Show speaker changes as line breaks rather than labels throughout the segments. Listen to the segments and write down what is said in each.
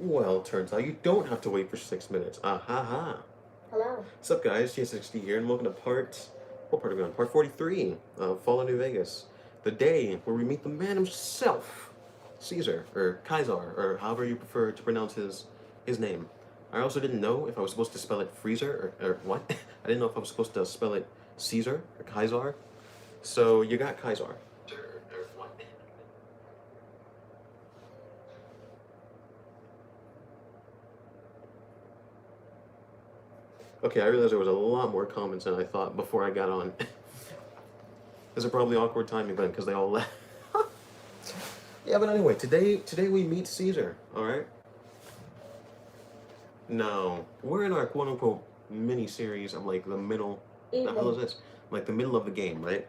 Well, turns out you don't have to wait for 6 minutes. Ah ha ha.
Hello.
What's up, guys? TssXD here, and welcome to what part are we on? Part 43 of Fallout New Vegas. The day where we meet the man himself, Caesar, or Kaiser, or however you prefer to pronounce his name. I also didn't know if I was supposed to spell it Freezer, or what? I didn't know if I was supposed to spell it Caesar, or Kaiser. So, you got Kaiser. Okay, I realized there was a lot more comments than I thought before I got on. This is probably awkward timing then, because they all left. Yeah, but anyway, today we meet Caesar, alright? No, we're in our quote-unquote mini-series of, like, the middle...
Evening.
The hell is this? Like, the middle of the game, right?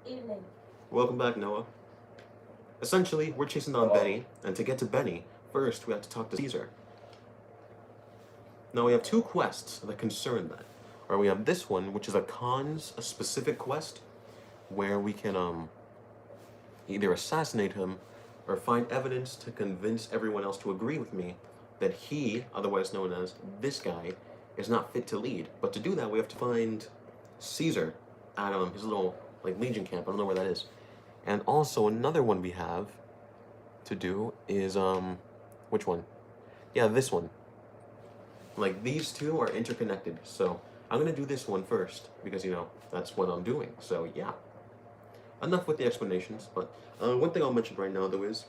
Evening.
Welcome back, Noah. Essentially, we're chasing down Benny, and to get to Benny, first we have to talk to Caesar. Now, we have two quests that concern that. Or we have this one, which is a specific quest, where we can, either assassinate him, or find evidence to convince everyone else to agree with me that he, otherwise known as this guy, is not fit to lead. But to do that, we have to find Caesar at his little, like, Legion camp. I don't know where that is. And also, another one we have to do is, which one? Yeah, this one. Like, these two are interconnected, so I'm gonna do this one first, because, you know, that's what I'm doing, so yeah. Enough with the explanations, but one thing I'll mention right now, though, is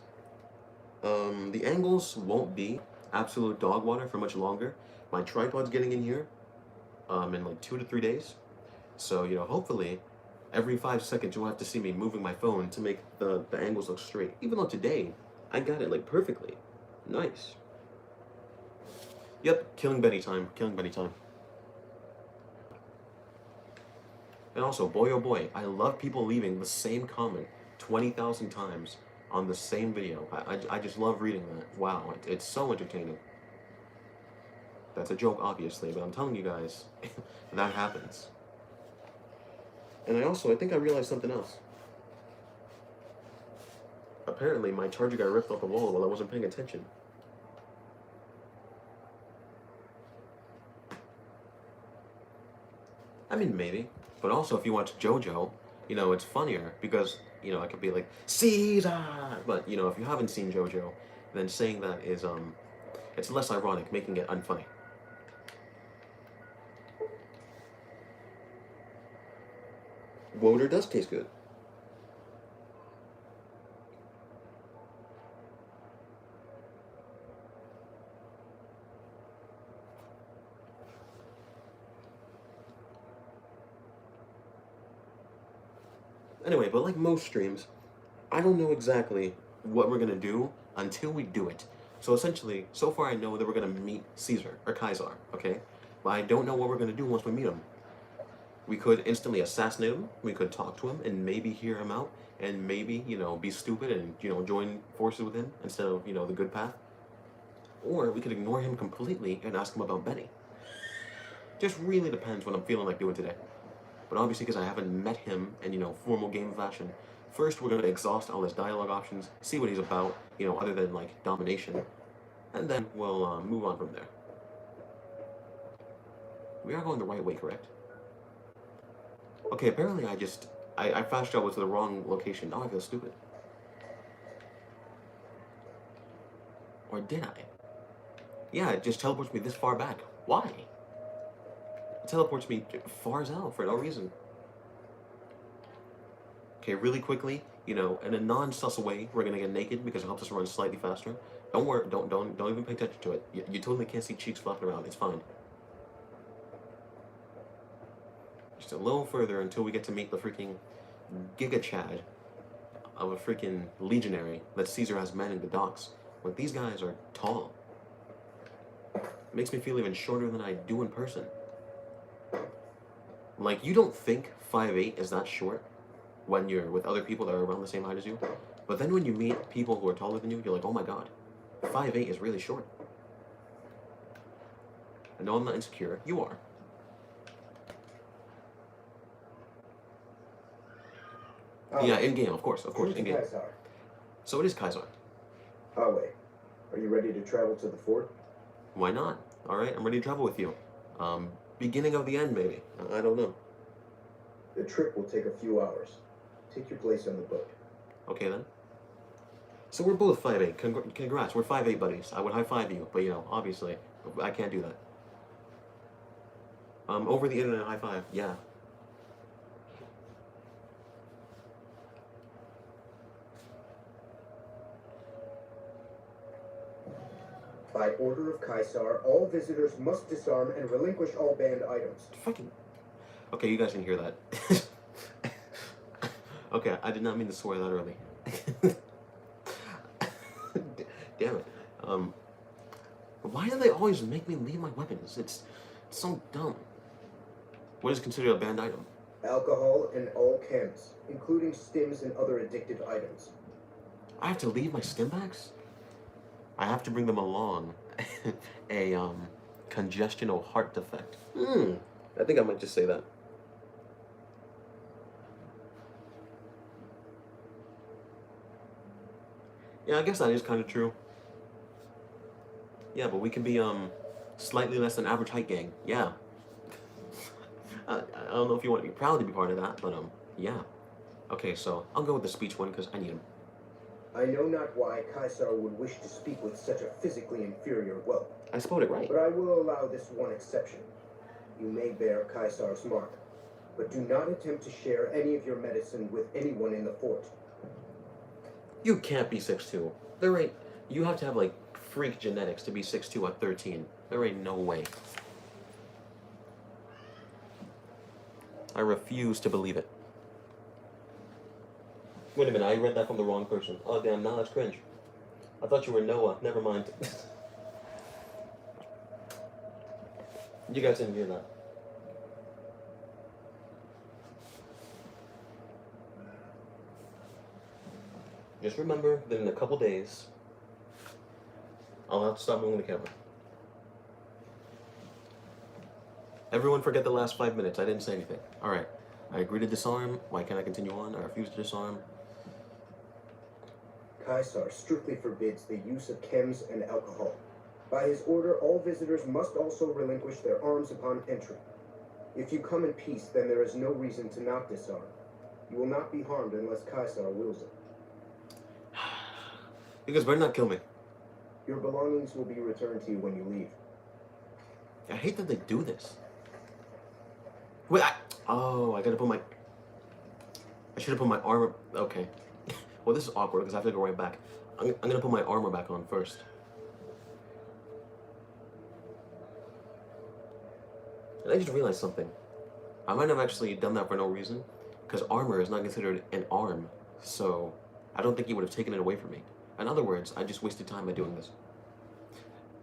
the angles won't be absolute dog water for much longer. My tripod's getting in here in like 2 to 3 days, so, you know, hopefully every 5 seconds you'll have to see me moving my phone to make the angles look straight. Even though today, I got it, like, perfectly. Nice. Yep, killing Benny time, killing Benny time. And also, boy oh boy, I love people leaving the same comment 20,000 times on the same video. I just love reading that. Wow, it's so entertaining. That's a joke, obviously, but I'm telling you guys, that happens. And I think I realized something else. Apparently, my charger got ripped off the wall while I wasn't paying attention. I mean, maybe. But also, if you watch JoJo, you know, it's funnier because, you know, I could be like, Caesar! But, you know, if you haven't seen JoJo, then saying that is, it's less ironic, making it unfunny. Water does taste good. Anyway, but like most streams, I don't know exactly what we're gonna do until we do it. So essentially, so far I know that we're gonna meet Caesar, or Kaiser, okay? But I don't know what we're gonna do once we meet him. We could instantly assassinate him, we could talk to him, and maybe hear him out, and maybe, you know, be stupid and, you know, join forces with him instead of, you know, the good path. Or we could ignore him completely and ask him about Benny. Just really depends what I'm feeling like doing today. But obviously, because I haven't met him in, you know, formal game fashion, first we're going to exhaust all his dialogue options, see what he's about, you know, other than, like, domination, and then we'll move on from there. We are going the right way, correct? Okay, apparently I fast traveled to the wrong location. Now I feel stupid. Or did I? Yeah, it just teleports me this far back. Why? It teleports me far as hell for no reason. Okay, really quickly, you know, in a non-sus way, we're gonna get naked because it helps us run slightly faster. Don't worry, don't even pay attention to it. You totally can't see cheeks flapping around. It's fine. Just a little further until we get to meet the freaking Giga Chad of a freaking legionary that Caesar has manning the docks. Like, these guys are tall. It makes me feel even shorter than I do in person. Like, you don't think 5'8" is that short when you're with other people that are around the same height as you. But then when you meet people who are taller than you, you're like, oh my god, 5'8" is really short. I know I'm not insecure. You are.
Oh,
yeah, in game, of course, in game.
Kaiser.
So it is Kaiser.
Oh wait,
Are you ready to travel to the fort?
Why not? All right, I'm ready to travel with you. Beginning of the end, maybe. I don't know.
The trip will take a few hours. Take your place on the boat.
Okay then. So we're both 5'8". Congrats, we're 5'8" buddies. I would high five you, but you know, obviously, I can't do that. Over the internet, high five. Yeah.
By order of Caesar, all visitors must disarm and relinquish all banned items.
Fucking. Okay, you guys can hear that. Okay, I did not mean to swear that early. Damn it. Why do they always make me leave my weapons? It's so dumb. What is considered a banned item?
Alcohol and all chems, including stims and other addictive items.
I have to leave my stim bags? I have to bring them along. A congestional heart defect. I think I might just say that. Yeah, I guess that is kind of true. Yeah, but we can be slightly less than average height gang. Yeah. I don't know if you want to be proud to be part of that, but yeah. Okay, so I'll go with the speech one because I need him.
I know not why Caesar would wish to speak with such a physically inferior whelp.
I spelled it right.
But I will allow this one exception. You may bear Caesar's mark, but do not attempt to share any of your medicine with anyone in the fort.
You can't be 6'2". There ain't. You have to have like freak genetics to be 6'2" at 13. There ain't no way. I refuse to believe it. Wait a minute, I read that from the wrong person. Oh damn, now that's cringe. I thought you were Noah. Never mind. You guys didn't hear that. Just remember that in a couple days, I'll have to stop moving the camera. Everyone forget the last 5 minutes. I didn't say anything. Alright. I agree to disarm. Why can't I continue on? I refuse to disarm.
Caesar strictly forbids the use of chems and alcohol. By his order, all visitors must also relinquish their arms upon entry. If you come in peace, then there is no reason to not disarm. You will not be harmed unless Caesar wills it.
You guys better not kill me.
Your belongings will be returned to you when you leave.
I hate that they do this. Wait, I gotta put my... I should have put my armor... Okay. Well, this is awkward because I have to go right back. I'm gonna put my armor back on first. And I just realized something. I might have actually done that for no reason, because armor is not considered an arm, so I don't think he would have taken it away from me. In other words, I just wasted time by doing this.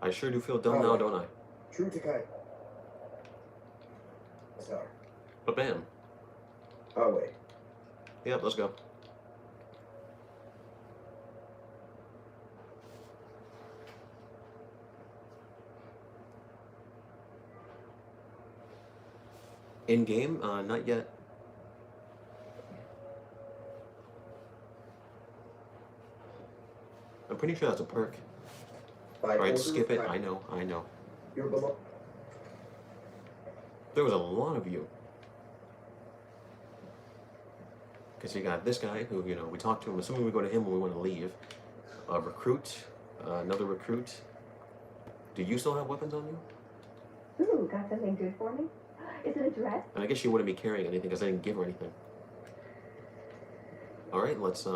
I sure do feel dumb now, don't I?
True to Kai. Sorry.
But bam.
I'll wait.
Yep, let's go. In game, not yet. I'm pretty sure that's a perk. Alright, skip it. I know.
Your belong.
There was a lot of you. Because you got this guy who, you know, we talked to him. Assuming we go to him when we want to leave. A recruit. Another recruit. Do you still have weapons on you?
Ooh, got something good for me? Is it a dress?
And I guess she wouldn't be carrying anything because I didn't give her anything. Alright, let's,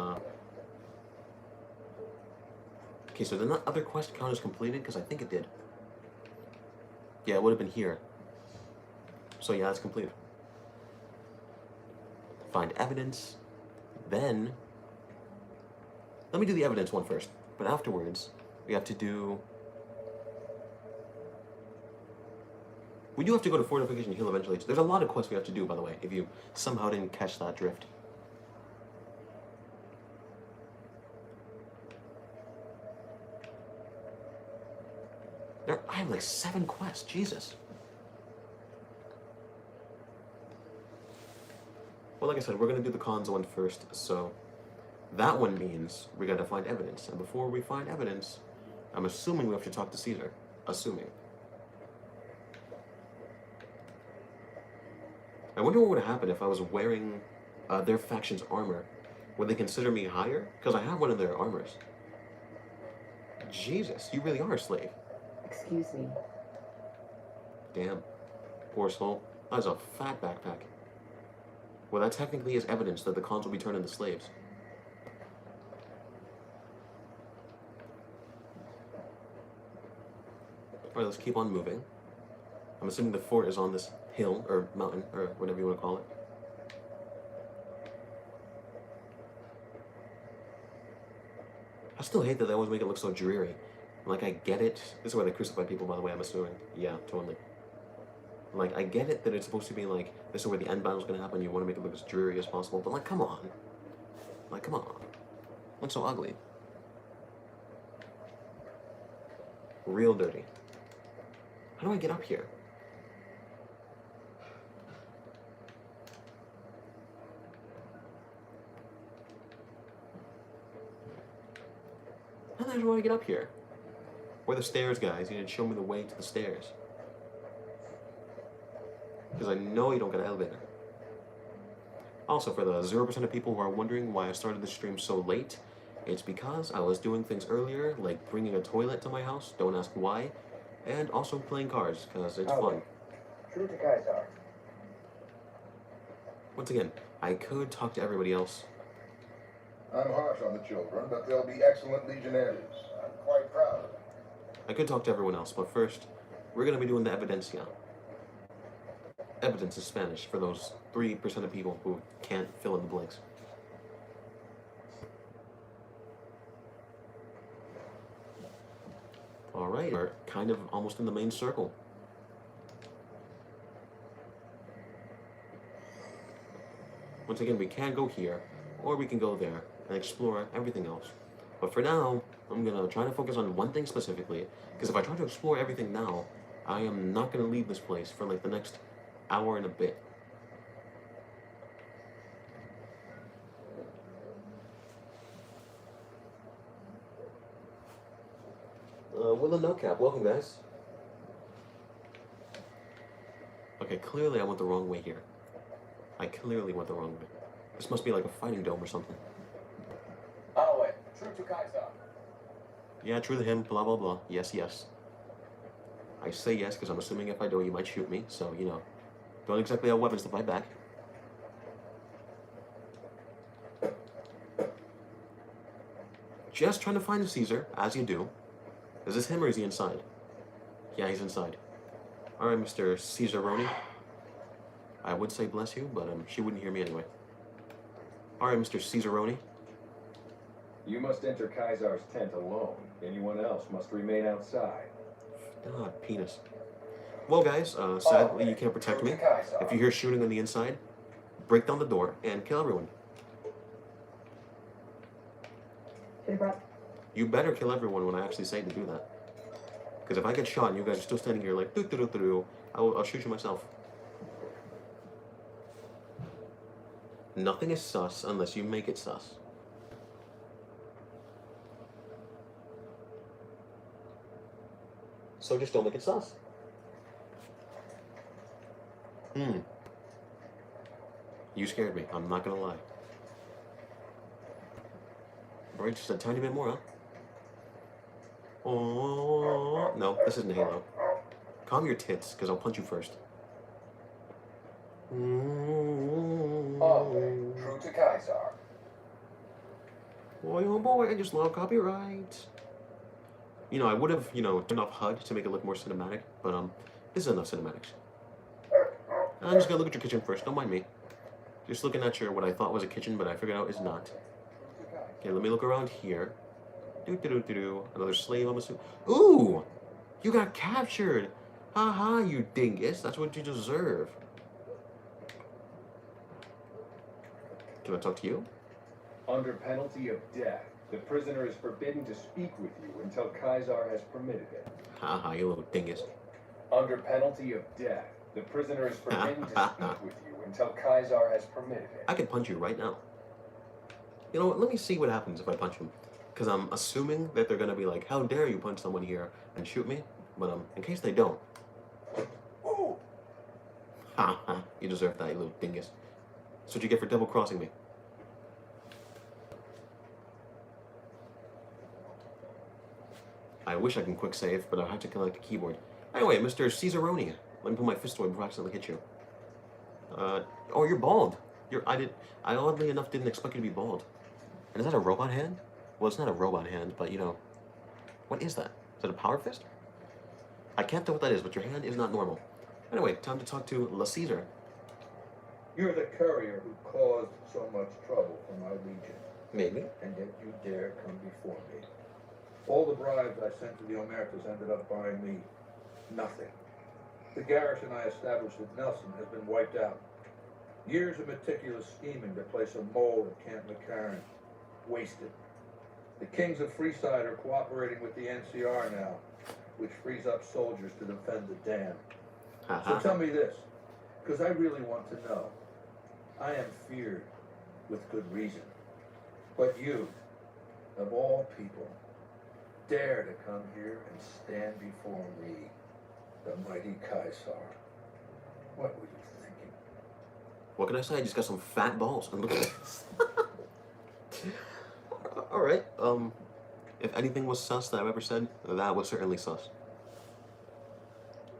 Okay, so did that other quest count as completed? Because I think it did. Yeah, it would have been here. So yeah, it's completed. Find evidence. Then... Let me do the evidence one first. But afterwards, we have to do... We do have to go to Fortification Hill eventually. There's a lot of quests we have to do, by the way, if you somehow didn't catch that drift. I have like 7 quests, Jesus. Well, like I said, we're gonna do the cons one first, so that one means we gotta find evidence. And before we find evidence, I'm assuming we have to talk to Caesar. Assuming. I wonder what would happen if I was wearing their faction's armor. Would they consider me higher? Because I have one of their armors. Jesus, you really are a slave.
Excuse me.
Damn. Poor soul. That is a fat backpack. Well, that technically is evidence that the cons will be turned into slaves. Alright, let's keep on moving. I'm assuming the fort is on this hill, or mountain, or whatever you want to call it. I still hate that they always make it look so dreary. Like, I get it. This is where they crucify people, by the way, I'm assuming. Yeah, totally. Like, I get it that it's supposed to be like, this is where the end battle's gonna happen, you want to make it look as dreary as possible, but like, come on. Like, come on. It looks so ugly. Real dirty. How do I get up here? How the hell do I get up here? Where are the stairs, guys? You need to show me the way to the stairs. Because I know you don't get an elevator. Also, for the 0% of people who are wondering why I started the stream so late, it's because I was doing things earlier, like bringing a toilet to my house, don't ask why, and also playing cards, because it's fun.
True to Kaisar.
Once again, I could talk to everybody else.
I'm harsh on the children, but they'll be excellent legionnaires. I'm quite proud of them.
I could talk to everyone else, but first, we're going to be doing the evidencia. Evidence is Spanish for those 3% of people who can't fill in the blanks. Alright, we're kind of almost in the main circle. Once again, we can go here, or we can go there and explore everything else. But for now, I'm gonna try to focus on one thing specifically, because if I try to explore everything now, I am not gonna leave this place for like the next hour and a bit. Willow No Cap, welcome guys. Okay, clearly I went the wrong way here. I clearly went the wrong way. This must be like a fighting dome or something.
Oh, wait. True to Kaisar.
Yeah, true to him, blah blah blah. Yes, yes. I say yes because I'm assuming if I don't, you might shoot me, so, you know. Don't exactly have weapons to fight back. Just trying to find a Caesar, as you do. Is this him or is he inside? Yeah, he's inside. Alright, Mr. Caesaroni. I would say bless you, but she wouldn't hear me anyway. Alright, Mr. Caesaroni.
You must enter Kaisar's tent alone. Anyone else must remain outside.
Ah, penis. Well, guys, sadly you can't protect me. If you hear shooting on the inside, break down the door and kill everyone. You better kill everyone when I actually say to do that. Because if I get shot and you guys are still standing here like, I'll shoot you myself. Nothing is sus unless you make it sus. So just don't make it sus. You scared me, I'm not gonna lie. Alright, just a tiny bit more, huh? Oh, no, this isn't Halo. Calm your tits, because I'll punch you first.
Oh, true to Kaisar.
Boy, oh boy, I just love copyright. You know, I would have, turned off HUD to make it look more cinematic, but, this is enough cinematics. I'm just gonna look at your kitchen first, don't mind me. Just looking at what I thought was a kitchen, but I figured out is not. Okay, let me look around here. Another slave, I'm assuming. Ooh! You got captured! Haha, you dingus. That's what you deserve. Can I talk to you?
Under penalty of death, the prisoner is forbidden to speak with you until Kaisar has permitted it.
Haha, you little dingus.
Under penalty of death, the prisoner is forbidden to speak with you until Kaisar has permitted it.
I can punch you right now. You know what? Let me see what happens if I punch him. because I'm assuming that they're gonna be like, "How dare you punch someone here and shoot me?" But in case they don't,
Oh,
ha ha, you deserve that, you little dingus. That's what you get for double crossing me. I wish I can quick save, but I have to connect the keyboard. Anyway, Mr. Caesaroni, let me put my fist away before I accidentally hit you. Oh, you're bald. I oddly enough didn't expect you to be bald. And is that a robot hand? Well, it's not a robot hand, but you know, what is that? Is that a power fist? I can't tell what that is, but your hand is not normal. Anyway, time to talk to La Caesar.
You're the courier who caused so much trouble for my legion,
Maybe.
and yet you dare come before me. All the bribes I sent to the Omertas ended up buying me nothing. The garrison I established at Nelson has been wiped out. Years of meticulous scheming to place a mole at Camp McCarran. Wasted. The kings of Freeside are cooperating with the NCR now, which frees up soldiers to defend the dam. So tell me this, because I really want to know. I am feared with good reason. But you, of all people, dare to come here and stand before me, the mighty Caesar. What were you thinking?
What can I say? I just got some fat balls. All right. If anything was sus that I've ever said, that was certainly sus.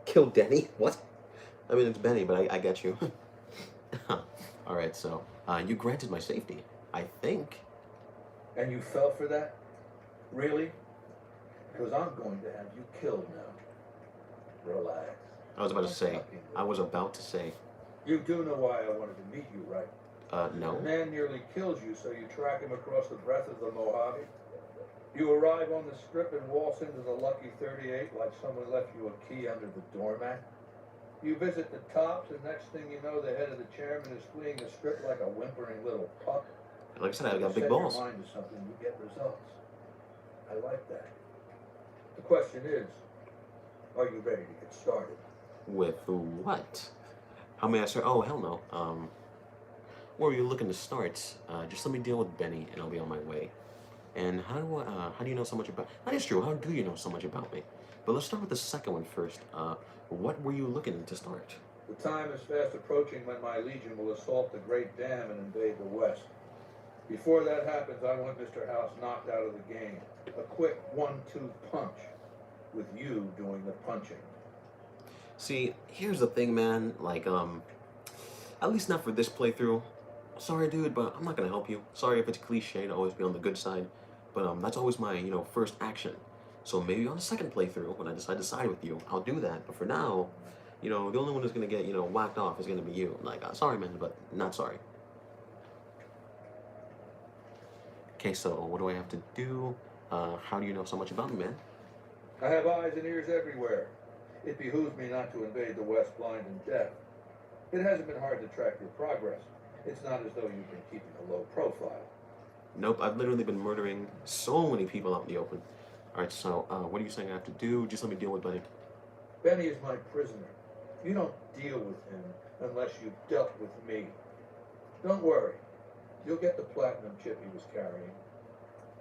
Kill Denny? What? I mean, it's Benny, but I get you. All right. So you granted my safety, I think.
And you fell for that? Really? Because I'm going to have you killed now. Relax.
I was about to say. I was about to say.
You do know why I wanted to meet you, right? The
No.
man nearly kills you, so you track him across the breadth of the Mojave. You arrive on the strip and waltz into the Lucky 38 like someone left you a key under the doormat. You visit the tops, and next thing you know, the head of the chairman is fleeing the strip like a whimpering little pup.
Like I said, I got
You
big
set
balls.
your mind to something, you get results. I like that. The question is, are you ready to get started?
With what? How may I start? Oh, hell no. Where are you looking to start? Just let me deal with Benny, and I'll be on my way. And how do you know so much about? That is true. How do you know so much about me? But let's start with the second one first. What were you looking to start?
The time is fast approaching when my legion will assault the Great Dam and invade the West. Before that happens, I want Mr. House knocked out of the game. A quick 1-2 punch, with you doing the punching.
See, here's the thing, man. Like, at least not for this playthrough. Sorry, dude, but I'm not gonna help you. Sorry if it's cliche to always be on the good side, but that's always my, first action. So maybe on the second playthrough, when I decide to side with you, I'll do that. But for now, the only one who's gonna get, whacked off is gonna be you. Like, sorry, man, but not sorry. Okay, so what do I have to do? How do you know so much about me, man?
I have eyes and ears everywhere. It behooves me not to invade the West blind and deaf. It hasn't been hard to track your progress. It's not as though you've been keeping a low profile.
Nope, I've literally been murdering so many people out in the open. Alright, so what are you saying I have to do? Just let me deal with Benny.
Benny is my prisoner. You don't deal with him unless you've dealt with me. Don't worry. You'll get the platinum chip he was carrying,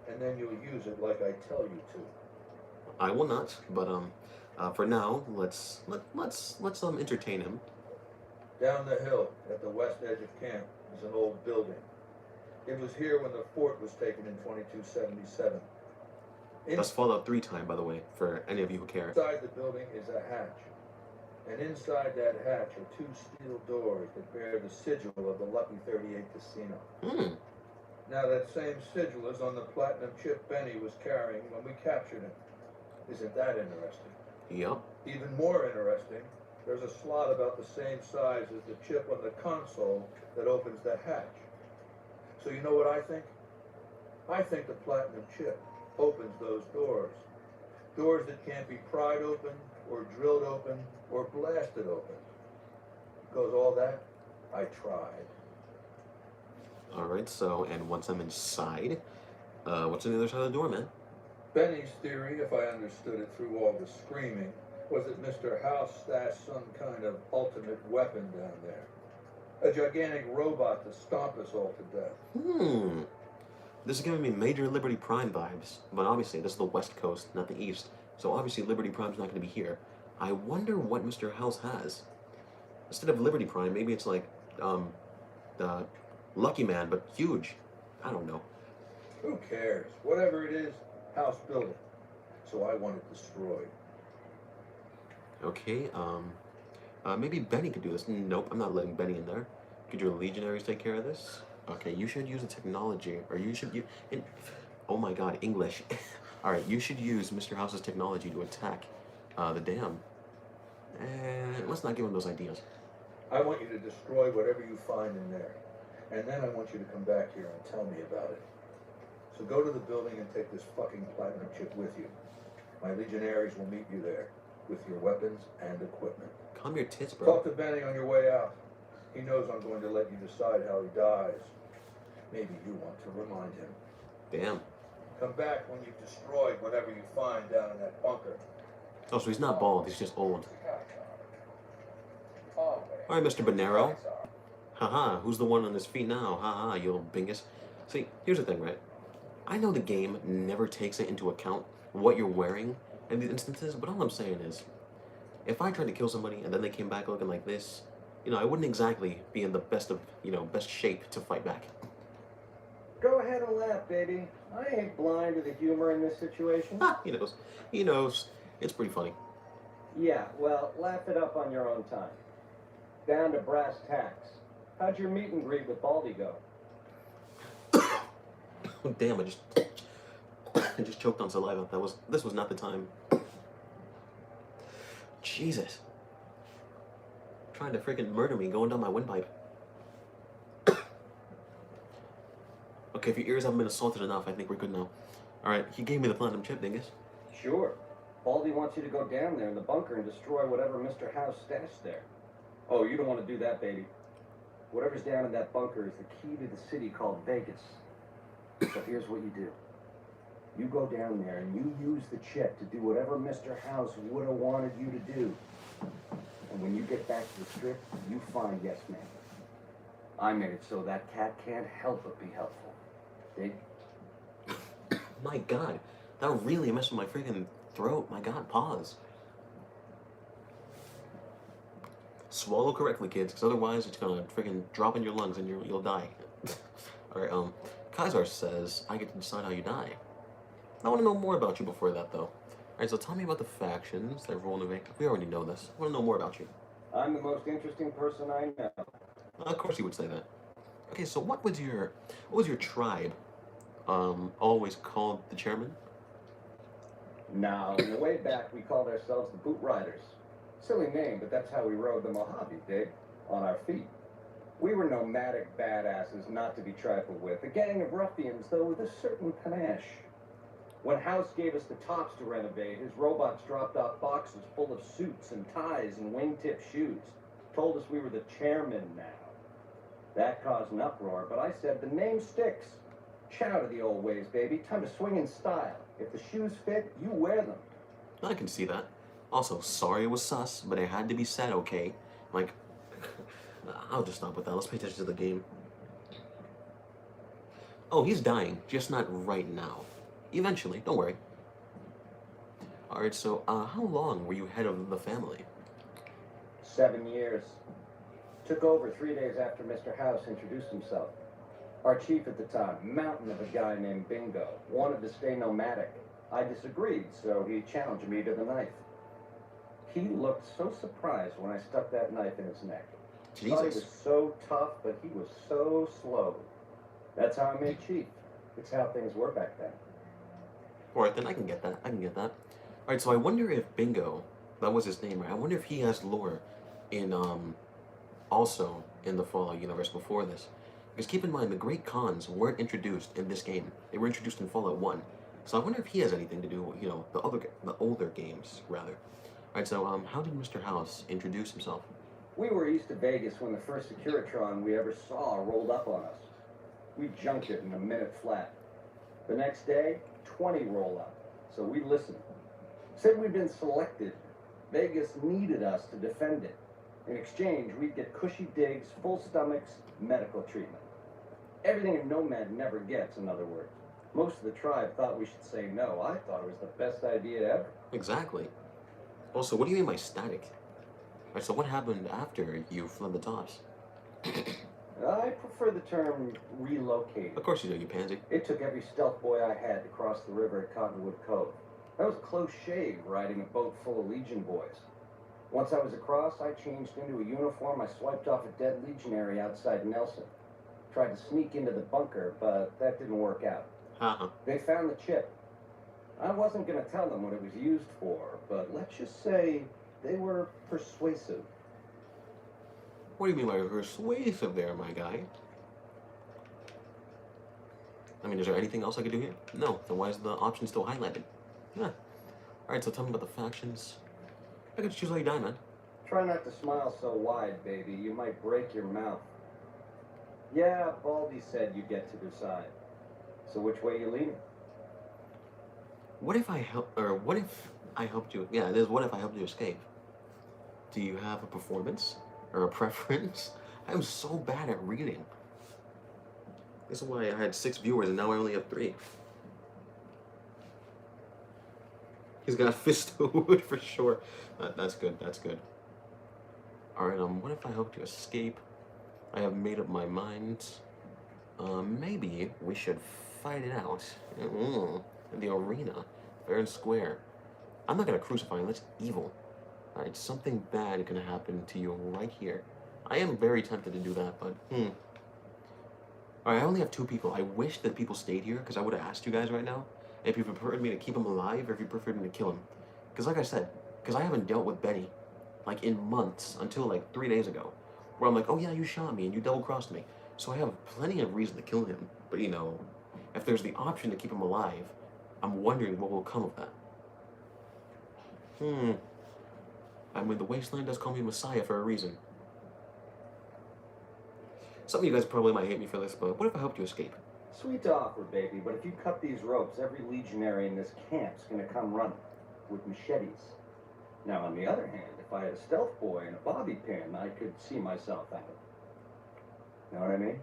and then you'll use it like I tell you to.
I will not, but for now, let's entertain him.
Down the hill, at the west edge of camp, is an old building. It was here when the fort was taken in 2277.
That's Fallout 3 time, by the way, for any of you who care.
Inside the building is a hatch. And inside that hatch are 2 steel doors that bear the sigil of the Lucky 38 casino. Now that same sigil is on the platinum chip Benny was carrying when we captured him. Isn't that interesting?
Yup.
Even more interesting, there's a slot about the same size as the chip on the console that opens the hatch. So you know what I think? I think the platinum chip opens those doors. Doors that can't be pried open, or drilled open, or blasted open. Because all that, I tried.
Alright, so, and once I'm inside, what's on the other side of the door, man?
Benny's theory, if I understood it through all the screaming, was that Mr. House stashed some kind of ultimate weapon down there. A gigantic robot to stomp us all to death.
This is giving me major Liberty Prime vibes, but obviously this is the West Coast, not the East. So obviously Liberty Prime's not going to be here. I wonder what Mr. House has. Instead of Liberty Prime, maybe it's like, Lucky Man, but huge. I don't know.
Who cares? Whatever it is, House built it. So I want it destroyed.
Okay, maybe Benny could do this. Nope, I'm not letting Benny in there. Could your legionaries take care of this? Okay, you should use the technology, or you should use... Oh my god, English. Alright, you should use Mr. House's technology to attack the dam. And let's not give him those ideas.
I want you to destroy whatever you find in there. And then I want you to come back here and tell me about it. So go to the building and take this fucking platinum chip with you. My legionaries will meet you there, with your weapons and equipment.
Calm your tits, bro.
Talk to Benny on your way out. He knows I'm going to let you decide how he dies. Maybe you want to remind him.
Damn.
Come back when you've destroyed whatever you find down in that bunker.
Oh, so he's not bald, he's just old. Alright, Mr. Bonero. Haha, who's the one on his feet now? Haha, you little bingus. See, here's the thing, right? I know the game never takes it into account what you're wearing in these instances, but all I'm saying is, if I tried to kill somebody and then they came back looking like this, you know, I wouldn't exactly be in the best of, you know, best shape to fight back.
Go ahead and laugh, baby. I ain't blind to the humor in this situation.
Ha, he knows. He knows. It's pretty funny.
Yeah, well, laugh it up on your own time. Down to brass tacks. How'd your meet and greet with Baldy go?
Oh, damn, I just choked on saliva. This was not the time. Jesus. Trying to freaking murder me going down my windpipe. Okay, if your ears haven't been assaulted enough, I think we're good now. Alright, he gave me the platinum chip, dingus.
Sure. Baldy wants you to go down there in the bunker and destroy whatever Mr. House stashed there. Oh, you don't want to do that, baby. Whatever's down in that bunker is the key to the city called Vegas. So here's what you do. You go down there and you use the chip to do whatever Mr. House would have wanted you to do. And when you get back to the strip, you find Yes Man. I made it so that cat can't help but be helpful. Dig?
My god, that really messed with my freaking throat. My god, pause. Swallow correctly, kids, because otherwise it's gonna freaking drop in your lungs and you'll die. Alright, Kaisar says, I get to decide how you die. I want to know more about you before that, though. Alright, so tell me about the factions that rule in Vegas. We already know this. I want to know more about you.
I'm the most interesting person I know.
Of course you would say that. Okay, so what was your tribe always called the chairman?
Now, in the way back, we called ourselves the Boot Riders. Silly name, but that's how we rode the Mojave, dig? On our feet. We were nomadic badasses not to be trifled with. A gang of ruffians, though, with a certain panache. When House gave us the tops to renovate, his robots dropped off boxes full of suits and ties and wingtip shoes. Told us we were the chairman now. That caused an uproar, but I said the name sticks. Chow to the old ways, baby. Time to swing in style. If the shoes fit, you wear them.
I can see that. Also, sorry it was sus, but it had to be said, okay? Like, I'll just stop with that. Let's pay attention to the game. Oh, he's dying. Just not right now. Eventually, don't worry. Alright, so, how long were you head of the family?
7 years. Took over 3 days after Mr. House introduced himself. Our chief at the time, mountain of a guy named Bingo, wanted to stay nomadic. I disagreed, so he challenged me to the knife. He looked so surprised when I stuck that knife in his neck. Thought he was
Jesus.
so tough, but he was so slow. That's how I made chief. It's how things were back then.
Alright, then I can get that. I can get that. Alright, so I wonder if Bingo, that was his name, right? I wonder if he has lore in, also in the Fallout universe before this. Because keep in mind, the Great Khans weren't introduced in this game. They were introduced in Fallout 1. So I wonder if he has anything to do with, you know, the older games, rather. Alright, so, how did Mr. House introduce himself?
We were east of Vegas when the first Securitron we ever saw rolled up on us. We junked it in a minute flat. The next day, 20 roll up. So we listened. Said we'd been selected. Vegas needed us to defend it. In exchange, we'd get cushy digs, full stomachs, medical treatment. Everything a nomad never gets, in other words. Most of the tribe thought we should say no. I thought it was the best idea ever.
Exactly. Also, what do you mean by static? Alright, so what happened after you fled the tops?
I prefer the term relocated.
Of course you do, you pansy.
It took every stealth boy I had to cross the river at Cottonwood Cove. That was a close shave riding a boat full of Legion boys. Once I was across, I changed into a uniform. I swiped off a dead legionary outside Nelson. Tried to sneak into the bunker, but that didn't work out. They found the chip. I wasn't going to tell them what it was used for, but let's just say they were persuasive.
What do you mean by persuasive there, my guy? I mean, is there anything else I could do here? No. Then why is the option still highlighted? Yeah. Alright, so tell me about the factions. I could choose how you die, man.
Try not to smile so wide, baby. You might break your mouth. Yeah, Baldy said you get to decide. So which way you leaning?
What if I helped you? Yeah, it is. What if I helped you escape? Do you have a performance or a preference? I'm so bad at reading. This is why I had 6 viewers and now I only have 3. He's got a fist of wood for sure. That's good. That's good. All right. What if I helped you escape? I have made up my mind. Maybe we should fight it out in the arena, fair and square. I'm not gonna crucify him. That's evil. All right. Something bad is gonna happen to you right here. I am very tempted to do that, but All right. I only have 2 people. I wish that people stayed here because I would have asked you guys right now if you preferred me to keep him alive or if you preferred me to kill him. Because like I said, because I haven't dealt with Benny like in months until like 3 days ago, where I'm like, oh yeah, you shot me and you double-crossed me. So I have plenty of reason to kill him. But you know, if there's the option to keep him alive, I'm wondering what will come of that. I mean, the Wasteland does call me Messiah for a reason. Some of you guys probably might hate me for this, but what if I helped you escape?
Sweet offer, baby, but if you cut these ropes, every legionary in this camp's gonna come running with machetes. Now, on the other hand, if I had a stealth boy and a bobby pin, I could see myself out. Know what I mean?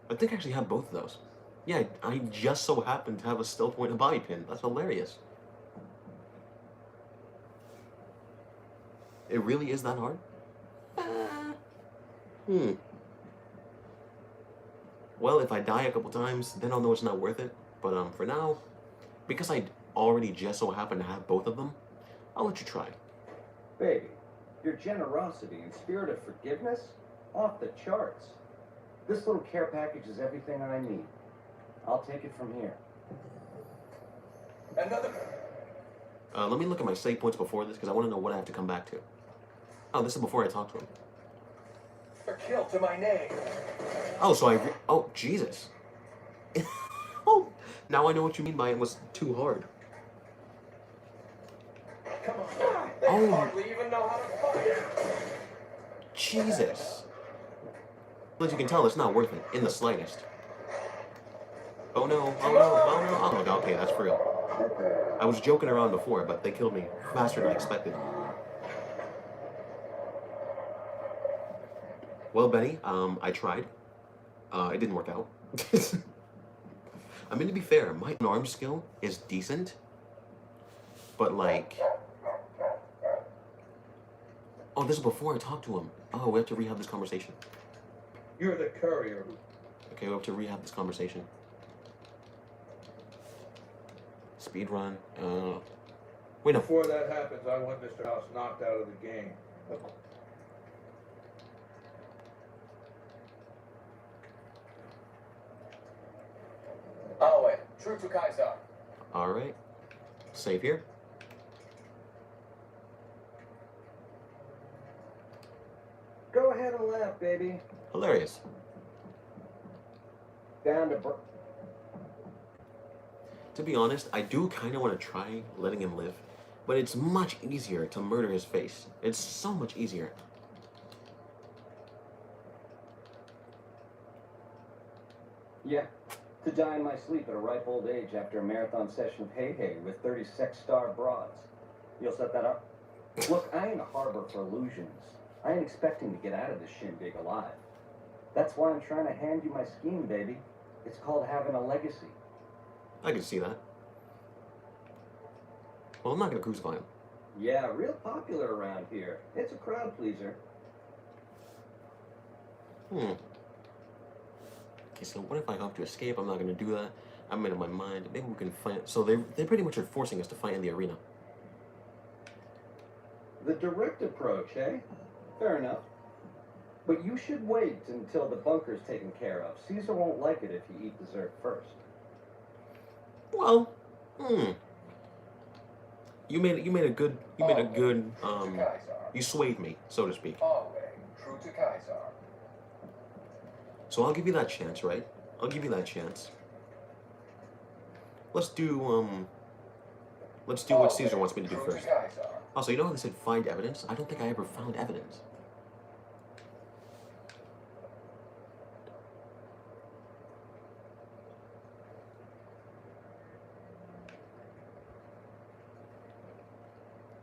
I think I actually have both of those. Yeah, I just so happen to have a stealth point and a bobby pin. That's hilarious. It really is that hard? Well, if I die a couple times, then I'll know it's not worth it. But for now, because I already just so happen to have both of them, I'll let you try.
Baby, your generosity and spirit of forgiveness, off the charts. This little care package is everything I need. I'll take it from here.
Another.
Let me look at my save points before this, because I want to know what I have to come back to. Oh, this is before I talk to him.
A kill to my name.
Oh, so oh, Jesus. Oh, now I know what you mean by it was too hard.
Come on. They hardly even know how to fight.
Jesus. As you can tell, it's not worth it, in the slightest. Oh no, oh no, oh no, oh okay, that's for real. I was joking around before, but they killed me faster than I expected. Well, Benny, I tried. It didn't work out. I mean, to be fair, my arm skill is decent, but like... Oh, this is before I talked to him. Oh, we have to rehab this conversation.
You're the courier.
Okay, we have to rehab this conversation. Speed run. Wait, no.
Before that happens, I want Mr. House knocked out of the game.
Alway, true to Kaiser.
Alright. Save here.
Go ahead and laugh, baby.
Hilarious.
Down to
To be honest, I do kind of want to try letting him live, but it's much easier to murder his face. It's so much easier.
Yeah, to die in my sleep at a ripe old age after a marathon session of hey-hey with 30 sex-star broads. You'll set that up? Look, I ain't a harbor for illusions. I ain't expecting to get out of this shindig alive. That's why I'm trying to hand you my scheme, baby. It's called having a legacy.
I can see that. Well, I'm not gonna crucify him.
Yeah, real popular around here. It's a crowd pleaser.
Okay, so what if I hope to escape? I'm not gonna do that. I made up my mind. Maybe we can fight. So they pretty much are forcing us to fight in the arena.
The direct approach, eh? Fair enough. But you should wait until the bunker's taken care of. Caesar won't like it if you eat dessert first.
Well, you made a good you swayed me, so to speak.
Always true to Kaiser.
So I'll give you that chance, right? I'll give you that chance. Let's do what Caesar wants me to do
True
first.
to Kaiser.
Also, you know how they said find evidence? I don't think I ever found evidence.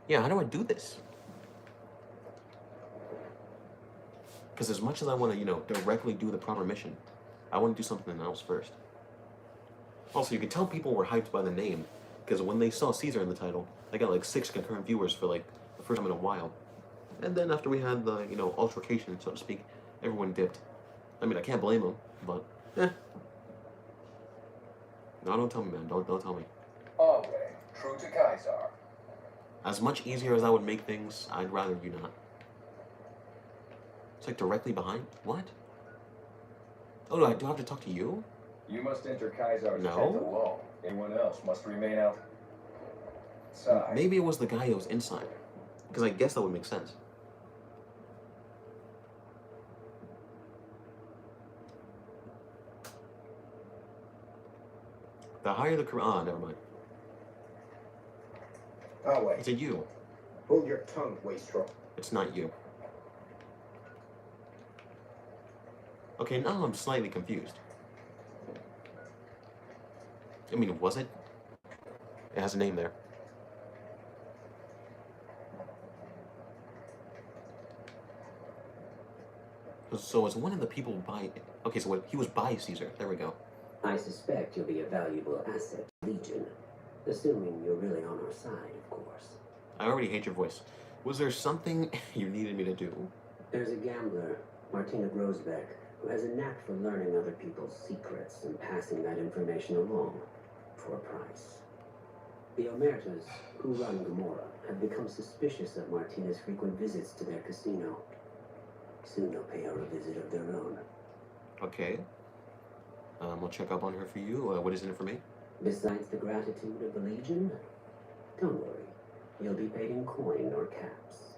Yeah, how do I do this? Because as much as I want to, directly do the proper mission, I want to do something else first. Also, you can tell people were hyped by the name, because when they saw Caesar in the title, they got like 6 concurrent viewers for like the first time in a while. And then after we had the, altercation, so to speak, everyone dipped. I mean, I can't blame them, but, No, don't tell me, man. Don't tell me.
Always true to Kaiser.
As much easier as that would make things, I'd rather you not. It's like directly behind? What? Oh, do I have to talk to you?
You must enter Kaiser's
No.
tent alone. Anyone else must remain outside.
Maybe it was the guy who was inside. Because I guess that would make sense. The higher the never mind.
I'll wait.
It's a you.
Hold your tongue, wastrel.
It's not you. Okay, now I'm slightly confused. I mean, was it? It has a name there. So it's one of the people by... Okay, so he was by Caesar. There we go.
I suspect you'll be a valuable asset to Legion, assuming you're really on our side, of course.
I already hate your voice. Was there something you needed me to do?
There's a gambler, Martina Grosbeck, who has a knack for learning other people's secrets and passing that information along for a price. The Omertas, who run Gomorrah, have become suspicious of Martina's frequent visits to their casino. Soon they'll pay her a visit of their own.
Okay. I'll check up on her for you. What is it for me?
Besides the gratitude of the Legion, don't worry. You'll be paid in coin or caps.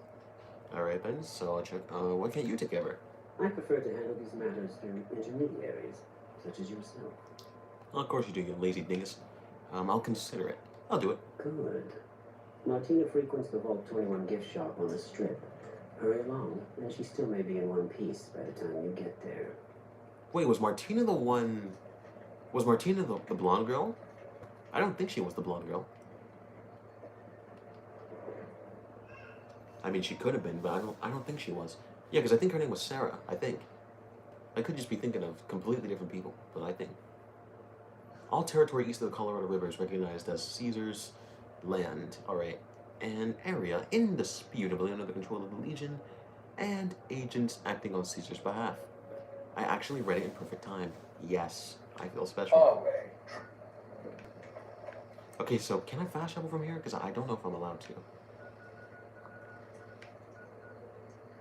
Alright then, so I'll check. Why can't you take care of her?
I prefer to handle these matters through intermediaries, such as yourself.
Well, of course you do, you lazy dingus. I'll consider it. I'll do it.
Good. Martina frequents the Vault 21 gift shop on the Strip. Hurry along, and she still may be in one piece by the time you get there.
Wait, was Martina the one... Was Martina the blonde girl? I don't think she was the blonde girl. I mean, she could have been, but I don't think she was. Yeah, because I think her name was Sarah, I think. I could just be thinking of completely different people, but I think. All territory east of the Colorado River is recognized as Caesar's land, alright, an area indisputably under the control of the Legion and agents acting on Caesar's behalf. I actually read it in perfect time. Yes, I feel special.
Always.
Okay, so can I fast travel from here? Because I don't know if I'm allowed to.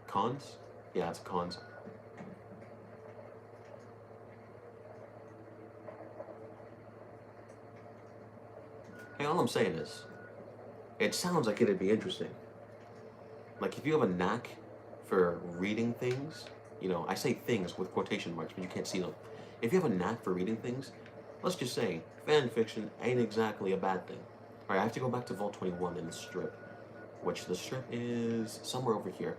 Cons? Yeah, it's cons. Hey, all I'm saying is, it sounds like it'd be interesting. Like, if you have a knack for reading things, I say things with quotation marks, but you can't see them. If you have a knack for reading things, let's just say, fan fiction ain't exactly a bad thing. Alright, I have to go back to Vault 21 in the Strip, which the Strip is somewhere over here.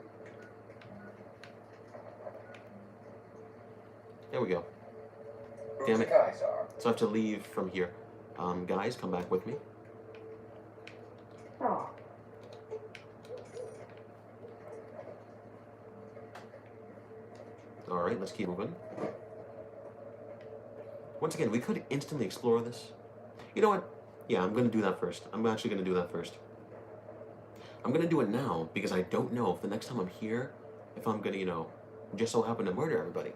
There we go. Damn it. So I have to leave from here. Guys, come back with me.
Oh,
Alright, Alright, let's keep moving. Once again, we could instantly explore this. You know what? Yeah, I'm gonna do that first. I'm actually gonna do that first. I'm gonna do it now because I don't know if the next time I'm here, if I'm gonna, you know, just so happen to murder everybody.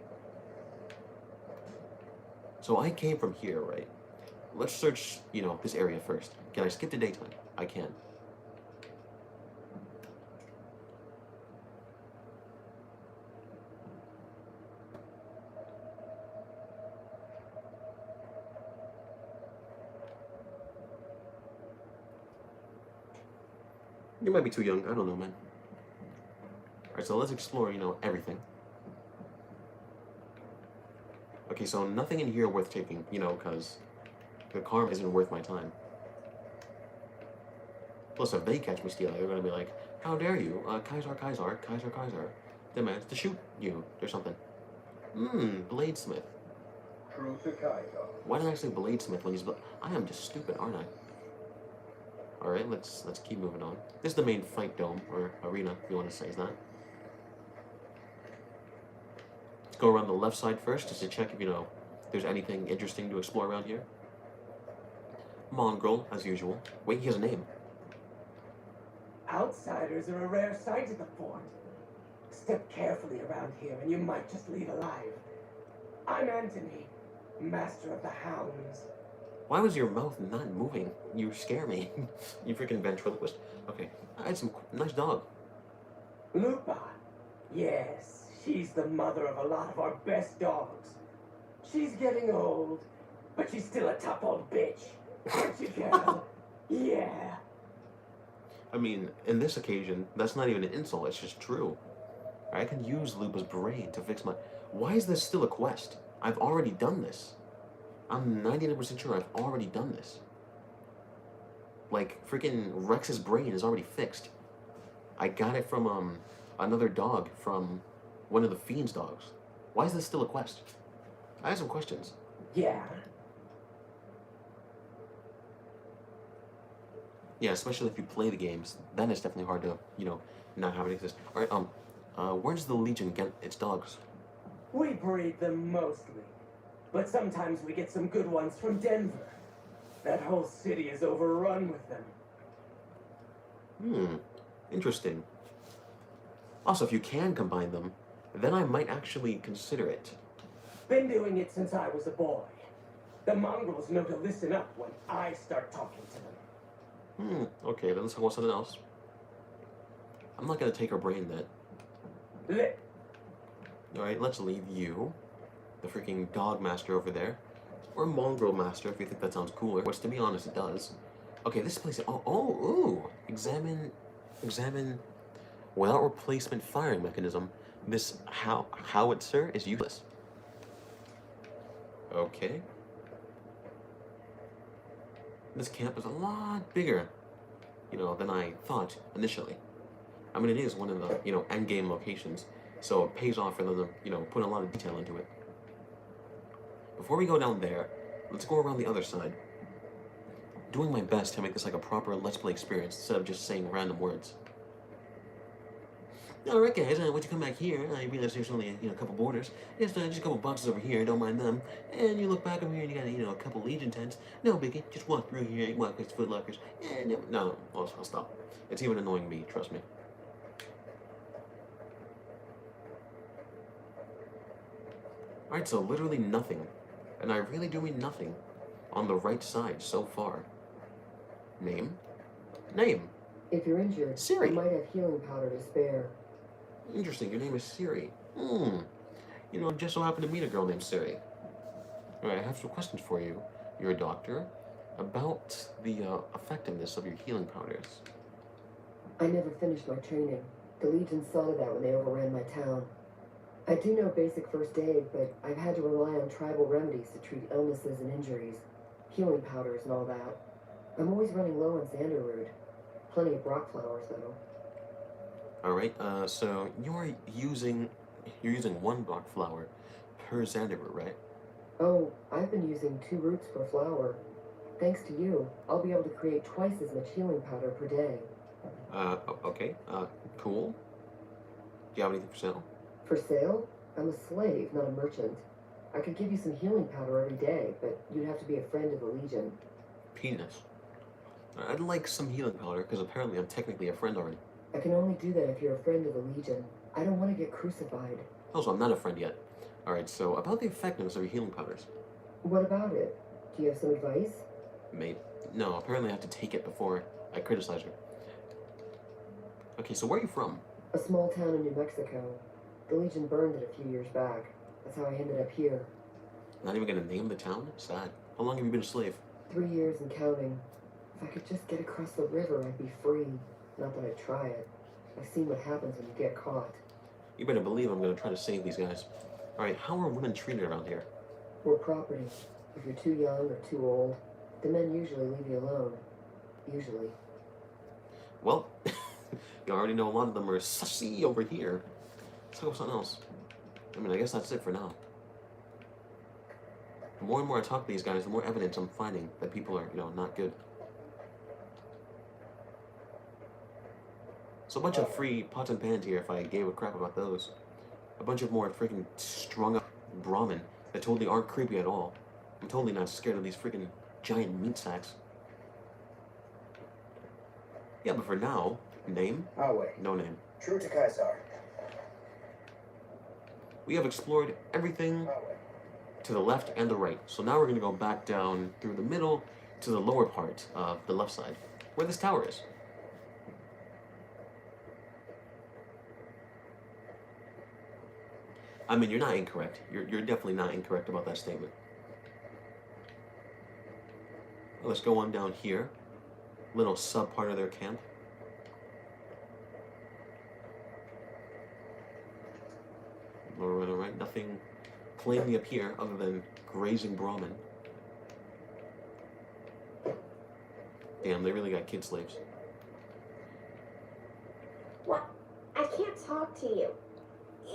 So I came from here, right? Let's search, you know, this area first. Can I skip to daytime? I can. You might be too young. I don't know, man. Alright, so let's explore, you know, everything. Okay, so nothing in here worth taking, you know, because the karma isn't worth my time. Plus, if they catch me stealing, they're gonna be like, how dare you? Kaiser. Demands to shoot you, or something. Bladesmith.
True to Kaiser.
Why did I say bladesmith when he's... I am just stupid, aren't I? Alright, let's keep moving on. This is the main fight dome, or arena, if you want to say that. Let's go around the left side first, just to check if, you know, there's anything interesting to explore around here. Mongrel, as usual. Wait, he has a name.
Outsiders are a rare sight at the fort. Step carefully around here and you might just leave alive. I'm Anthony, master of the hounds.
Why was your mouth not moving? You scare me. You freaking ventriloquist. Okay, I had some nice dog.
Lupa. Yes, she's the mother of a lot of our best dogs. She's getting old, but she's still a tough old bitch. Aren't you, girl? Yeah.
I mean, in this occasion, that's not even an insult, it's just true. I can use Lupa's brain to fix my... Why is this still a quest? I've already done this. I'm 99% sure I've already done this. Like, freaking Rex's brain is already fixed. I got it from, another dog from one of the Fiend's dogs. Why is this still a quest? I have some questions.
Yeah.
Yeah, especially if you play the games, then it's definitely hard to, you know, not have it exist. Alright, where does the Legion get its dogs?
We breed them mostly, but sometimes we get some good ones from Denver. That whole city is overrun with them.
Interesting. Also, if you can combine them, then I might actually consider it.
Been doing it since I was a boy. The mongrels know to listen up when I start talking to them.
Okay, then let's talk about something else. I'm not gonna take her brain then. Alright, let's leave you, the freaking dog master over there. Or mongrel master, if you think that sounds cooler. Which, to be honest, it does. Okay, this place... ooh! Examine... Without replacement firing mechanism, this howitzer is useless. Okay. This camp is a lot bigger, you know, than I thought initially. I mean, it is one of the, you know, endgame locations, so it pays off for them to, you know, put a lot of detail into it. Before we go down there, let's go around the other side. Doing my best to make this like a proper Let's Play experience instead of just saying random words. Alright guys, once you come back here, you realize there's only, you know, a couple borders. Just a couple boxes over here, don't mind them. And you look back over here and you got, you know, a couple Legion tents. No biggie, just walk through here, you walk past Foot Lockers. And no, I'll stop. It's even annoying me, trust me. Alright, so literally nothing. And I really do mean nothing. On the right side so far. Name? Name.
If you're injured,
Siri.
you might have healing powder to spare.
Interesting, your name is Siri. You know, I just so happened to meet a girl named Siri. Alright, I have some questions for you. You're a doctor. About the effectiveness of your healing powders.
I never finished my training. The Legion saw to that when they overran my town. I do know basic first aid, but I've had to rely on tribal remedies to treat illnesses and injuries. Healing powders and all that. I'm always running low on Xanderroot. Plenty of rock flowers, though.
Alright, so you're using one rock flower per Xanderroot, right?
Oh, I've been using 2 roots per flower. Thanks to you, I'll be able to create twice as much healing powder per day.
Okay, cool. Do you have anything for sale?
For sale? I'm a slave, not a merchant. I could give you some healing powder every day, but you'd have to be a friend of the Legion.
Penis. I'd like some healing powder, because apparently I'm technically a friend already.
I can only do that if you're a friend of the Legion. I don't want to get crucified.
Also, I'm not a friend yet. Alright, so about the effectiveness of your healing powders.
What about it? Do you have some advice?
Mate. No, apparently I have to take it before I criticize her. Okay, so where are you from?
A small town in New Mexico. The Legion burned it a few years back. That's how I ended up here.
Not even gonna name the town? Sad. How long have you been a slave?
3 years and counting. If I could just get across the river, I'd be free. Not that I'd try it. I've seen what happens when you get caught.
You better believe I'm gonna try to save these guys. Alright, how are women treated around here?
We're property. If you're too young or too old, the men usually leave you alone. Usually.
Well, you already know a lot of them are sussy over here. Let's talk about something else. I mean, I guess that's it for now. The more and more I talk to these guys, the more evidence I'm finding that people are, not good. So a bunch of free pots and pans here if I gave a crap about those. A bunch of more freaking strung up Brahmin that totally aren't creepy at all. I'm totally not scared of these freaking giant meat sacks. Yeah, but for now, name?
Away.
No name.
True to Kaisar.
We have explored everything
Away.
to the left and the right. So now we're going to go back down through the middle to the lower part of the left side, where this tower is. I mean, you're not incorrect. You're definitely not incorrect about that statement. Let's go on down here. Little sub part of their camp. Alright, nothing plainly up here other than grazing Brahmin. Damn, they really got kid slaves.
What? I can't talk to you.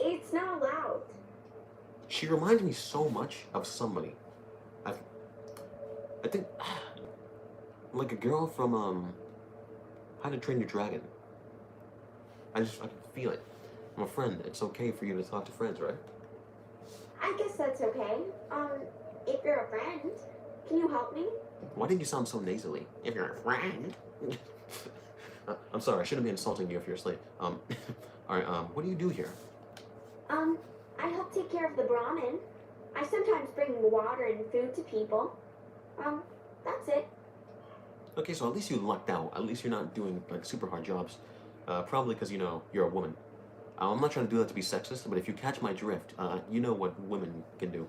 It's not allowed.
She reminds me so much of somebody. I think, like a girl from, How to Train Your Dragon. I can feel it. I'm a friend. It's okay for you to talk to friends, right?
I guess that's okay. If you're a friend, can you help me?
Why did you sound so nasally? If you're a friend. I'm sorry, I shouldn't be insulting you if you're a slave. Alright, what do you do here?
I help take care of the Brahmin. I sometimes bring water and food to people. That's it.
Okay, so at least you lucked out. At least you're not doing, like, super hard jobs. Probably because, you're a woman. I'm not trying to do that to be sexist, but if you catch my drift, you know what women can do.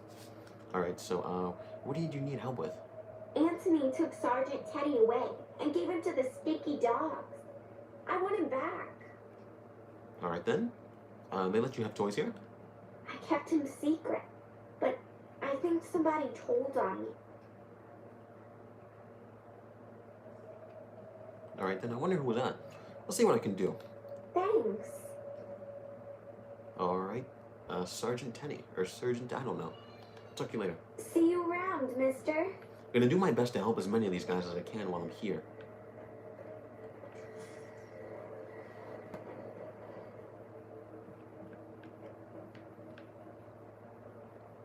Alright, so, what do you need help with?
Anthony took Sergeant Teddy away and gave him to the sticky dogs. I want him back.
Alright then. They let you have toys here?
I kept him secret, but I think somebody told on me.
Alright then, I wonder who was that. Let's see what I can do.
Thanks.
Alright. Sergeant Teddy. Or Sergeant, I don't know. Talk to you later.
See you around, mister.
I'm gonna do my best to help as many of these guys as I can while I'm here.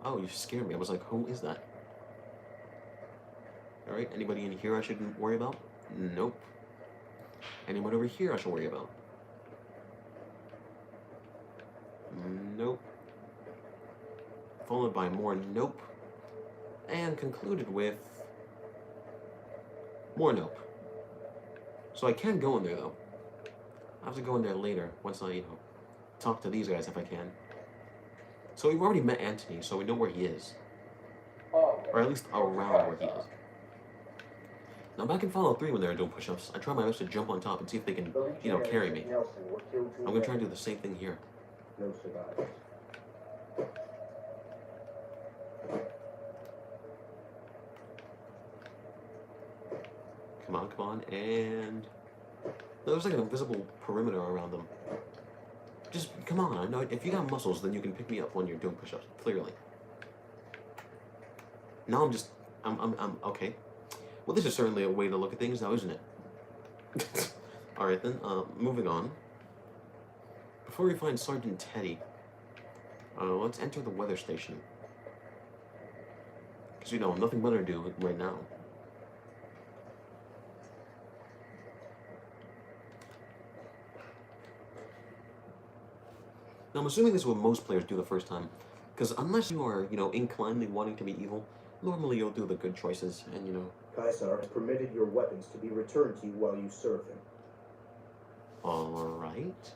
Oh, you scared me. I was like, who is that? Alright, anybody in here I should worry about? Nope. Anyone over here I should worry about? Nope. Followed by more nope. And concluded with more nope. So I can go in there though. I have to go in there later once I, talk to these guys if I can. So we've already met Anthony, so we know where he is. Or at least around where he is. Now back in Fallout 3 when they were doing push-ups, I try my best to jump on top and see if they can, carry me. I'm gonna try to do the same thing here.
No survivors.
Come on, and... There's like an invisible perimeter around them. Just, come on, I know, if you got muscles, then you can pick me up when you're doing push-ups, clearly. Now I'm okay. Well, this is certainly a way to look at things now, isn't it? Alright then, moving on. Before we find Sergeant Teddy, Let's enter the weather station. Because, you know, nothing better to do right now. Now, I'm assuming this is what most players do the first time. Because unless you are, you know, inclinedly wanting to be evil, normally you'll do the good choices, and, you know...
Caesar has permitted your weapons to be returned to you while you serve him.
Alright.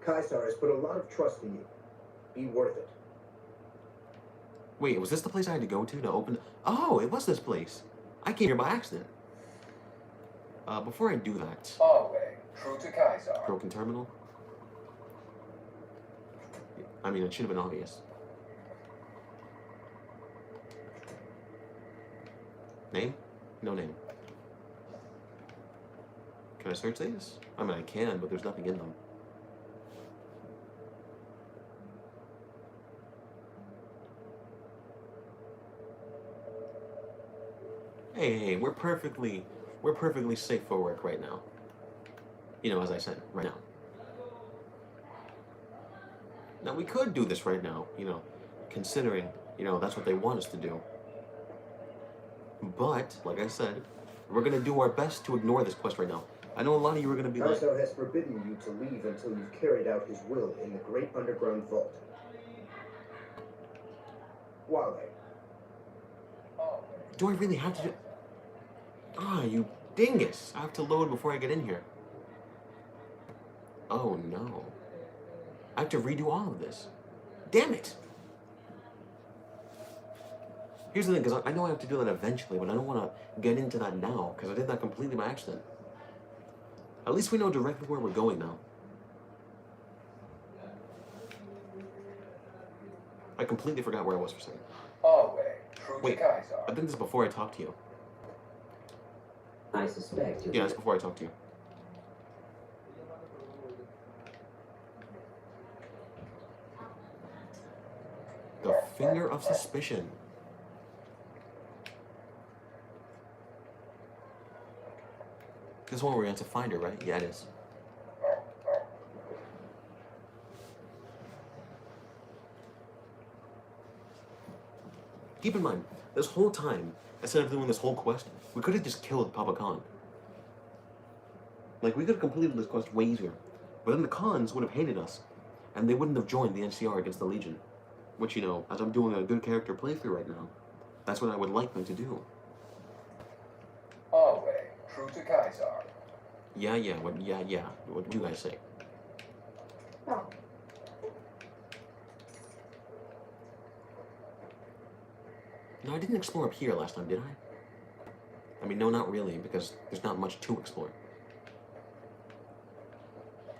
Caesar has put a lot of trust in you. Be worth it.
Wait, was this the place I had to go to open... Oh, it was this place. I came here by accident. Before I do that...
Hallway, true to Kaiser.
Broken terminal? I mean, it should have been obvious. Name? No name. Can I search these? I mean, I can, but there's nothing in them. Hey, we're perfectly safe for work right now. You know, as I said, right now. Now, we could do this right now, you know, considering, you know, that's what they want us to do. But, like I said, we're going to do our best to ignore this quest right now. I know a lot of you are going to be like...
Caesar has forbidden you to leave until you've carried out his will in the great underground vault. Wale.
Do I really have to do... Ah, you dingus! I have to load before I get in here. Oh, no. I have to redo all of this. Damn it! Here's the thing, because I know I have to do that eventually, but I don't want to get into that now, because I did that completely by accident. At least we know directly where we're going now. I completely forgot where I was for a second.
Hallway, true
Wait,
to Kaiser.
I think this is before I talk to you.
I suspect you.
Yeah, it's before I talk to you. The finger of suspicion. This one where we have to find her, right? Yeah, it is. Keep in mind, this whole time, instead of doing this whole quest, we could have just killed Papa Khan. Like, we could have completed this quest way easier. But then the Khans would have hated us, and they wouldn't have joined the NCR against the Legion. Which, you know, as I'm doing a good character playthrough right now, that's what I would like them to do.
Hallway, true to Kaiser.
Yeah. What do you guys say?
Oh.
No, I didn't explore up here last time, did I? I mean, no, not really, because there's not much to explore.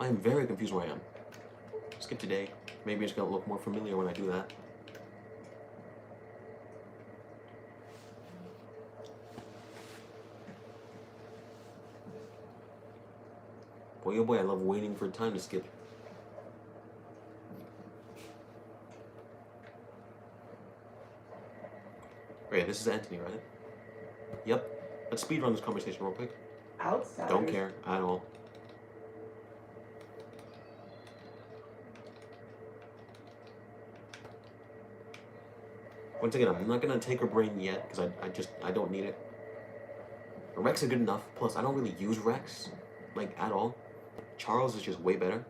I am very confused where I am. Skip today. Maybe it's gonna look more familiar when I do that. Boy, oh boy, I love waiting for time to skip. Wait, this is Anthony, right? Yep. Let's speedrun this conversation real quick.
Outside.
Don't care at all. Once again, I'm not gonna take her brain yet because I don't need it. Rex is good enough. Plus, I don't really use Rex, like, at all. Charles is just way better.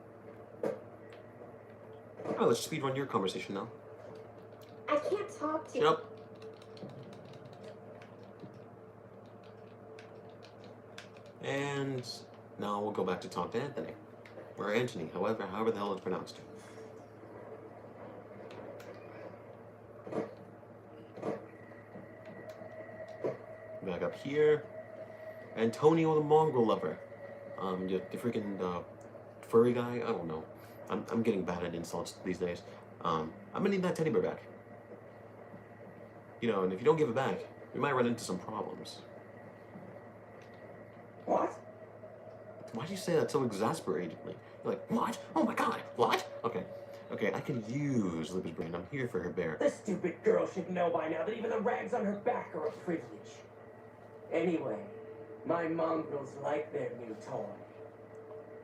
Oh, let's speedrun your conversation now.
I can't talk to
Shut up. And now we'll go back to talk to Anthony. Or Anthony, however the hell it's pronounced. Back up here. Antonio the mongrel lover. The freaking furry guy? I don't know. I'm getting bad at insults these days. I'm gonna need that teddy bear back. You know, and if you don't give it back, we might run into some problems.
What?
Why'd you say that so exasperatedly? You're like, what? Oh my god, what? Okay, I can use Libby's brain. I'm here for her bear.
The stupid girl should know by now that even the rags on her back are a privilege. Anyway, my mongrels like their new toy.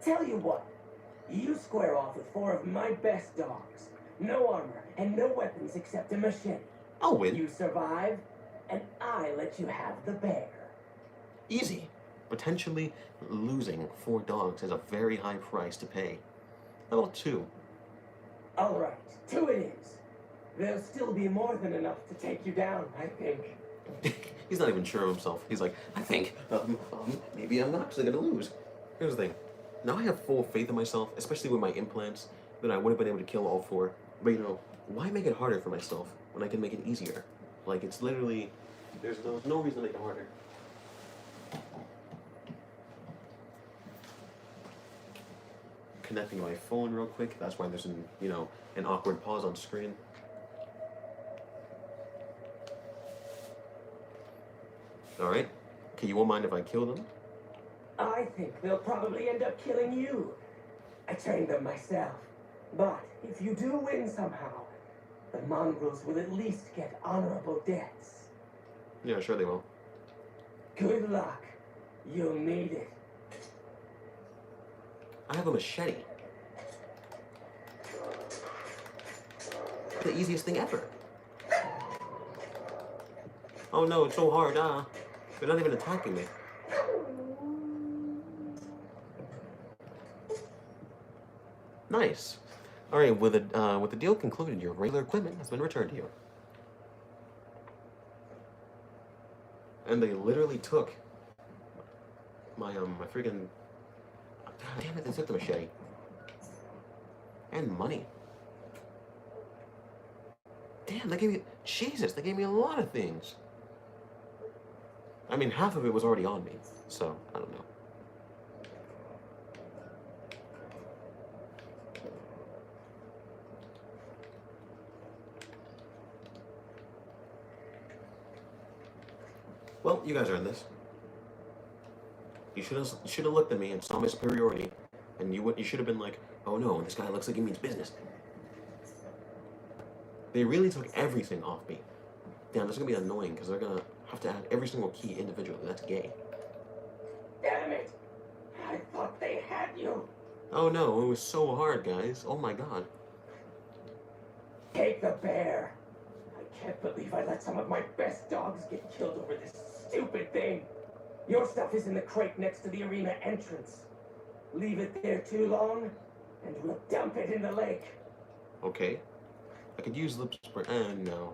Tell you what, you square off with 4 of my best dogs. No armor and no weapons except a machete.
I'll win.
You survive, and I let you have the bear.
Easy. Potentially losing 4 dogs is a very high price to pay. How about 2?
All right, 2 it is. There'll still be more than enough to take you down, I think.
He's not even sure of himself. He's like, I think, maybe I'm not actually gonna lose. Here's the thing. Now I have full faith in myself, especially with my implants, that I would have been able to kill all 4. But you know, why make it harder for myself when I can make it easier? Like, it's literally, there's no reason to make it harder. Connecting my phone real quick. That's why there's an awkward pause on screen. All right. Okay, you won't mind if I kill them?
I think they'll probably end up killing you. I trained them myself. But if you do win somehow, the mongrels will at least get honorable deaths.
Yeah, sure they will.
Good luck. You'll need it.
I have a machete. The easiest thing ever. Oh no, it's so hard, They're not even attacking me. Nice. All right, with the deal concluded, your regular equipment has been returned to you. And they literally took my freaking. Damn it! They took the machete and money. Damn, they gave me Jesus. They gave me a lot of things. I mean, half of it was already on me, so I don't know. Well, you guys are in this. You should have looked at me and saw my superiority, and you should have been like, oh no, this guy looks like he means business. They really took everything off me. Damn, this is gonna be annoying because they're gonna have to add every single key individually. That's gay.
Damn it! I thought they had you.
Oh no, it was so hard, guys. Oh my god.
Take the bear. I can't believe I let some of my best dogs get killed over this stupid thing. Your stuff is in the crate next to the arena entrance. Leave it there too long, and we'll dump it in the lake.
Okay. I could use lip spray. No.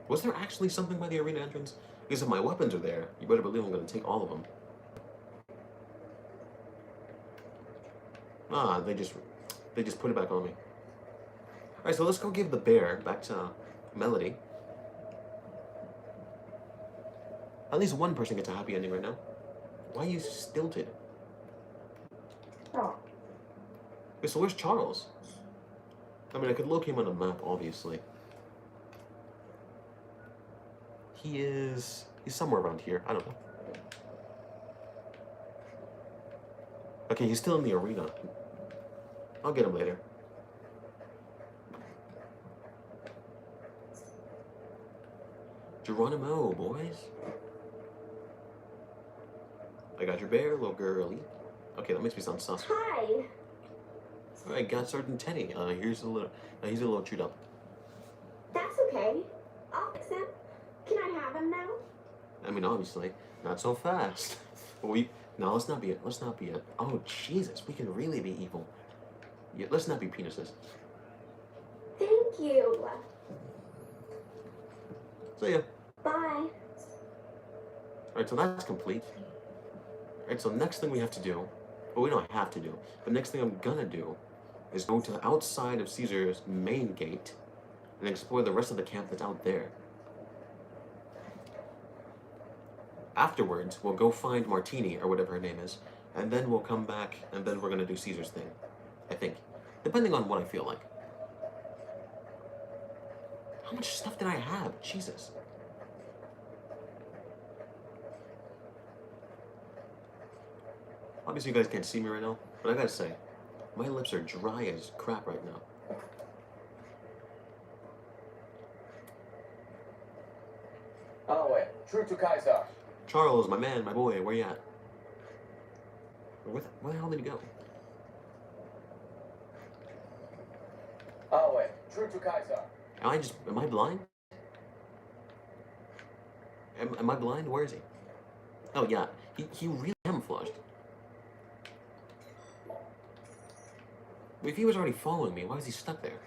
Was there actually something by the arena entrance? Because if my weapons are there, you better believe I'm going to take all of them. Ah, they just put it back on me. Alright, so let's go give the bear back to Melody. At least one person gets a happy ending right now. Why are you stilted?
Oh.
Wait, so where's Charles? I mean, I could locate him on the map, obviously. He's somewhere around here. I don't know. Okay, he's still in the arena. I'll get him later. Geronimo, boys. I got your bear, little girly. Okay, that makes me sound sus.
Hi.
Alright, got Sergeant Teddy. He's a little chewed up.
That's okay. I'll fix him. Can I have him now?
I mean, obviously, not so fast. No, let's not be it. Let's not be it. Oh, Jesus, we can really be evil. Yeah, let's not be penises.
Thank you.
See ya.
Bye.
Alright, so that's complete. Alright, so next thing we have to do, well, we don't have to do, but next thing I'm gonna do is go to the outside of Caesar's main gate and explore the rest of the camp that's out there. Afterwards, we'll go find Martini, or whatever her name is, and then we'll come back, and then we're gonna do Caesar's thing. I think. Depending on what I feel like. How much stuff did I have? Jesus. Obviously you guys can't see me right now, but I gotta say, my lips are dry as crap right now.
Oh, wait. True to Kaiser.
Charles, my man, my boy, where you at? Where the hell did he go?
to Kaiser.
Am I blind? Am I blind? Where is he? Oh yeah, he really camouflaged. If he was already following me, why is he stuck there?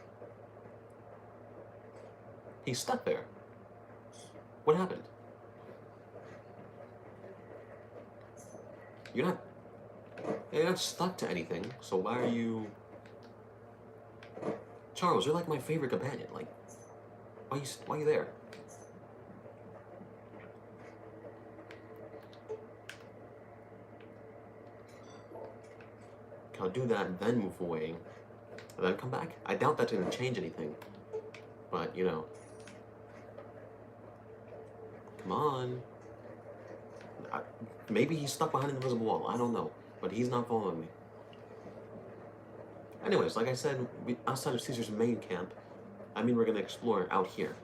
He's stuck there. What happened? You're not stuck to anything, so why are you... Charles, you're like my favorite companion, like, why are you there? I'll do that, then move away, and then come back. I doubt that's gonna change anything, but, you know. Come on. Maybe he's stuck behind an invisible wall, I don't know, but he's not following me. Anyways, like I said, outside of Caesar's main camp, we're gonna explore out here.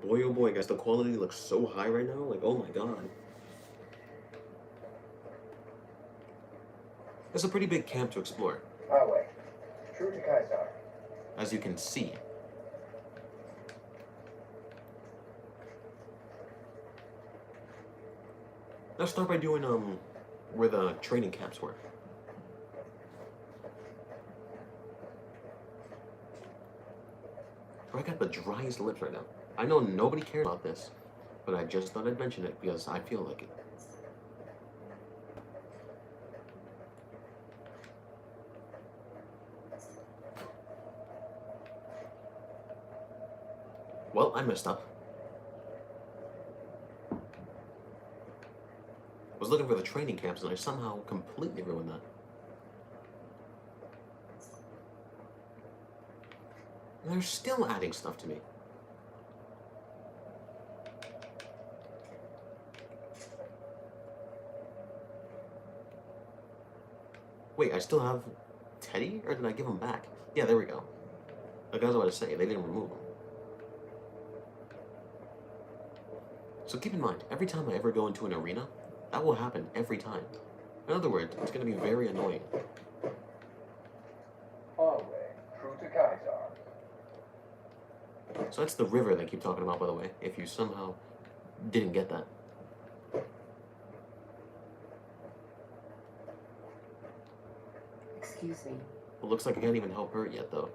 Boy, oh boy, guys, the quality looks so high right now, like, oh my god. It's a pretty big camp to explore.
Highway. True to Kaiser.
As you can see. Let's start by doing, where the training camps were. I got the driest lips right now. I know nobody cares about this, but I just thought I'd mention it because I feel like it. Well, I messed up. I was looking for the training camps and I somehow completely ruined that. And they're still adding stuff to me. Wait, I still have Teddy? Or did I give him back? Yeah, there we go. Like I was about to say, they didn't remove him. So keep in mind, every time I ever go into an arena, that will happen every time. In other words, it's going to be very annoying.
Always true to Kaiser.
So that's the river they keep talking about, by the way, if you somehow didn't get that.
Excuse me.
Well, looks like I can't even help her yet, though.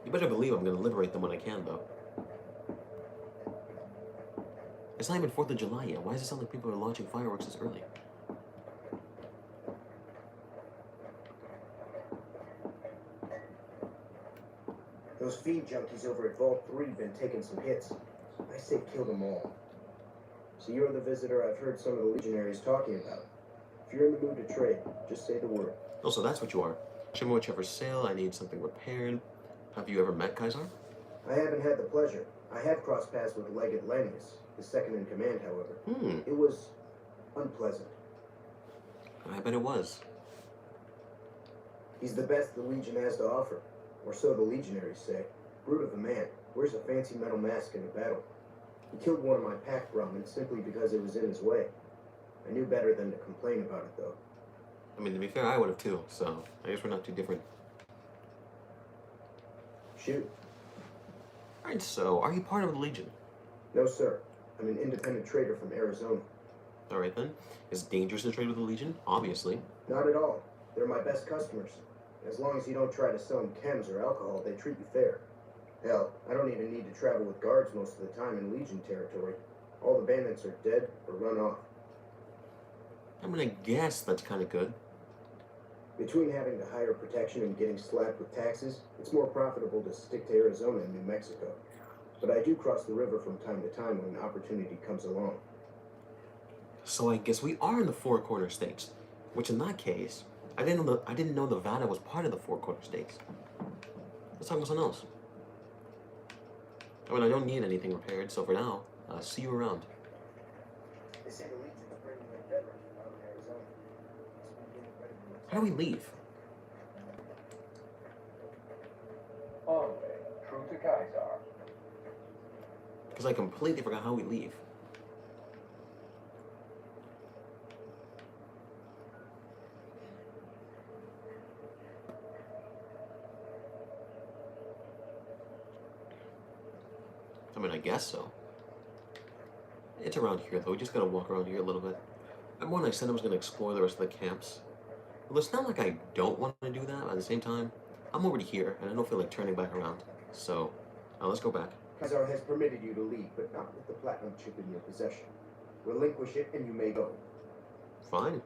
You better believe I'm going to liberate them when I can, though. It's not even 4th of July yet. Why does it sound like people are launching fireworks this early?
Those feed junkies over at Vault 3 been taking some hits. I say kill them all. So you're the visitor I've heard some of the legionaries talking about. If you're in the mood to trade, just say the word.
Oh, so that's what you are. Show me what you have for sale. I need something repaired. Have you ever met Kaiser?
I haven't had the pleasure. I have crossed paths with Legate Langus, the second in command, however. It was unpleasant.
I bet it was.
He's the best the Legion has to offer. Or so the legionaries say. Brute of a man. Wears a fancy metal mask in a battle. He killed one of my pack Brahmins simply because it was in his way. I knew better than to complain about it, though.
I mean, to be fair, I would have too, so I guess we're not too different.
Shoot.
Alright, so are you part of the Legion?
No, sir. I'm an independent trader from Arizona.
Alright then. Is it dangerous to trade with the Legion? Obviously.
Not at all. They're my best customers. As long as you don't try to sell them chems or alcohol, they treat you fair. Hell, I don't even need to travel with guards most of the time in Legion territory. All the bandits are dead or run off.
I'm gonna guess that's kind of good.
Between having to hire protection and getting slapped with taxes, it's more profitable to stick to Arizona and New Mexico. But I do cross the river from time to time when an opportunity comes along.
So I guess we are in the Four Corner States, which in that case, I didn't know Nevada was part of the Four Corner States. Let's talk about something else. I mean, I don't need anything repaired, so for now, see you around.
They say the Legion's bringing in veterans from out in Arizona.
How do we leave?
Always true to Kaiser.
Because I completely forgot how we leave. I mean, I guess so. It's around here, though. We just gotta walk around here a little bit. Remember when I said I was gonna explore the rest of the camps? Well, it's not like I don't want to do that, but at the same time, I'm already here, and I don't feel like turning back around. So, let's go back.
Kaisar has permitted you to leave, but not with the platinum chip in your possession. Relinquish it, and you may go.
Fine.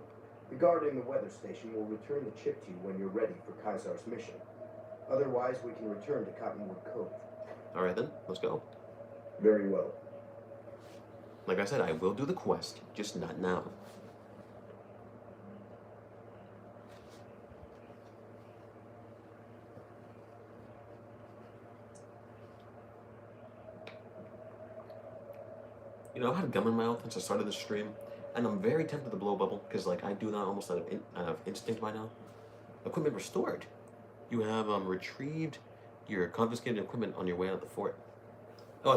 The guard in the weather station will return the chip to you when you're ready for Kaisar's mission. Otherwise, we can return to Cottonwood Cove.
Alright then, let's go.
Very well.
Like I said, I will do the quest, just not now. You know, I've had gum in my mouth since I started the stream, and I'm very tempted to blow a bubble, because, like, I do that almost out of instinct by now. Equipment restored. You have, retrieved your confiscated equipment on your way out of the fort. Oh,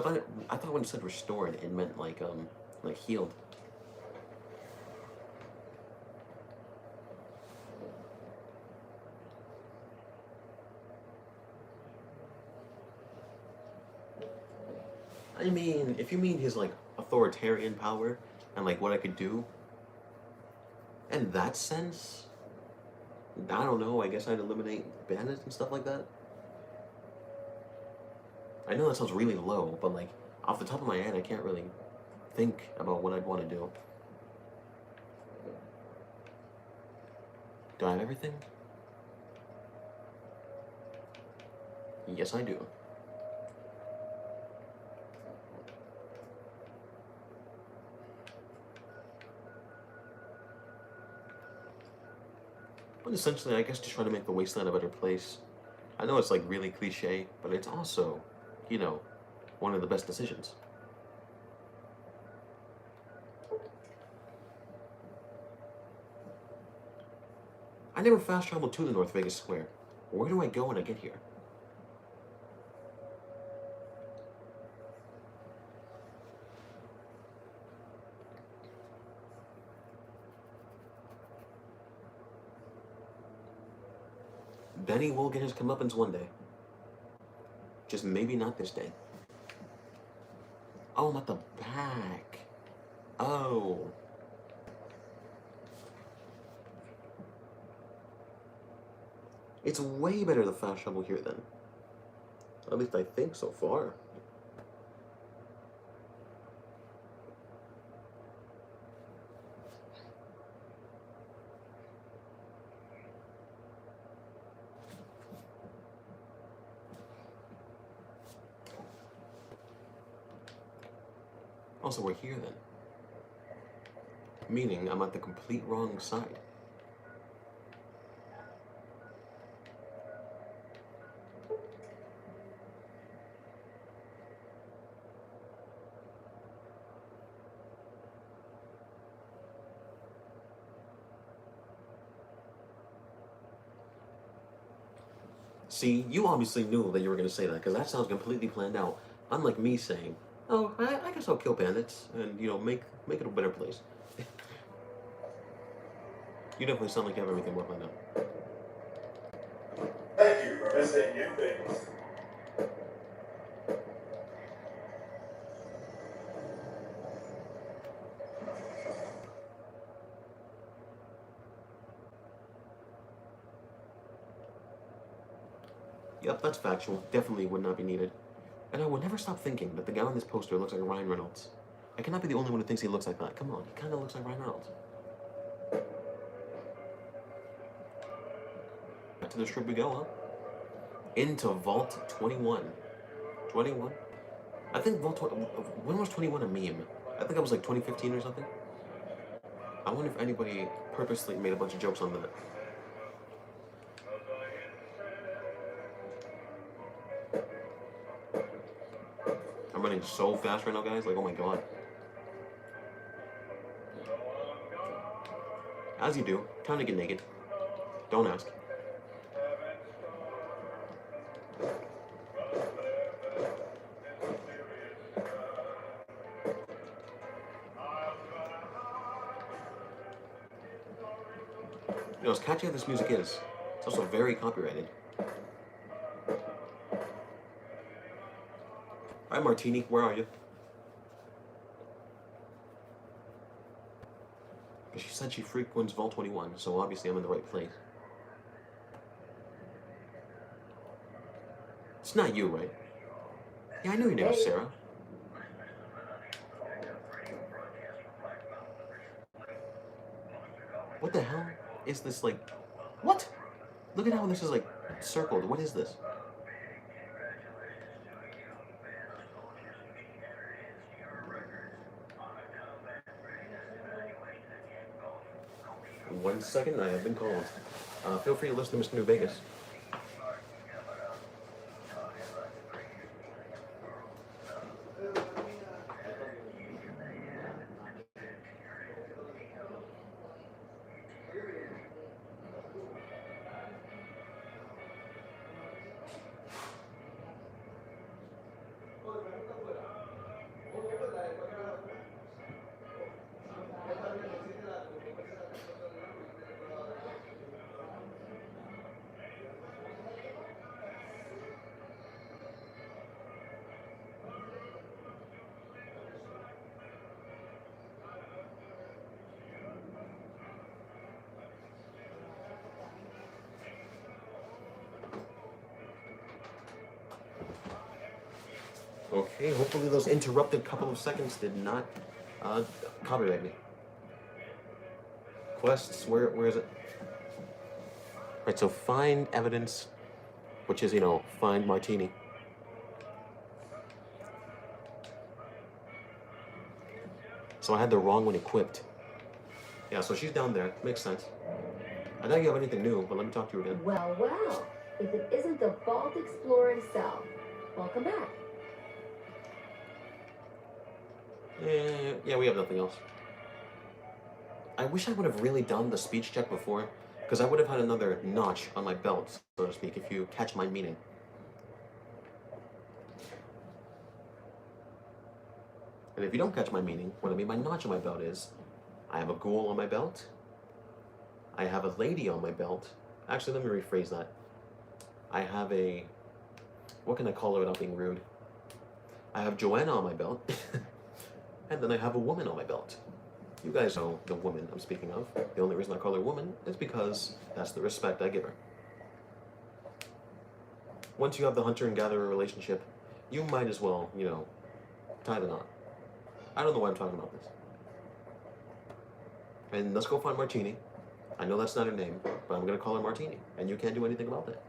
I thought when it said restored, it meant, like healed. I mean, if you mean his, like, authoritarian power and, like, what I could do, in that sense, I don't know, I guess I'd eliminate bandits and stuff like that. I know that sounds really low, but, like, off the top of my head, I can't really think about what I'd want to do. Do I have everything? Yes, I do. But essentially, I guess just trying to make the wasteland a better place. I know it's like really cliche, but it's also, you know, one of the best decisions. I never fast traveled to the North Vegas Square. Where do I go when I get here? Benny will get his comeuppance one day. Just maybe not this day. Oh, I'm at the back. Oh. It's way better to fast travel here then. At least I think so far. Also, we're here then. Meaning I'm at the complete wrong side. See, you obviously knew that you were going to say that, because that sounds completely planned out. Unlike me saying, oh, I guess I'll kill bandits and, you know, make it a better place. You definitely sound like you have everything more planned out.
Thank you for visiting New Vegas.
Yep, that's factual. Definitely would not be needed. And I would never stop thinking that the guy on this poster looks like Ryan Reynolds. I cannot be the only one who thinks he looks like that. Come on, he kind of looks like Ryan Reynolds. Back to the strip we go, huh? Into Vault 21. 21? I think Vault 20... When was 21 a meme? I think it was like 2015 or something. I wonder if anybody purposely made a bunch of jokes on that. I'm running so fast right now, guys. Like, oh my god. As you do. Time to get naked. Don't ask. You know, as catchy as this music is, it's also very copyrighted. Alright, Martini, where are you? She said she frequents Vault 21, so obviously I'm in the right place. It's not you, right? Yeah, I know your name is Sarah. What the hell is this, like... What? Look at how this is, like, circled. What is this? One second, I have been called. Feel free to listen to Mr. New Vegas. Okay, hopefully those interrupted couple of seconds did not copyright me. Quests, where is it? Right, so find evidence, which is, you know, find Martini. So I had the wrong one equipped. Yeah, so she's down there. Makes sense. I doubt you have anything new, but let me talk to you again.
Well, well. If it isn't the Vault Explorer himself, welcome back.
Yeah, we have nothing else. I wish I would have really done the speech check before, because I would have had another notch on my belt, so to speak, if you catch my meaning. And if you don't catch my meaning, what I mean by notch on my belt is, I have a ghoul on my belt, I have a lady on my belt. Actually, let me rephrase that. I have a... What can I call her without being rude? I have Joanna on my belt, and then I have a woman on my belt. You guys know the woman I'm speaking of. The only reason I call her woman is because that's the respect I give her. Once you have the hunter and gatherer relationship, you might as well, you know, tie the knot. I don't know why I'm talking about this. And let's go find Martini. I know that's not her name, but I'm gonna call her Martini, and you can't do anything about that.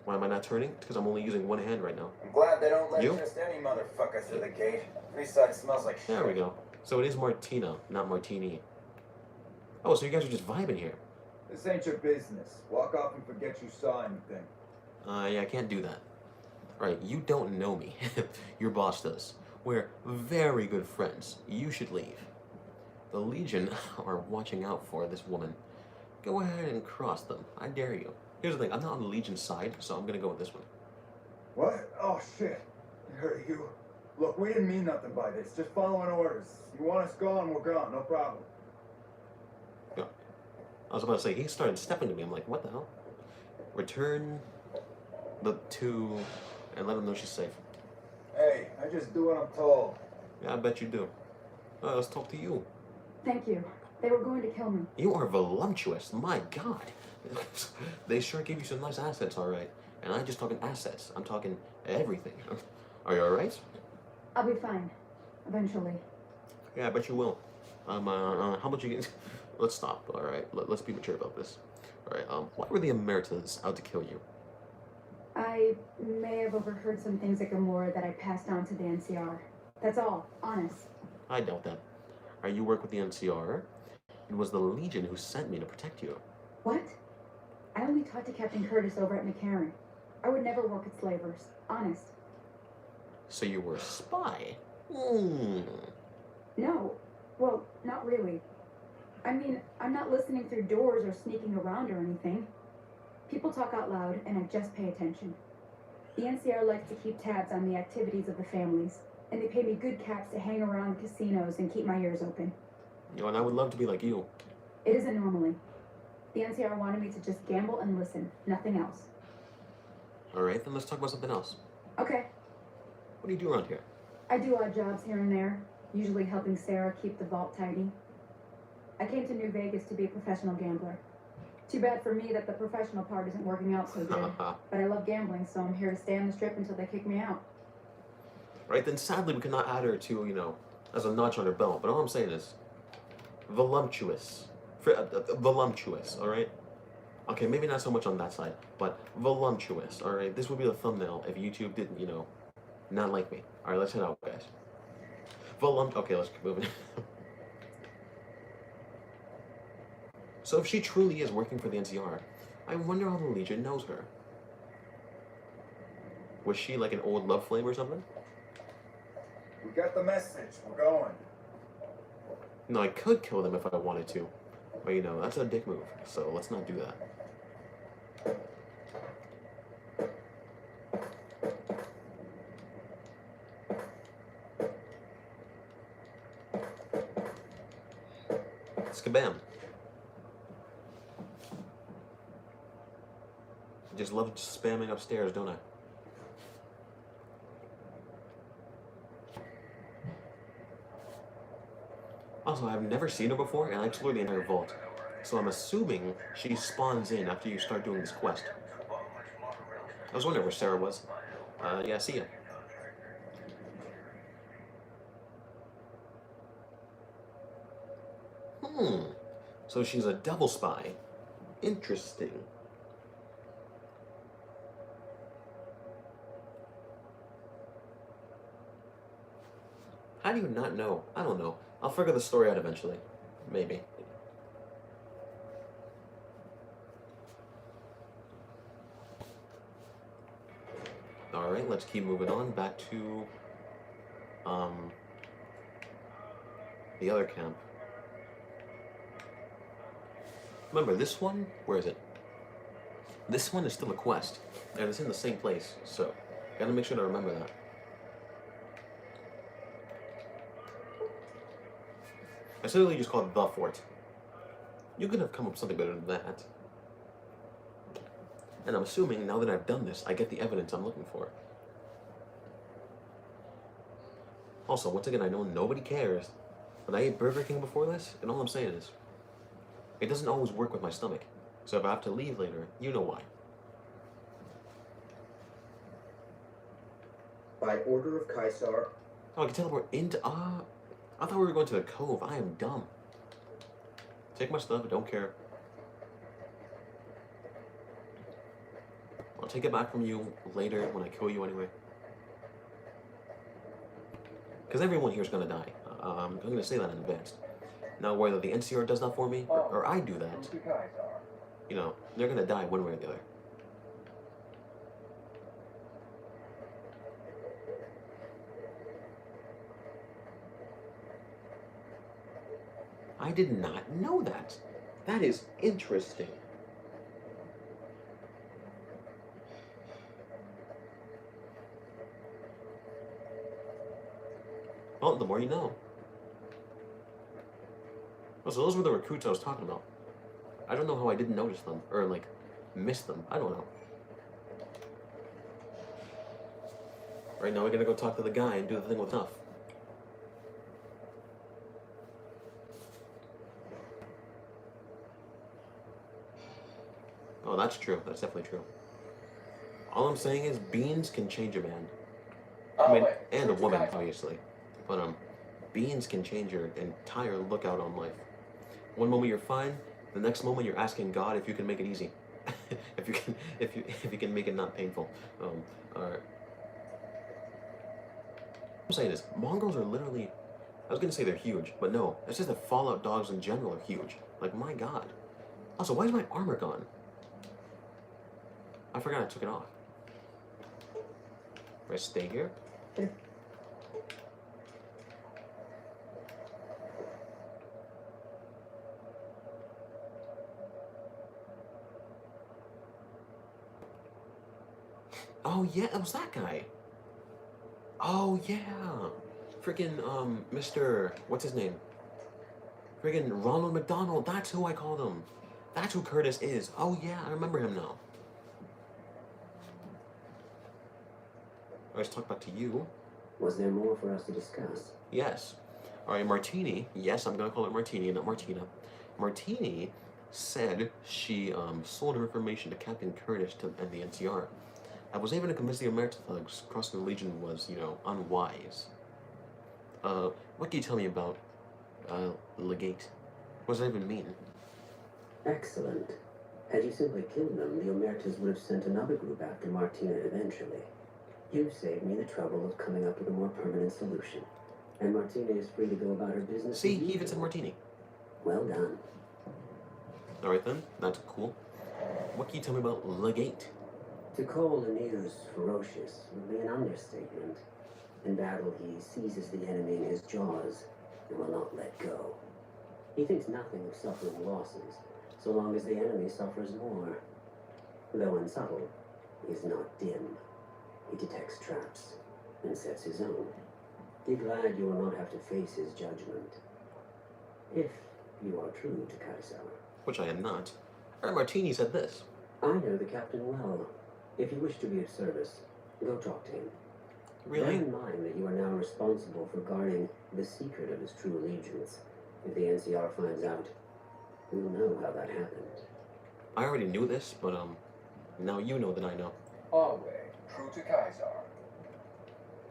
Why am I not turning? Because I'm only using one hand right now.
I'm glad they don't let
You?
just any motherfucker through the gate. Freeside smells like shit.
There we go. So it is Martina, not Martini. Oh, so you guys are just vibing here.
This ain't your business. Walk off and forget you saw anything.
Yeah, I can't do that. Right, you don't know me. Your boss does. We're very good friends. You should leave. The Legion are watching out for this woman. Go ahead and cross them. I dare you. Here's the thing, I'm not on the Legion's side, so I'm gonna go with this one.
What? Oh, shit. It hurt you. Look, we didn't mean nothing by this. Just following orders. You want us gone, we're gone. No problem.
Yeah. I was about to say, he started stepping to me. I'm like, what the hell? Return the two and let him know she's safe.
Hey, I just do what I'm told.
Yeah, I bet you do. Let's talk to you.
Thank you. They were going to kill me.
You are voluptuous. My God. They sure gave you some nice assets, all right. And I'm just talking assets. I'm talking everything. Are you all right?
I'll be fine. Eventually.
Yeah, I bet you will. How much you get? Let's stop, all right? Let's be mature about this. All right, why were the Emeritus out to kill you?
I may have overheard some things at Gamora that I passed on to the NCR. That's all. Honest.
I doubt that. You work with the NCR. It was the Legion who sent me to protect you.
What? I only talked to Captain Curtis over at McCarran. I would never work at Slavers. Honest.
So you were a spy? Hmm.
No. Well, not really. I mean, I'm not listening through doors or sneaking around or anything. People talk out loud, and I just pay attention. The NCR likes to keep tabs on the activities of the families, and they pay me good caps to hang around the casinos and keep my ears open.
You know, and I would love to be like you.
It isn't normally. The NCR wanted me to just gamble and listen, nothing else.
All right, then let's talk about something else.
Okay.
What do you do around here?
I do odd jobs here and there, usually helping Sarah keep the vault tidy. I came to New Vegas to be a professional gambler. Too bad for me that the professional part isn't working out so good. But I love gambling, so I'm here to stay on the strip until they kick me out.
Right, then sadly we cannot add her to, you know, as a notch on her belt. But all I'm saying is, voluptuous. Voluptuous, all right? Okay, maybe not so much on that side, but voluptuous, all right? This would be the thumbnail if YouTube didn't, you know, not like me. All right, let's head out, guys. Okay, let's keep moving. So if she truly is working for the NCR, I wonder how the Legion knows her. Was she like an old love flame or something?
We got the message. We're going.
No, I could kill them if I wanted to. But you know, that's a dick move, so let's not do that. Skabam. I just love spamming upstairs, don't I? Also, I've never seen her before, and I explored the entire vault. So I'm assuming she spawns in after you start doing this quest. I was wondering where Sarah was. Yeah, see ya. So she's a double spy. Interesting. How do you not know? I don't know. I'll figure the story out eventually. Maybe. Alright, let's keep moving on back to the other camp. Remember, this one, where is it? This one is still a quest, and it's in the same place, so gotta make sure to remember that. I literally just called it the fort. You could have come up with something better than that. And I'm assuming now that I've done this, I get the evidence I'm looking for. Also, once again, I know nobody cares, but I ate Burger King before this, and all I'm saying is, it doesn't always work with my stomach. So if I have to leave later, you know why.
By order of Caesar.
Oh, I can teleport into... I thought we were going to the cove. I am dumb. Take my stuff, I don't care. I'll take it back from you later when I kill you anyway. Because everyone here is going to die. I'm going to say that in advance. Now, whether the NCR does that for me, or I do that, you know, they're going to die one way or the other. I did not know that. That is interesting. Well, the more you know. Oh, so those were the recruits I was talking about. I don't know how I didn't notice them, or like, miss them. I don't know. Right now we're gonna go talk to the guy and do the thing with Tuff. Oh, that's true. That's definitely true. All I'm saying is beans can change a man. I mean, and a woman, obviously. But, beans can change your entire lookout on life. One moment you're fine, the next moment you're asking God if you can make it easy. if you can make it not painful. Alright. What I'm saying is, mongrels are literally, I was gonna say they're huge, but no, it's just that Fallout dogs in general are huge. Like, my God. Also, why is my armor gone? I forgot I took it off. Do I stay here? Oh yeah, it was that guy. Oh yeah. Freaking Mr. What's his name? Friggin' Ronald McDonald, that's who I called him. That's who Curtis is. Oh yeah, I remember him now. Let's talk back to you.
Was there more for us to discuss?
Yes. Alright, Martini. Yes, I'm gonna call it Martini, not Martina. Martini said she sold her information to Captain Curtis and the NCR. I was able to convince the Omerta thugs crossing the Legion was, unwise. What can you tell me about, Legate? What does that even mean?
Excellent. Had you simply killed them, the Omertas would have sent another group after Martina eventually. You've saved me the trouble of coming up with a more permanent solution. And Martina is free to go about her business.
See, he even said Martini.
Well done.
Alright then, that's cool. What can you tell me about Legate?
To call Lanier's ferocious would be an understatement. In battle, he seizes the enemy in his jaws and will not let go. He thinks nothing of suffering losses, so long as the enemy suffers more. Though unsubtle, he is not dim. He detects traps and sets his own. Be glad you will not have to face his judgment. If you are true to Kaiser.
Which I am not. Alright, Martini said this.
I know the captain well. If you wish to be of service, go talk to him.
Really?
Bear in mind that you are now responsible for guarding the secret of his true allegiance. If the NCR finds out, we will know how that happened.
I already knew this, but now you know that I know.
Always true to Kaiser.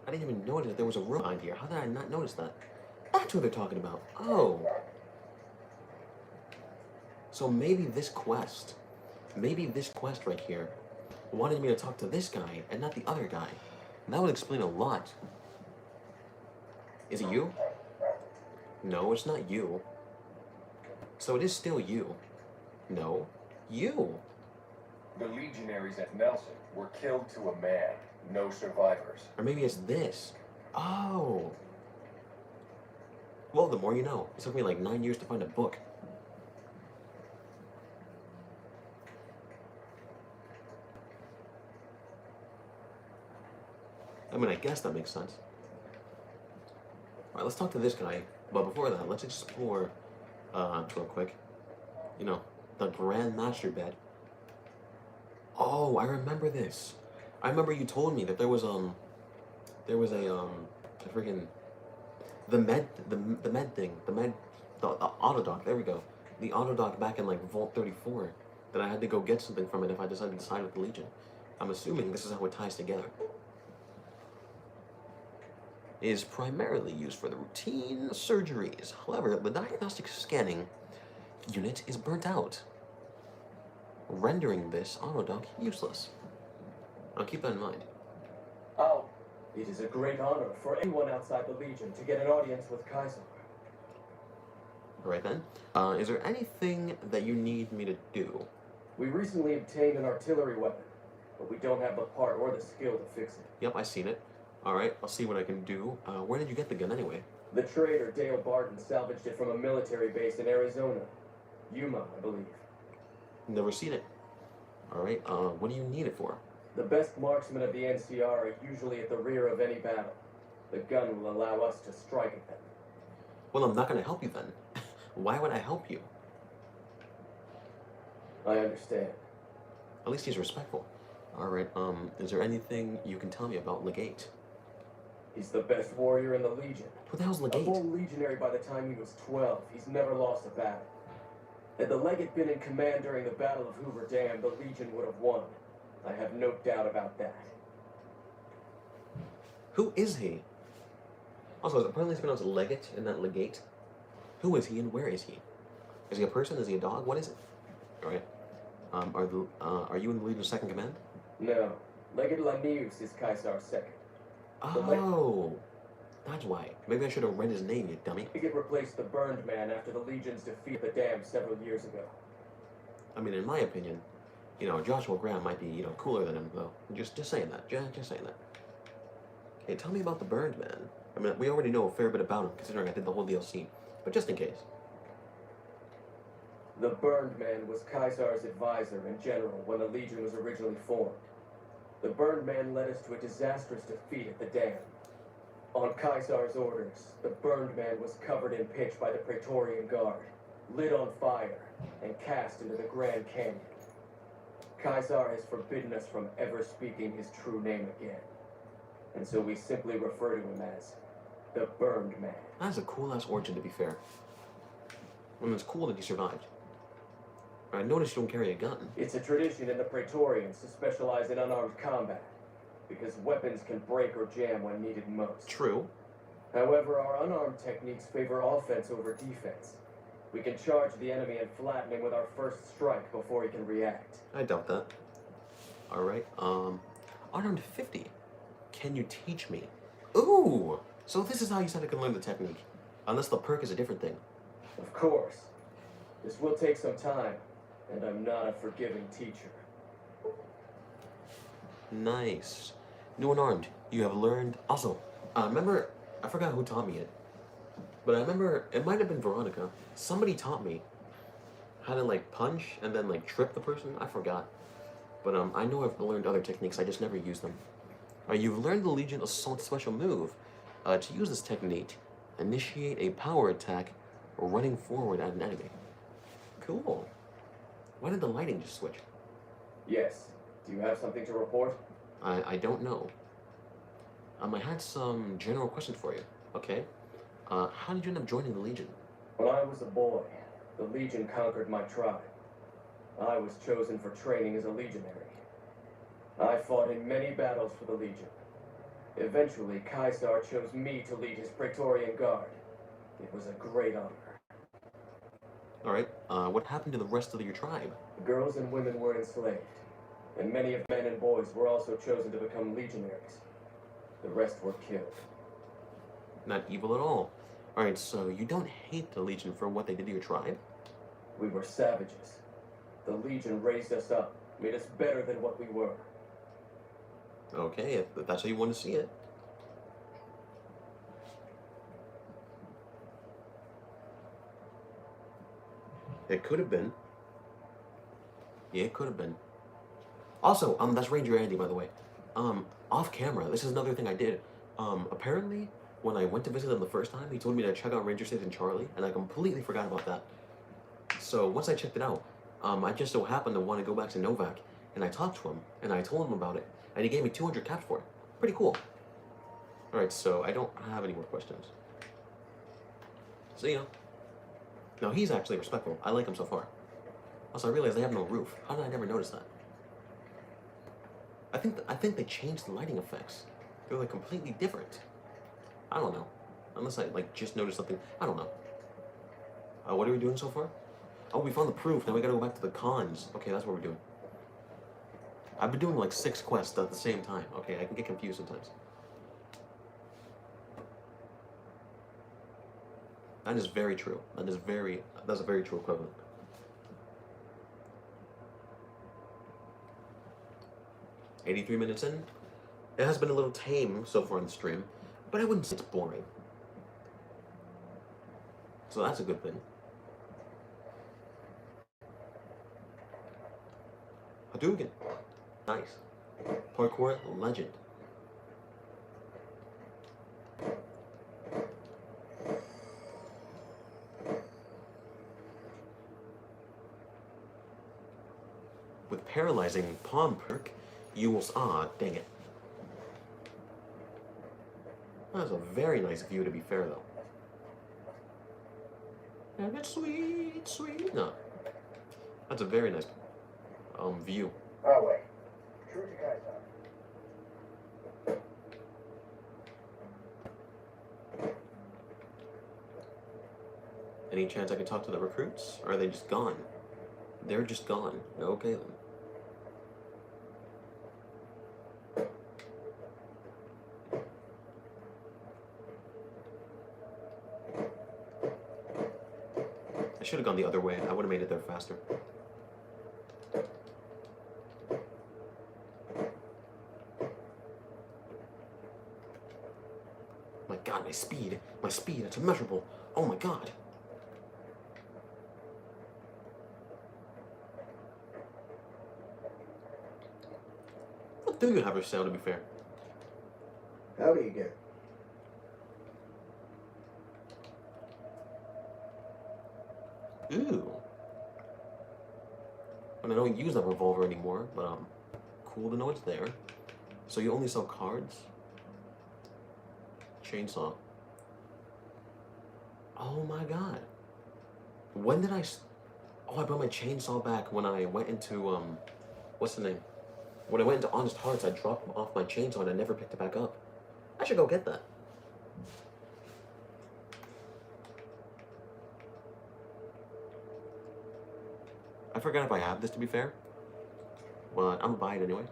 I didn't even notice there was a room behind here. How did I not notice that? That's what they're talking about. Oh. So maybe this quest right here wanted me to talk to this guy and not the other guy. And that would explain a lot. Is it you? No, it's not you. So it is still you. No, you.
The legionaries at Nelson were killed to a man. No survivors.
Or maybe it's this. Oh. Well, the more you know. It took me like 9 years to find a book. I mean, I guess that makes sense. Alright, let's talk to this guy. But before that, let's explore, real quick. The Grand Master bed. Oh, I remember this. I remember you told me that there was a freaking, the autodoc, there we go. The autodoc back in like Vault 34, that I had to go get something from it if I decided to side with the Legion. I'm assuming this is how it ties together. It is primarily used for the routine surgeries. However, the diagnostic scanning unit is burnt out, rendering this autodoc useless. I'll keep that in mind.
Oh, it is a great honor for anyone outside the Legion to get an audience with Kaiser.
Alright then. Is there anything that you need me to do?
We recently obtained an artillery weapon, but we don't have the part or the skill to fix it.
Yep, I seen it. Alright, I'll see what I can do. Where did you get the gun anyway?
The trader Dale Barton salvaged it from a military base in Arizona. Yuma, I believe.
Never seen it. Alright, what do you need it for?
The best marksmen of the NCR are usually at the rear of any battle. The gun will allow us to strike at them.
Well, I'm not gonna help you then. Why would I help you?
I understand.
At least he's respectful. Alright, is there anything you can tell me about Legate?
He's the best warrior in the Legion.
Who the hell's Legate?
A full legionary by the time he was 12. He's never lost a battle. Had the legate been in command during the Battle of Hoover Dam, the Legion would have won. I have no doubt about that.
Who is he? Also, apparently it's pronounced Legate and not Legate. Who is he and where is he? Is he a person? Is he a dog? What is it? Alright. Are you in the Legion's second command?
No. Legate Lanius is Kaiser's second.
Oh, that's why. Maybe I should have read his name, you dummy.
Legate replaced the Burned Man after the Legion's defeat at the Dam several years ago.
I mean, in my opinion, Joshua Graham might be, cooler than him, though. Just saying that. Just saying that. Hey, tell me about the Burned Man. I mean, we already know a fair bit about him, considering I did the whole DLC. But just in case.
The Burned Man was Kaiser's advisor and general when the Legion was originally formed. The Burned Man led us to a disastrous defeat at the Dam. On Caesar's orders, the burned man was covered in pitch by the Praetorian Guard, lit on fire, and cast into the Grand Canyon. Caesar has forbidden us from ever speaking his true name again. And so we simply refer to him as the Burned Man.
That's a cool-ass origin, to be fair. I mean, it's cool that he survived. I noticed you don't carry a gun.
It's a tradition in the Praetorians to specialize in unarmed combat, because weapons can break or jam when needed most.
True.
However, our unarmed techniques favor offense over defense. We can charge the enemy and flatten him with our first strike before he can react.
I doubt that. Alright, unarmed 50. Can you teach me? Ooh! So this is how you said I can learn the technique. Unless the perk is a different thing.
Of course. This will take some time, and I'm not a forgiving teacher.
Nice. New unarmed. You have learned. Also, remember, I forgot who taught me it. But I remember, it might have been Veronica. Somebody taught me how to, like, punch and then, like, trip the person. I forgot. But, I know I've learned other techniques. I just never used them. You've learned the Legion Assault special move. To use this technique, initiate a power attack running forward at an enemy. Cool. Why did the lighting just switch?
Yes. Do you have something to report?
I don't know. I had some general questions for you. Okay. How did you end up joining the Legion?
When I was a boy, the Legion conquered my tribe. I was chosen for training as a legionary. I fought in many battles for the Legion. Eventually, Caesar chose me to lead his Praetorian Guard. It was a great honor.
Alright, what happened to the rest of your tribe?
Girls and women were enslaved, and many of men and boys were also chosen to become legionaries. The rest were killed.
Not evil at all. Alright, so you don't hate the Legion for what they did to your tribe?
We were savages. The Legion raised us up, made us better than what we were.
Okay, if that's how you want to see it. It could have been. Yeah, it could have been. Also, that's Ranger Andy, by the way. Off camera, this is another thing I did. Apparently, when I went to visit him the first time, he told me to check out Ranger Station Charlie, and I completely forgot about that. So once I checked it out, I just so happened to want to go back to Novak, and I talked to him, and I told him about it, and he gave me 200 caps for it. Pretty cool. Alright, so I don't have any more questions. So, you know. No, he's actually respectful. I like him so far. Also, I realized they have no roof. How did I never notice that? I think they changed the lighting effects. They're like completely different. I don't know. Unless I like just noticed something. I don't know. What are we doing so far? Oh, we found the proof. Now we gotta go back to the cons. Okay, that's what we're doing. I've been doing like 6 quests at the same time. Okay, I can get confused sometimes. That is very true. That's a very true equivalent. "83 minutes in. It has been a little tame so far in the stream, but I wouldn't say it's boring. So that's a good thing. Hadouken. Nice. Parkour legend. With paralyzing palm perk, you will... dang it. That's a very nice view, to be fair, though. And it's sweet, sweet. No. That's a very nice view.
Oh, wait. True to Kaiser.
Any chance I can talk to the recruits? Or are they just gone? They're just gone. Okay, then. I should have gone the other way. I would have made it there faster. My god, my speed, it's immeasurable. Oh my god. What do you have yourself, to be fair?
Howdy again.
Ooh. And I don't use that revolver anymore, but cool to know it's there. So you only sell cards? Chainsaw. Oh my god. When did I... Oh, I brought my chainsaw back when I went into, what's the name? When I went into Honest Hearts, I dropped off my chainsaw and I never picked it back up. I should go get that. I forgot if I have this, to be fair. But I'm gonna buy it anyway.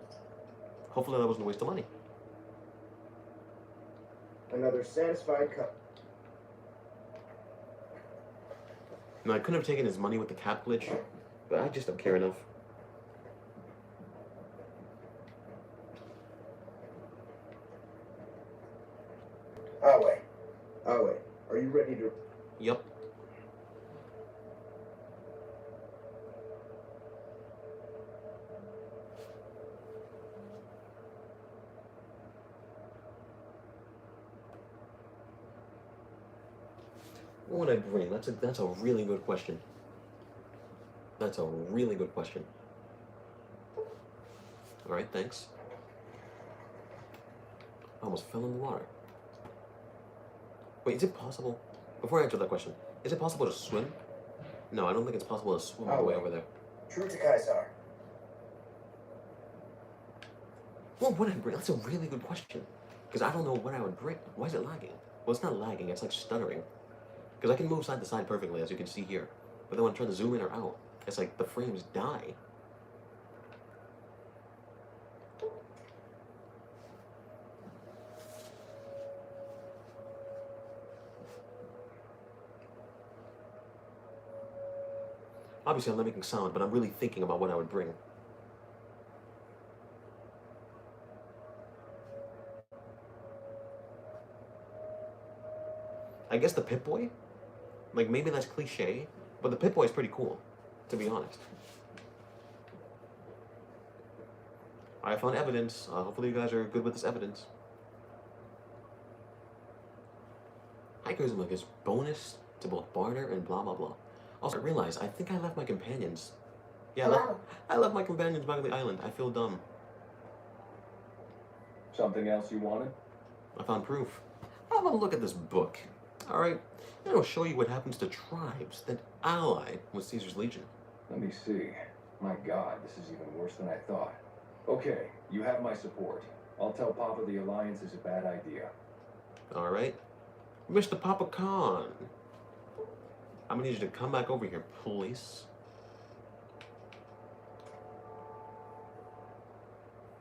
Hopefully that wasn't a waste of money.
Another satisfied cup.
Now, I couldn't have taken his money with the cap glitch, but I just don't care enough.
Awe. Awe, are you ready to...
Yep. What would I bring? That's a really good question. That's a really good question. All right, thanks. I almost fell in the water. Wait, is it possible? Before I answer that question, is it possible to swim? No, I don't think it's possible to swim all the way over there.
True to Kaisar.
What would I bring? That's a really good question. Because I don't know what I would bring. Why is it lagging? Well, it's not lagging. It's like stuttering. Because I can move side to side perfectly, as you can see here. But then when I try to zoom in or out, it's like the frames die. Obviously, I'm not making sound, but I'm really thinking about what I would bring. I guess the Pip-Boy? Like, maybe that's cliche, but the Pip-Boy is pretty cool, to be honest. I found evidence. Hopefully you guys are good with this evidence. High charisma gives bonus to both barter and blah blah blah. Also, I realized I think I left my companions. Yeah, I left my companions back on the island. I feel dumb.
Something else you wanted?
I found proof. Have a look at this book. All right, and it'll show you what happens to tribes that ally with Caesar's Legion.
Let me see. My God, this is even worse than I thought. Okay, you have my support. I'll tell Papa the alliance is a bad idea.
All right, Mr. Papa Khan. I'm gonna need you to come back over here, please.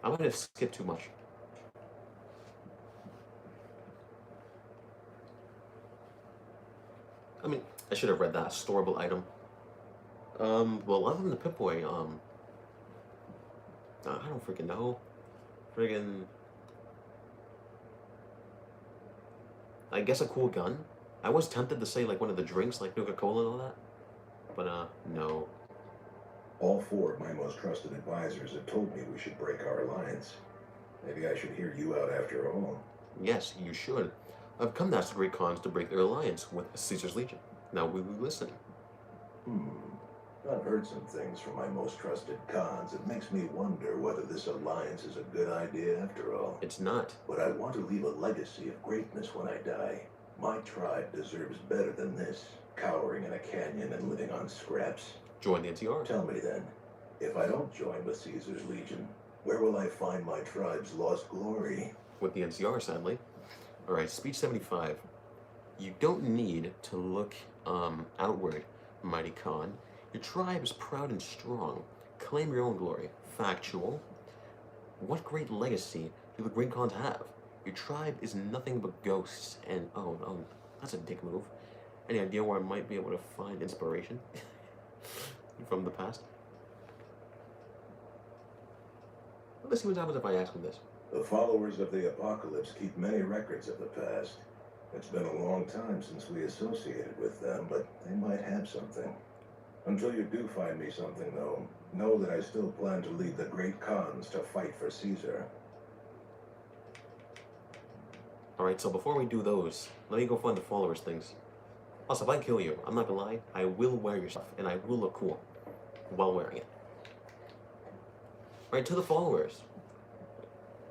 I'm gonna skip too much. I mean, I should have read that. Storable item. Well, other than the Pip-Boy, I don't freaking know. Friggin'... I guess a cool gun. I was tempted to say, like, one of the drinks, like Coca-Cola and all that. But, no.
All four of my most trusted advisors have told me we should break our alliance. Maybe I should hear you out after all.
Yes, you should. I've come to ask the great Khans to break their alliance with Caesar's Legion. Now, will you listen?
I've heard some things from my most trusted Khans. It makes me wonder whether this alliance is a good idea after all.
It's not.
But I want to leave a legacy of greatness when I die. My tribe deserves better than this, cowering in a canyon and living on scraps.
Join the NCR.
Tell me then, if I don't join with Caesar's Legion, where will I find my tribe's lost glory?
With the NCR, sadly. Alright, speech 75. You don't need to look outward, mighty Khan. Your tribe is proud and strong. Claim your own glory. Factual. What great legacy do the great Khans have? Your tribe is nothing but ghosts and... Oh, that's a dick move. Any idea where I might be able to find inspiration from the past? Let's see what happens if I ask him this.
The followers of the apocalypse keep many records of the past. It's been a long time since we associated with them, but they might have something. Until you do find me something, though, know that I still plan to lead the great Khans to fight for Caesar.
Alright, so before we do those, let me go find the followers things. Also, if I kill you, I'm not gonna lie, I will wear your stuff, and I will look cool while wearing it. Right, to the followers.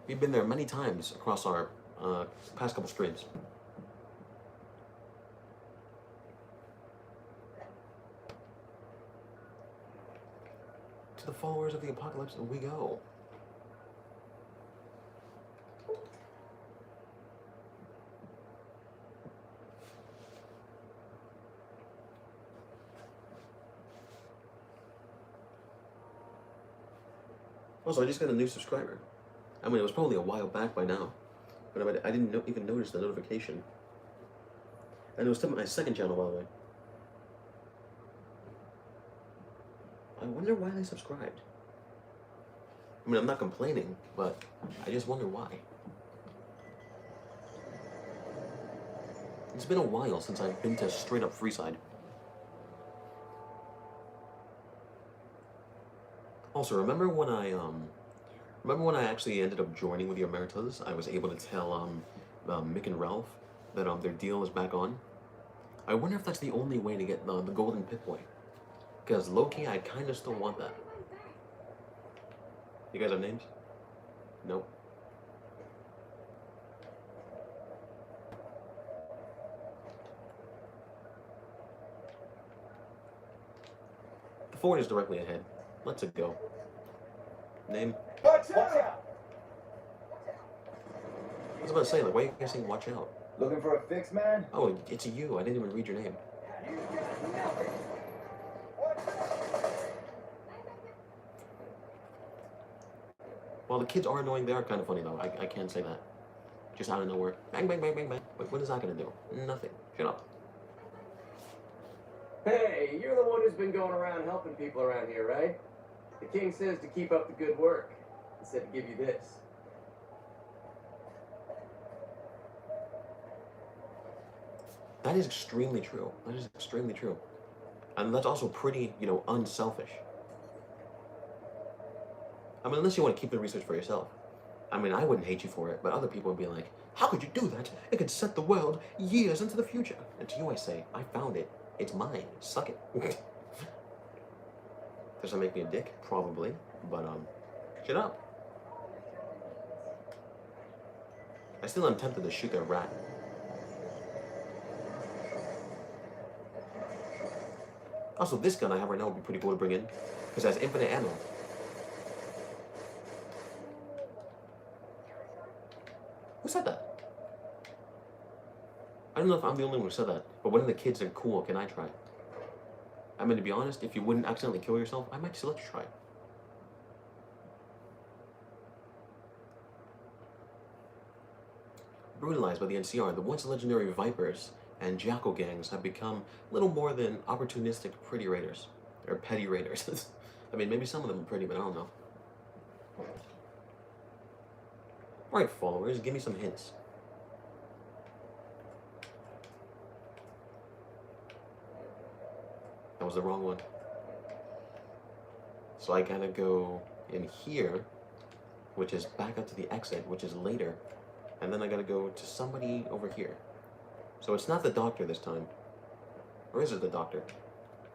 We've been there many times across our past couple streams. To the followers of the apocalypse, we go. Also, I just got a new subscriber. I mean, it was probably a while back by now, but I didn't even notice the notification. And it was to my second channel, by the way. I wonder why they subscribed. I mean, I'm not complaining, but I just wonder why. It's been a while since I've been to straight up Freeside. Also, remember when I actually ended up joining with the Emeritus? I was able to tell Mick and Ralph that their deal is back on. I wonder if that's the only way to get the golden Pip-Boy. Because low-key, I kind of still want that. You guys have names? Nope. The Ford is directly ahead. Let's go. Name?
Watch out!
I was about to say, like, why are you guys saying watch out?
Looking for a fix, man?
Oh, it's you. I didn't even read your name. Well, the kids are annoying. They are kind of funny, though. I can't say that. Just out of nowhere. Bang, bang, bang, bang, bang. What is that going to do? Nothing. Shut up.
Hey, you're the one who's been going around helping people around here, right? The king says to keep up the good work. He said to give you this.
That is extremely true. That is extremely true. And that's also pretty, unselfish. I mean, unless you want to keep the research for yourself. I mean, I wouldn't hate you for it, but other people would be like, how could you do that? It could set the world years into the future. And to you I say, I found it. It's mine. Suck it. Does that make me a dick? Probably. But, shut up. I still am tempted to shoot that rat. Also, this gun I have right now would be pretty cool to bring in, because it has infinite ammo. Who said that? I don't know if I'm the only one who said that, but one of the kids said, cool, can I try? I mean, to be honest, if you wouldn't accidentally kill yourself, I might just let you try. Brutalized by the NCR, the once legendary Vipers and Jackal gangs have become little more than opportunistic pretty raiders. Or petty raiders. I mean, maybe some of them are pretty, but I don't know. Alright, followers, give me some hints. That was the wrong one. So I gotta go in here, which is back up to the exit, which is later. And then I gotta go to somebody over here. So it's not the doctor this time. Or is it the doctor?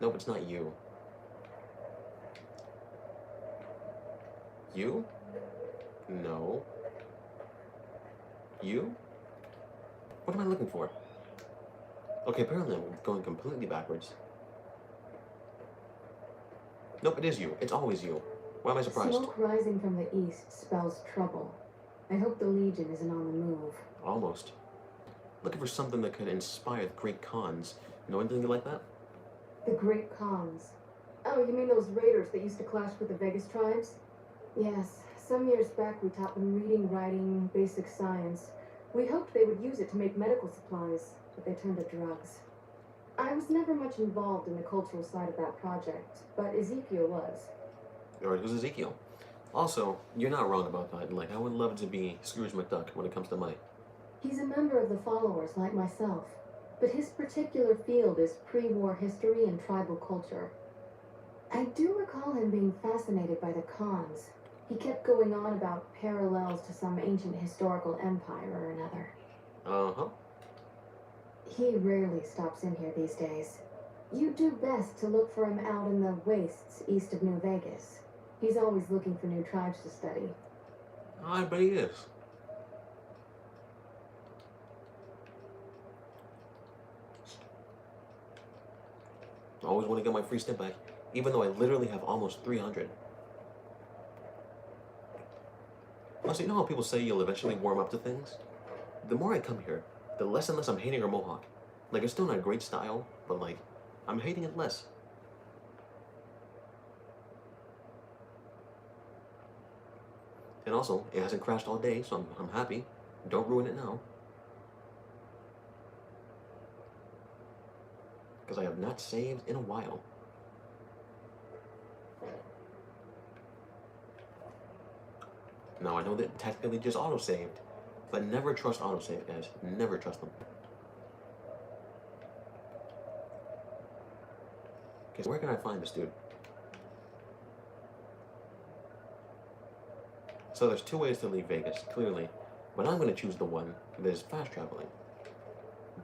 Nope, it's not you. You? No. You? What am I looking for? Okay, apparently I'm going completely backwards. Nope, it is you. It's always you. Why am I surprised?
Smoke rising from the east spells trouble. I hope the Legion isn't on the move.
Almost. Looking for something that could inspire the Great Khans. Know anything like that?
The Great Khans. Oh, you mean those raiders that used to clash with the Vegas tribes? Yes. Some years back we taught them reading, writing, basic science. We hoped they would use it to make medical supplies, but they turned to drugs. I was never much involved in the cultural side of that project, but Ezekiel was.
Alright, who's Ezekiel? Also, you're not wrong about that. Like, I would love to be Scrooge McDuck when it comes to money.
He's a member of the followers like myself, but his particular field is pre-war history and tribal culture. I do recall him being fascinated by the Khans. He kept going on about parallels to some ancient historical empire or another.
Uh-huh.
He rarely stops in here these days. You do best to look for him out in the wastes east of New Vegas. He's always looking for new tribes to study.
I bet he is. I always want to get my free step back, even though I literally have almost 300. Also, you know how people say you'll eventually warm up to things? The more I come here, the less and less I'm hating her mohawk. Like, it's still not a great style, but like, I'm hating it less. And also, it hasn't crashed all day, so I'm happy. Don't ruin it now. Because I have not saved in a while. Now, I know that technically just auto-saved, but never trust autosave, guys. Never trust them. Okay, so where can I find this dude? So there's two ways to leave Vegas, clearly. But I'm going to choose the one that is fast traveling.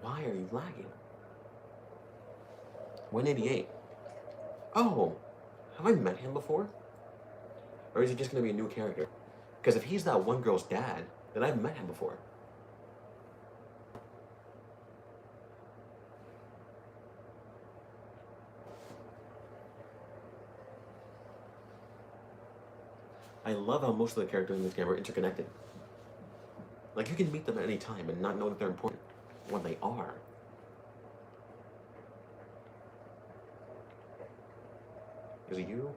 Why are you lagging? 188. Oh, have I met him before? Or is he just going to be a new character? Because if he's that one girl's dad, then I've met him before. I love how most of the characters in this game are interconnected. Like, you can meet them at any time and not know that they're important when they are. Is it you?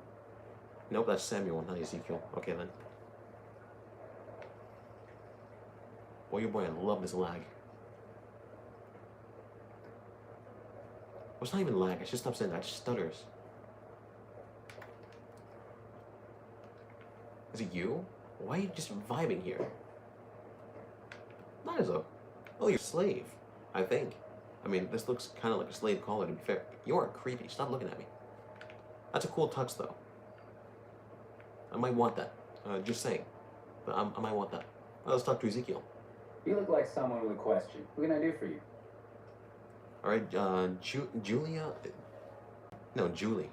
Nope, that's Samuel, not Ezekiel. Okay, then. Boy, oh boy, I love this lag. Well, it's not even lag, I should stop saying that, it just stutters. Is it you? Why are you just vibing here? That is a... Oh, you're a slave, I think. I mean, this looks kind of like a slave collar, to be fair. You are creepy, stop looking at me. That's a cool tux, though. I might want that. Just saying. But I might want that. Let's talk to Ezekiel.
You look like someone with a question. What can I do for you?
Alright, Julia... No, Julie.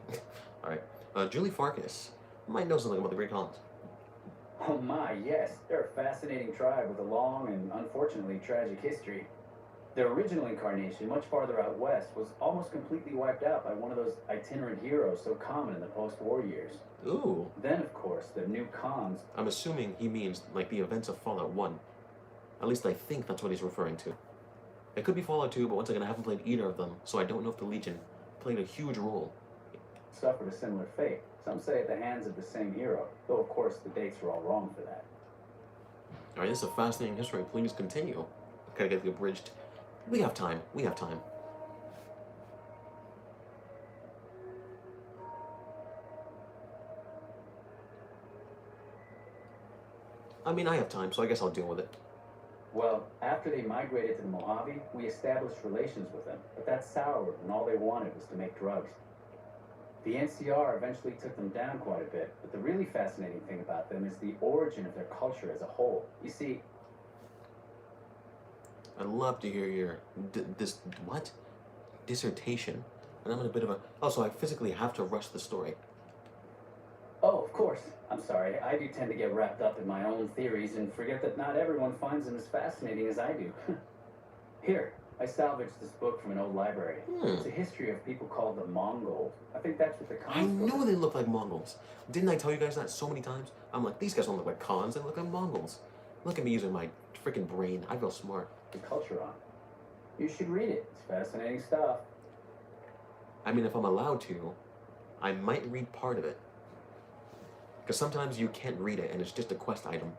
Alright, Julie Farkas. Might know something about the Great Khans.
Oh my, yes. They're a fascinating tribe with a long and unfortunately tragic history. Their original incarnation, much farther out west, was almost completely wiped out by one of those itinerant heroes so common in the post-war years.
Ooh.
Then, of course, the new Khans...
I'm assuming he means, like, the events of Fallout 1. At least I think that's what he's referring to. It could be Fallout 2, but once again, I haven't played either of them, so I don't know if the Legion played a huge role.
Suffered a similar fate. Some say at the hands of the same hero, though of course the dates are all wrong for that.
Alright, this is a fascinating history. Please continue. Gotta get the abridged. We have time. We have time. I mean, I have time, so I guess I'll deal with it.
Well, after they migrated to the Mojave, we established relations with them, but that soured when all they wanted was to make drugs. The NCR eventually took them down quite a bit, but the really fascinating thing about them is the origin of their culture as a whole. You see...
I'd love to hear your... what? Dissertation? And I'm in a bit of a... Oh, so I physically have to rush the story.
Oh, of course. I'm sorry. I do tend to get wrapped up in my own theories and forget that not everyone finds them as fascinating as I do. Here, I salvaged this book from an old library. It's a history of people called the Mongols. I think that's what the Khans...
I know they look like Mongols. Didn't I tell you guys that so many times? I'm like, these guys don't look like Khans, they look like Mongols. Look at me using my freaking brain. I feel smart.
The culture on. You should read it. It's fascinating stuff.
I mean, if I'm allowed to, I might read part of it. Because sometimes you can't read it and it's just a quest item.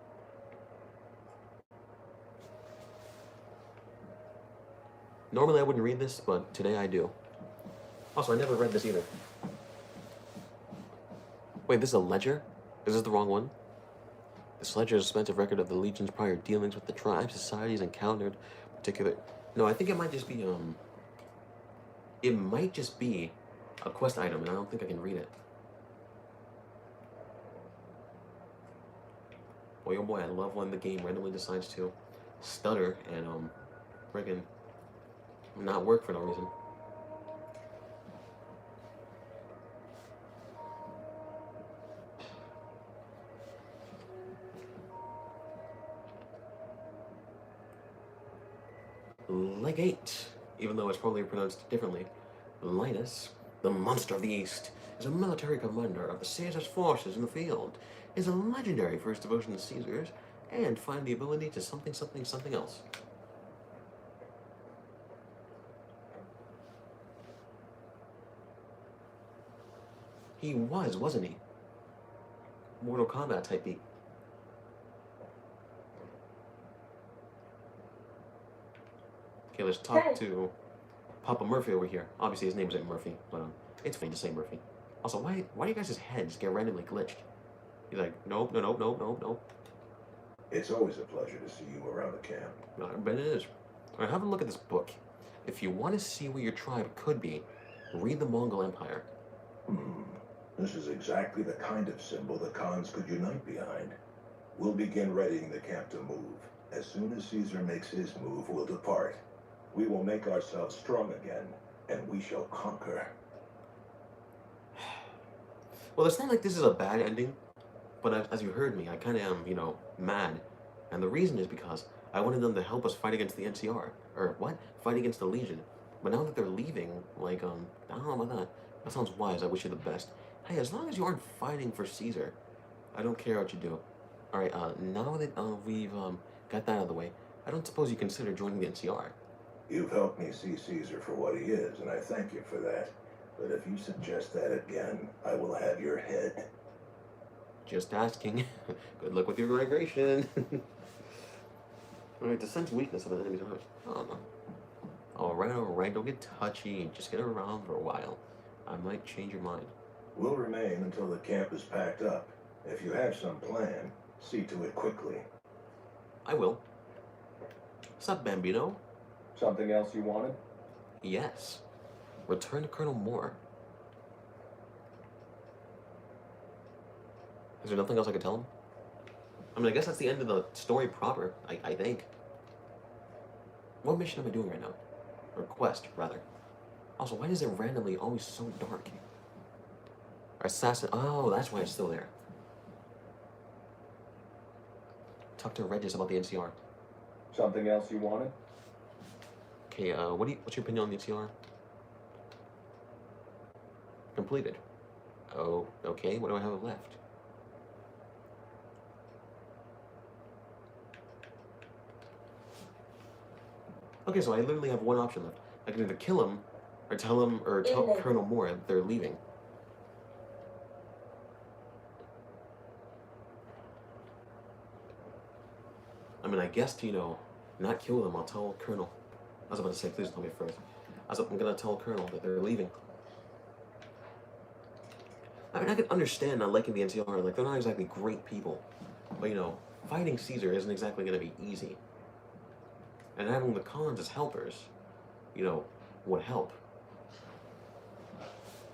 Normally I wouldn't read this, but today I do. Also, I never read this either. Wait, this is a ledger? Is this the wrong one? This ledger is a expensive record of the Legion's prior dealings with the tribes, societies encountered, particular... No, I think it might just be, It might just be a quest item, and I don't think I can read it. Boy, oh boy, I love when the game randomly decides to stutter and, friggin' not work for no reason. Legate, even though it's probably pronounced differently. Linus, the monster of the East, is a military commander of the Caesar's forces in the field, is a legendary for his devotion to Caesars, and find the ability to something else. He was, wasn't he? Mortal Kombat type beat. Okay, let's talk to Papa Murphy over here. Obviously, his name isn't Murphy, but it's funny to say Murphy. Also, why do you guys' heads get randomly glitched? He's like, nope.
It's always a pleasure to see you around the camp.
I bet it is. All right, have a look at this book. If you want to see where your tribe could be, read the Mongol Empire.
This is exactly the kind of symbol the Khans could unite behind. We'll begin readying the camp to move. As soon as Caesar makes his move, we'll depart. We will make ourselves strong again, and we shall conquer.
Well, it's not like this is a bad ending, but as you heard me, I kind of am, mad. And the reason is because I wanted them to help us fight against the NCR. Or what? Fight against the Legion. But now that they're leaving, I don't know about that. That sounds wise. I wish you the best. Hey, as long as you aren't fighting for Caesar, I don't care what you do. Alright, now that we've got that out of the way, I don't suppose you consider joining the NCR.
You've helped me see Caesar for what he is, and I thank you for that. But if you suggest that again, I will have your head.
Just asking. Good luck with your migration. Alright, to sense weakness of an enemy's arms. Oh, no. Alright, don't get touchy. Just get around for a while. I might change your mind.
We'll remain until the camp is packed up. If you have some plan, see to it quickly.
I will. Sup, Bambino?
Something else you wanted?
Yes. Return to Colonel Moore. Is there nothing else I could tell him? I mean, I guess that's the end of the story proper, I think. What mission am I doing right now? Or quest, rather. Also, why is it randomly always so dark? Assassin. Oh, that's why it's still there. Talk to Regis about the NCR.
Something else you wanted?
Okay, what's your opinion on the NCR? Completed. Oh, okay, what do I have left? Okay, so I literally have one option left. I can either kill him, or tell Colonel Moore that they're leaving. I mean, I guess to, not kill them, I'll tell Colonel. I was about to say, please tell me first. I'm gonna tell Colonel that they're leaving. I mean, I can understand not liking the NCR, like, they're not exactly great people. But, fighting Caesar isn't exactly gonna be easy. And having the Khans as helpers, would help.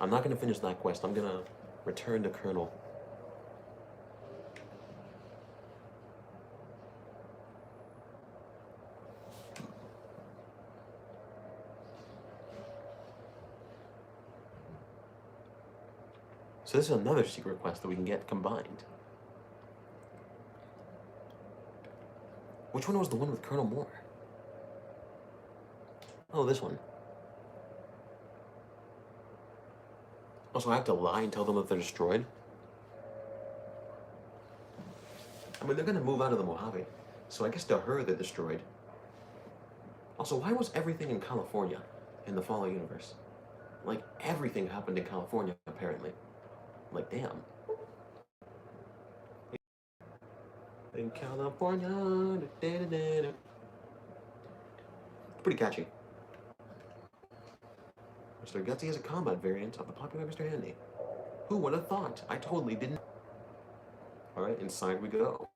I'm not gonna finish that quest. I'm gonna return to Colonel. So this is another secret quest that we can get combined. Which one was the one with Colonel Moore? Oh, this one. Also, I have to lie and tell them that they're destroyed? I mean, they're gonna move out of the Mojave, so I guess to her they're destroyed. Also, why was everything in California in the Fallout universe? Like, everything happened in California, apparently. Like, damn. In California, pretty catchy. Mr. Gutsy is a combat variant of the popular Mr. Handy. Who would have thought? I totally didn't. Alright, inside we go.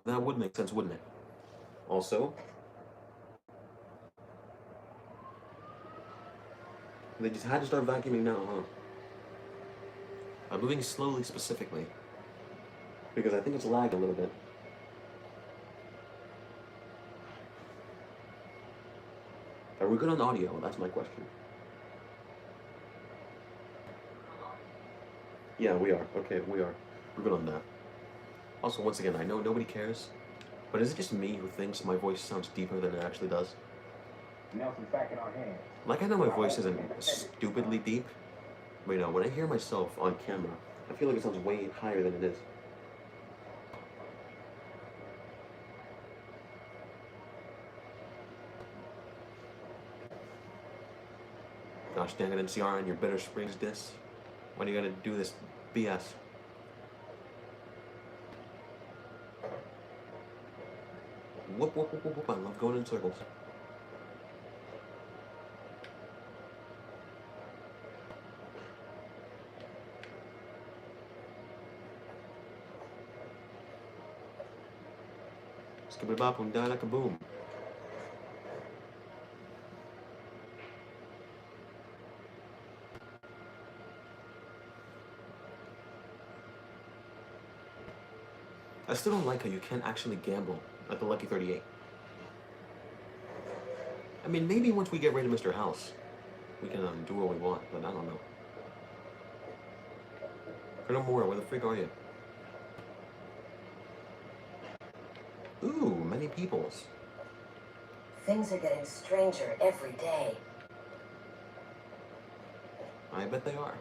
That would make sense, wouldn't it? Also, they just had to start vacuuming now, huh? By moving slowly specifically. Because I think it's lagged a little bit. Are we good on audio? That's my question. Yeah, we are. Okay, we are. We're good on that. Also, once again, I know nobody cares, but is it just me who thinks my voice sounds deeper than it actually does?
Nelson's back in our hands.
Like, I know my voice isn't stupidly deep, but when I hear myself on camera, I feel like it sounds way higher than it is. Gosh dang it, NCR, on your Bitter Springs disc. When are you gonna do this BS? Whoop, whoop, whoop, whoop, whoop. I love going in circles. Skip it bop and die like a boom. I still don't like how you can't actually gamble at the Lucky 38. I mean, maybe once we get rid of Mr. House, we can do what we want, but I don't know. Colonel Moore, where the freak are you? Ooh, many peoples.
Things are getting stranger every day.
I bet they are.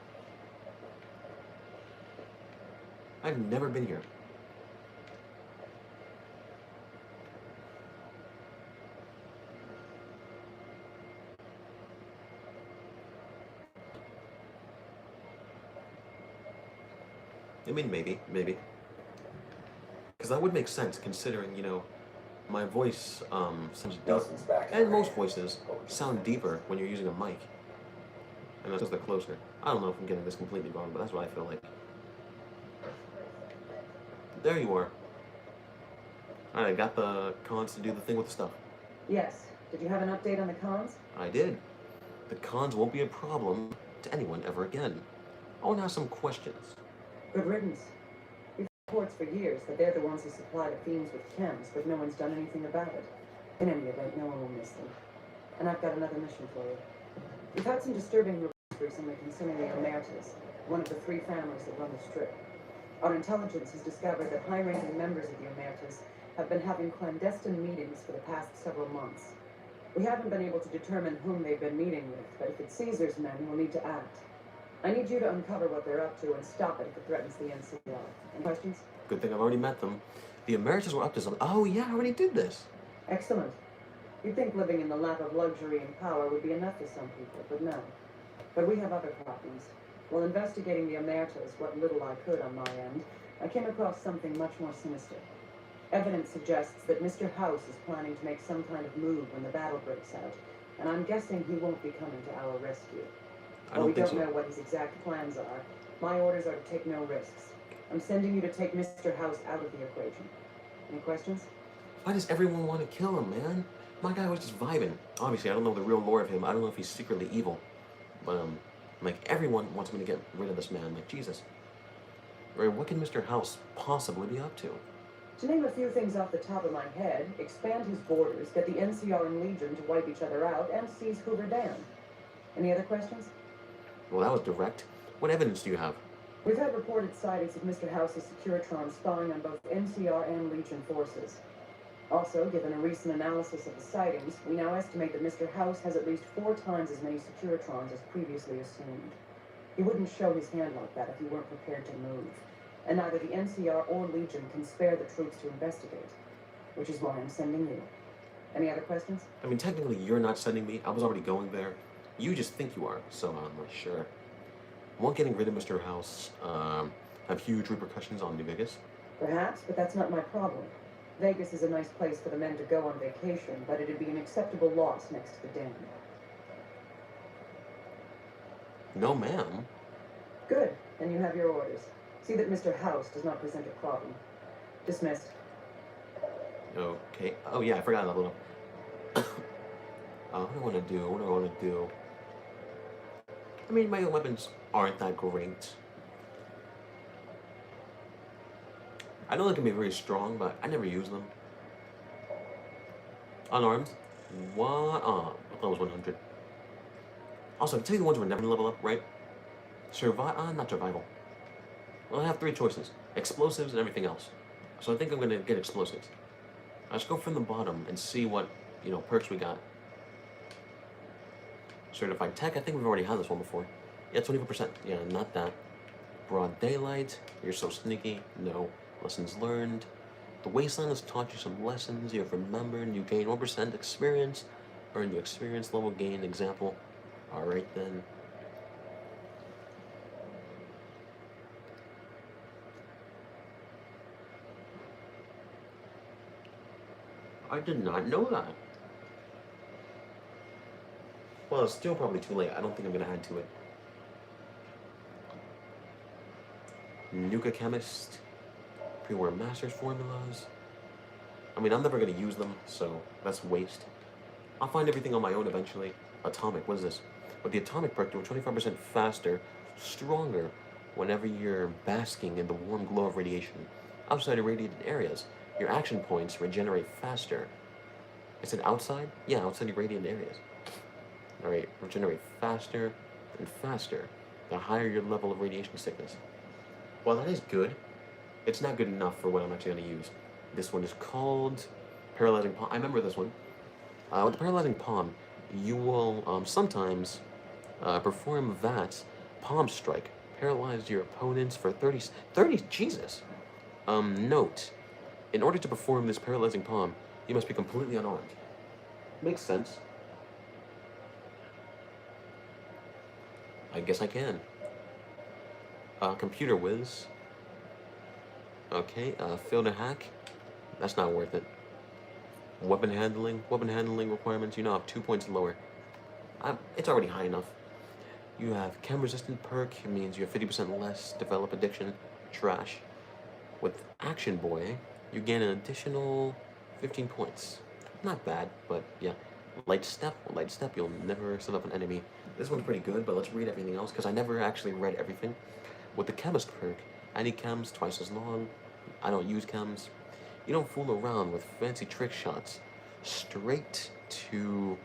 I've never been here. I mean, maybe. Because that would make sense, considering, my voice sounds deep. And most voices sound deeper when you're using a mic. And that's because they're closer. I don't know if I'm getting this completely wrong, but that's what I feel like. There you are. Alright, got the cons to do the thing with the stuff.
Yes. Did you have an update on the cons?
I did. The cons won't be a problem to anyone ever again. I want to ask some questions.
Good riddance. We've had reports for years that they're the ones who supply the fiends with chems, but no one's done anything about it. In any event, no one will miss them. And I've got another mission for you. We've had some disturbing reports recently concerning the Omertas, one of the 3 families that run the strip. Our intelligence has discovered that high-ranking members of the Omertas have been having clandestine meetings for the past several months. We haven't been able to determine whom they've been meeting with, but if it's Caesar's men, we'll need to act. I need you to uncover what they're up to and stop it if it threatens the NCR. Any questions?
Good thing I've already met them. The Emeritus were up to something. Oh yeah, I already did this.
Excellent. You'd think living in the lap of luxury and power would be enough for some people, but no. But we have other problems. While investigating the Omertas, what little I could on my end, I came across something much more sinister. Evidence suggests that Mr. House is planning to make some kind of move when the battle breaks out, and I'm guessing he won't be coming to our rescue. While we don't know what his exact plans are, my orders are to take no risks. I'm sending you to take Mr. House out of the equation. Any questions?
Why does everyone want to kill him, man? My guy was just vibing. Obviously, I don't know the real lore of him. I don't know if he's secretly evil. But, everyone wants me to get rid of this man. Like, Jesus. Right, what can Mr. House possibly be up to?
To name a few things off the top of my head, expand his borders, get the NCR and Legion to wipe each other out, and seize Hoover Dam. Any other questions?
Well, that was direct. What evidence do you have?
We've had reported sightings of Mr. House's Securitron spying on both NCR and Legion forces. Also, given a recent analysis of the sightings, we now estimate that Mr. House has at least 4 times as many Securitrons as previously assumed. He wouldn't show his hand like that if he weren't prepared to move. And neither the NCR or Legion can spare the troops to investigate. Which is why I'm sending you. Any other questions?
I mean, technically, you're not sending me. I was already going there. You just think you are, so I'm not sure. Won't getting rid of Mr. House have huge repercussions on New Vegas?
Perhaps, but that's not my problem. Vegas is a nice place for the men to go on vacation, but it'd be an acceptable loss next to the dam.
No, ma'am.
Good, then you have your orders. See that Mr. House does not present a problem. Dismissed.
Okay. Oh, yeah, I forgot that little. What do I want to do? I mean, my weapons aren't that great. I know they can be very strong, but I never use them. Unarmed. What? I thought it was 100. Also, I can tell you the ones we're never gonna level up, right? Not survival. Well, I have 3 choices. Explosives and everything else. So I think I'm gonna get explosives. Let's go from the bottom and see what, perks we got. Certified Tech, I think we've already had this one before. Yeah, 24%. Yeah, not that. Broad Daylight, you're so sneaky. No. Lessons learned. The Wasteland has taught you some lessons you have remembered. You gain 1% experience. Earn your experience level gain example. Alright then. I did not know that. Well, it's still probably too late. I don't think I'm gonna add to it. Nuka Chemist. Pre-war Masters formulas. I mean, I'm never gonna use them, so that's waste. I'll find everything on my own eventually. Atomic, what is this? With the Atomic perk, you're 25% faster, stronger, whenever you're basking in the warm glow of radiation. Outside irradiated areas, your action points regenerate faster. Is it outside? Yeah, outside irradiated areas. Alright, regenerate faster and faster, the higher your level of radiation sickness. Well, that is good. It's not good enough for what I'm actually going to use. This one is called Paralyzing Palm. I remember this one. With the Paralyzing Palm, you will sometimes perform that Palm Strike. Paralyze your opponents for 30, Jesus! Note, in order to perform this Paralyzing Palm, you must be completely unarmed. Makes sense. I guess I can. Computer Whiz. Okay, Field and Hack. That's not worth it. Weapon handling requirements, you now have 2 points lower. It's already high enough. You have chem resistant perk, it means you have 50% less develop addiction. Trash. With Action Boy, you gain an additional 15 points. Not bad, but yeah. Light Step, you'll never set up an enemy. This one's pretty good, but let's read everything else, because I never actually read everything. With the Chemist perk, any chems twice as long. I don't use chems. You don't fool around with fancy trick shots. Straight to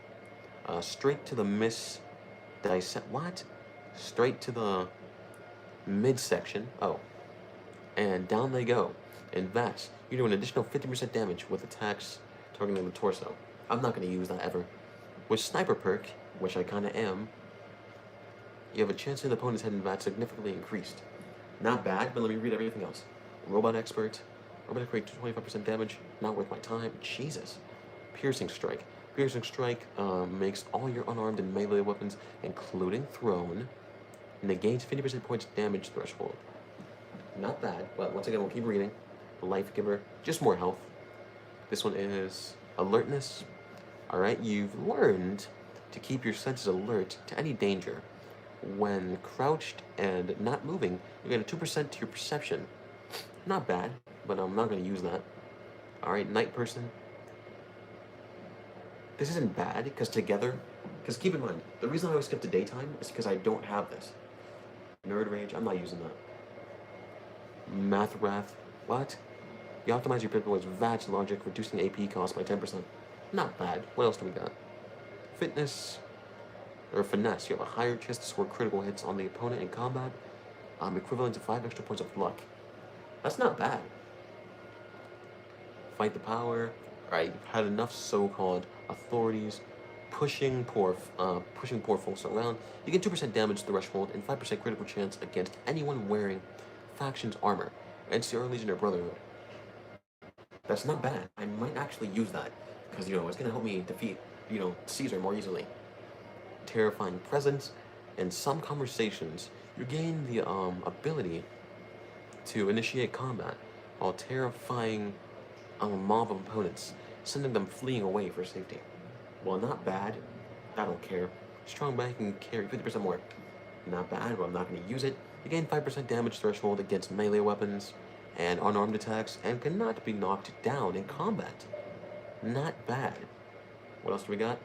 the Straight to the midsection. Oh. And down they go. In VATS, you do an additional 50% damage with attacks targeting the torso. I'm not going to use that ever. With Sniper perk, which I kind of am, you have a chance in the opponent's head in VATS significantly increased. Not bad, but let me read everything else. Robot Expert, 25% damage, not worth my time. Jesus. Piercing Strike. Piercing Strike makes all your unarmed and melee weapons, including thrown, negates 50% points damage threshold. Not bad, but once again, we'll keep reading. Life Giver, just more health. This one is Alertness. Alright, you've learned to keep your senses alert to any danger. When crouched and not moving, you get a 2% to your perception. Not bad, but I'm not going to use that. Alright, Night Person. This isn't bad, because keep in mind, the reason I always skip to daytime is because I don't have this. Nerd Rage, I'm not using that. Math Wrath, what? You optimize your pivot with VATS logic, reducing AP cost by 10%. Not bad. What else do we got? Finesse, you have a higher chance to score critical hits on the opponent in combat, equivalent to 5 extra points of luck. That's not bad. Fight the Power. Alright, you've had enough so-called authorities pushing poor folks around. You get 2% damage threshold and 5% critical chance against anyone wearing faction's armor. NCR Legion or Brotherhood. That's not bad. I might actually use that, because, it's gonna help me defeat, Caesar more easily. Terrifying Presence. In some conversations, you gain the ability to initiate combat while terrifying a mob of opponents, sending them fleeing away for safety. Well, not bad. I don't care. Strong Bag can carry 50% more. Not bad, but I'm not going to use it. You gain 5% damage threshold against melee weapons and unarmed attacks, and cannot be knocked down in combat. Not bad. What else do we got?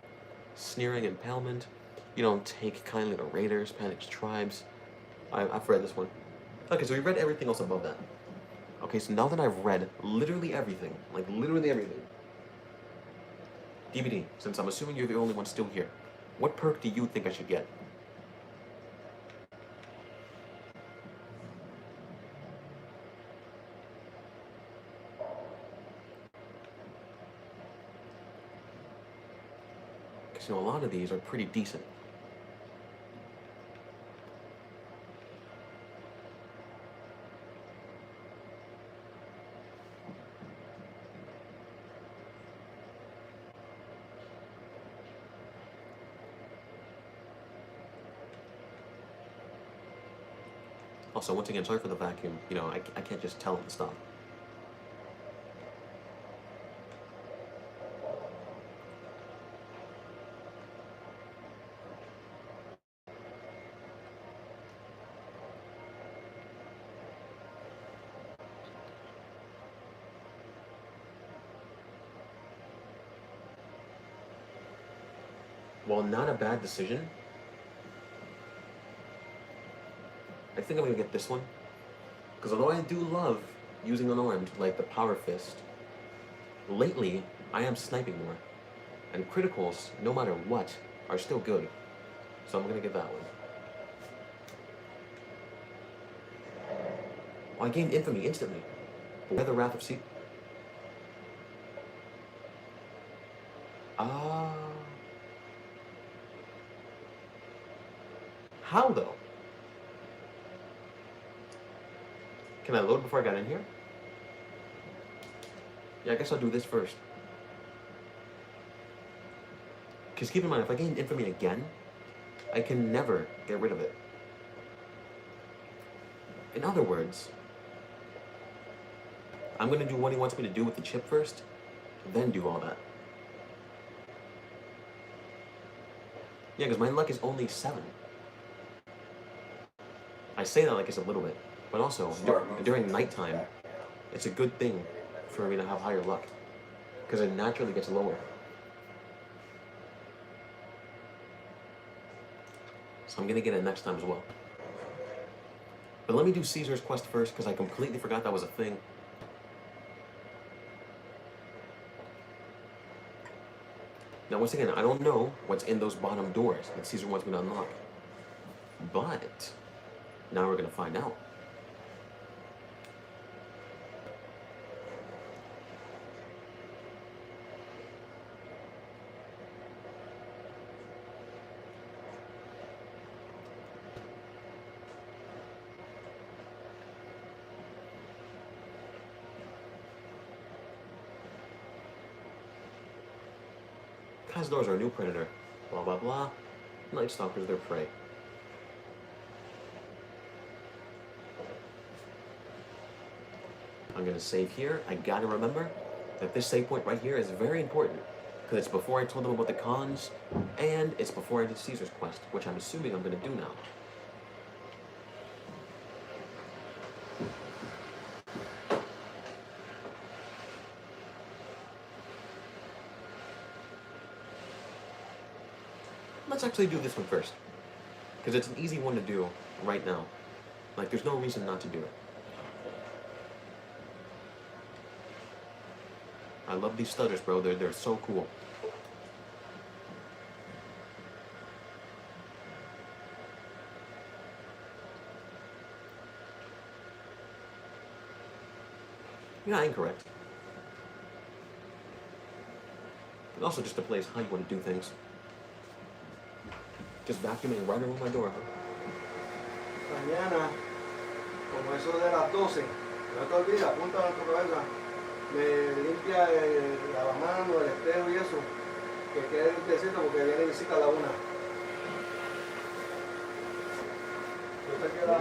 Sneering Impalement. You don't take kindly to raiders, panicked tribes. I've read this one. Okay, so we read everything else above that. Okay, so now that I've read literally everything, like literally everything. DVD, since I'm assuming you're the only one still here, what perk do you think I should get? Because, you know, a lot of these are pretty decent. Also, once again, sorry for the vacuum. You know, I can't just tell it to stop. While not a bad decision, I think I'm gonna get this one. Because although I do love using unarmed, like the power fist, lately I am sniping more. And criticals, no matter what, are still good. So I'm gonna get that one. Oh, I gained infamy instantly. But the Wrath of Sea. Ah. How though? Can I load before I got in here? Yeah, I guess I'll do this first. Because keep in mind, if I gain infamy again, I can never get rid of it. In other words, I'm going to do what he wants me to do with the chip first, then do all that. Yeah, because my luck is only 7. I say that like it's a little bit, but also during nighttime, it's a good thing for me to have higher luck, because it naturally gets lower. So I'm gonna get it next time as well. But let me do Caesar's quest first, because I completely forgot that was a thing. Now once again, I don't know what's in those bottom doors that Caesar wants me to unlock. But now we're gonna find out. Cazadors are a new predator. Blah blah blah. Night Stalkers, their prey. I'm gonna save here. I gotta remember that this save point right here is very important, because it's before I told them about the cons, and it's before I did Caesar's quest, which I'm assuming I'm gonna do now. Let's actually do this one first, because it's an easy one to do right now. Like, there's no reason not to do it. I love these stutters, bro. They're so cool. You're not incorrect. And also just a place how you want to do things. Just vacuuming right around my door.
Mañana, como eso de las 12, no te olvides, apunta en tu cabeza, me limpia el lavamano, el espejo y eso, que quede limpiecito porque viene visita a la 1. Yo saqué la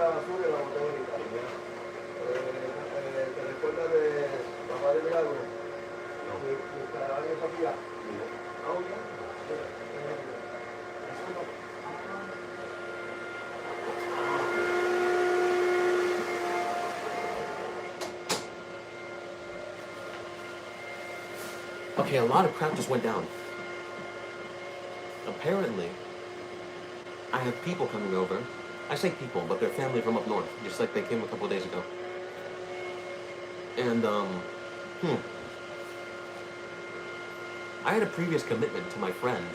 basura y la boté bonita. ¿Te recuerdas de Papá de Milagro? No. ¿Mi caravana de Sofía? No. Ah, ya. Eso no.
Okay, a lot of crap just went down. Apparently, I have people coming over. I say people, but they're family from up north, just like they came a couple days ago. And I had a previous commitment to my friend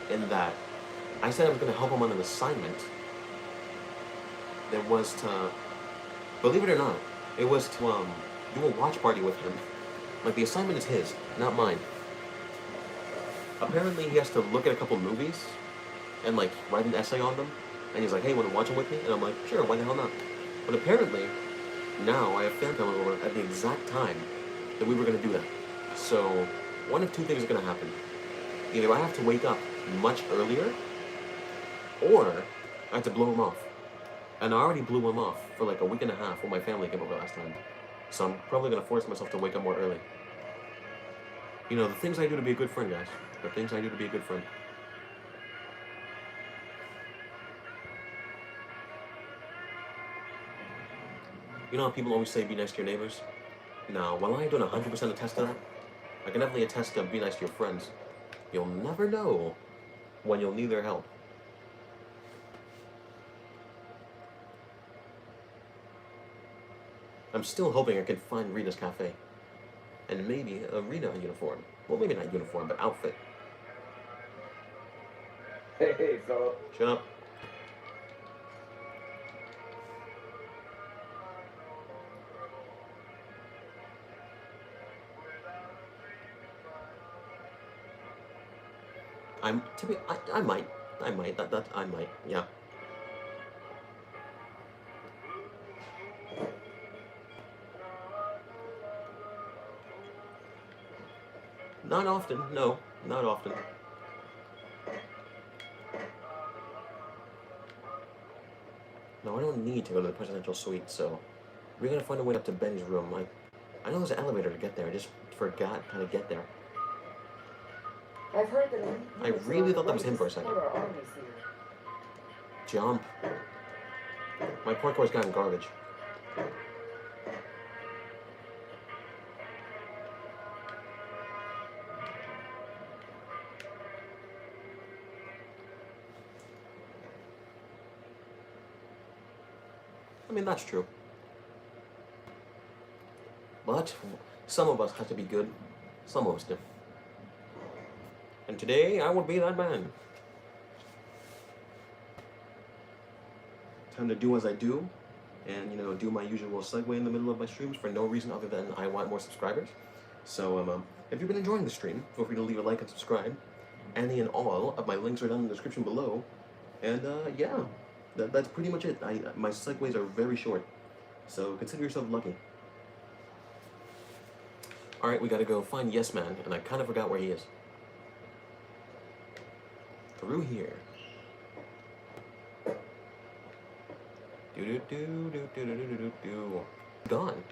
in that I said I was going to help him on an assignment that was to, believe it or not, it was to do a watch party with him. Like, the assignment is his, not mine. Apparently he has to look at a couple movies and like write an essay on them. And he's like, hey, want to watch them with me? And I'm like, sure, why the hell not? But apparently, now I have family coming over at the exact time that we were going to do that. So, one of two things is going to happen. Either I have to wake up much earlier, or I have to blow him off. And I already blew him off for like a week and a half when my family came over last time. So I'm probably going to force myself to wake up more early. You know, the things I do to be a good friend, guys. The things I do to be a good friend. You know how people always say be nice to your neighbors? Now, while I don't 100% attest to that, I can definitely attest to be nice to your friends. You'll never know when you'll need their help. I'm still hoping I can find Rita's cafe. And maybe a Rita uniform. Well, maybe not uniform, but outfit.
Hey, Philip.
Shut up. I might, I might, yeah. Not often, no, not often. No, I don't need to go to the presidential suite, so we're gonna find a way up to Benny's room. I know there's an elevator to get there, I just forgot how to get there.
I've heard that
I really thought that was him for a second. Jump. My parkour's gotten garbage. I mean, that's true. But some of us have to be good. Some of us do. And today, I will be that man. Time to do as I do. And, you know, do my usual segue in the middle of my streams for no reason other than I want more subscribers. So, if you've been enjoying the stream, feel free to leave a like and subscribe. Any and all of my links are down in the description below. And, yeah. That's pretty much it. My segues are very short. So, consider yourself lucky. Alright, we gotta go find Yes Man, and I kind of forgot where he is. Through here. Do. Gone.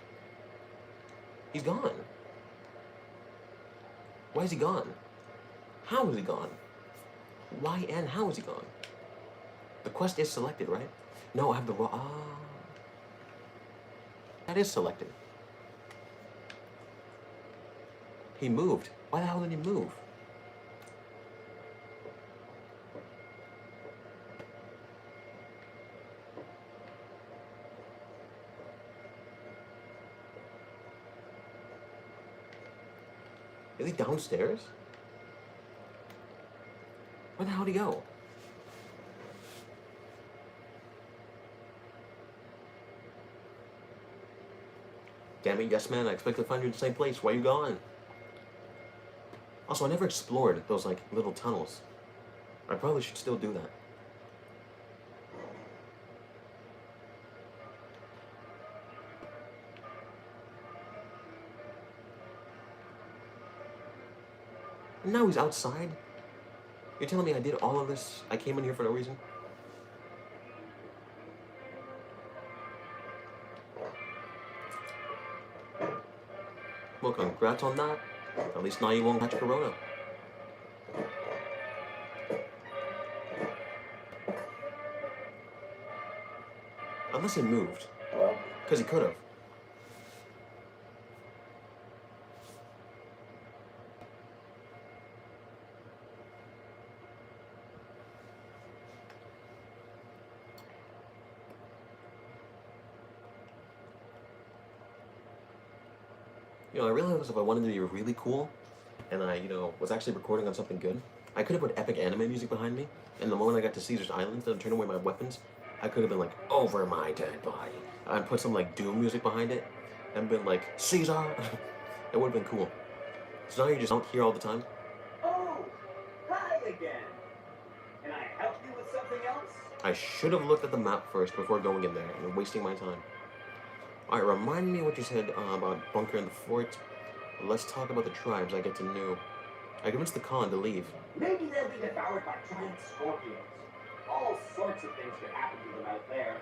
He's gone. Why is he gone? How is he gone? Why and how is he gone? The quest is selected, right? No, I have the wrong. That is selected. He moved. Why the hell did he move? Is he downstairs? Where the hell did he go? Damn it, Yes Man, I expect to find you in the same place. Why are you gone? Also, I never explored those, like, little tunnels. I probably should still do that. And now he's outside? You're telling me I did all of this? I came in here for no reason? Well, congrats on that. At least now you won't catch corona. Unless he moved. Because he could have. You know, I realized if I wanted to be really cool, and I, you know, was actually recording on something good, I could have put epic anime music behind me, and the moment I got to Caesar's Island and turned away my weapons, I could have been like, over my dead body. I'd put some like Doom music behind it, and been like, Caesar! It would have been cool. So now you're just out here all the time?
Oh, hi again. Can I help you with something else?
I should have looked at the map first before going in there and wasting my time. Alright, remind me what you said about Bunker and the fort. Let's talk about the tribes I get to know. I convinced the Khan to leave.
Maybe they'll be devoured by giant scorpions. All sorts of things could happen to them out there.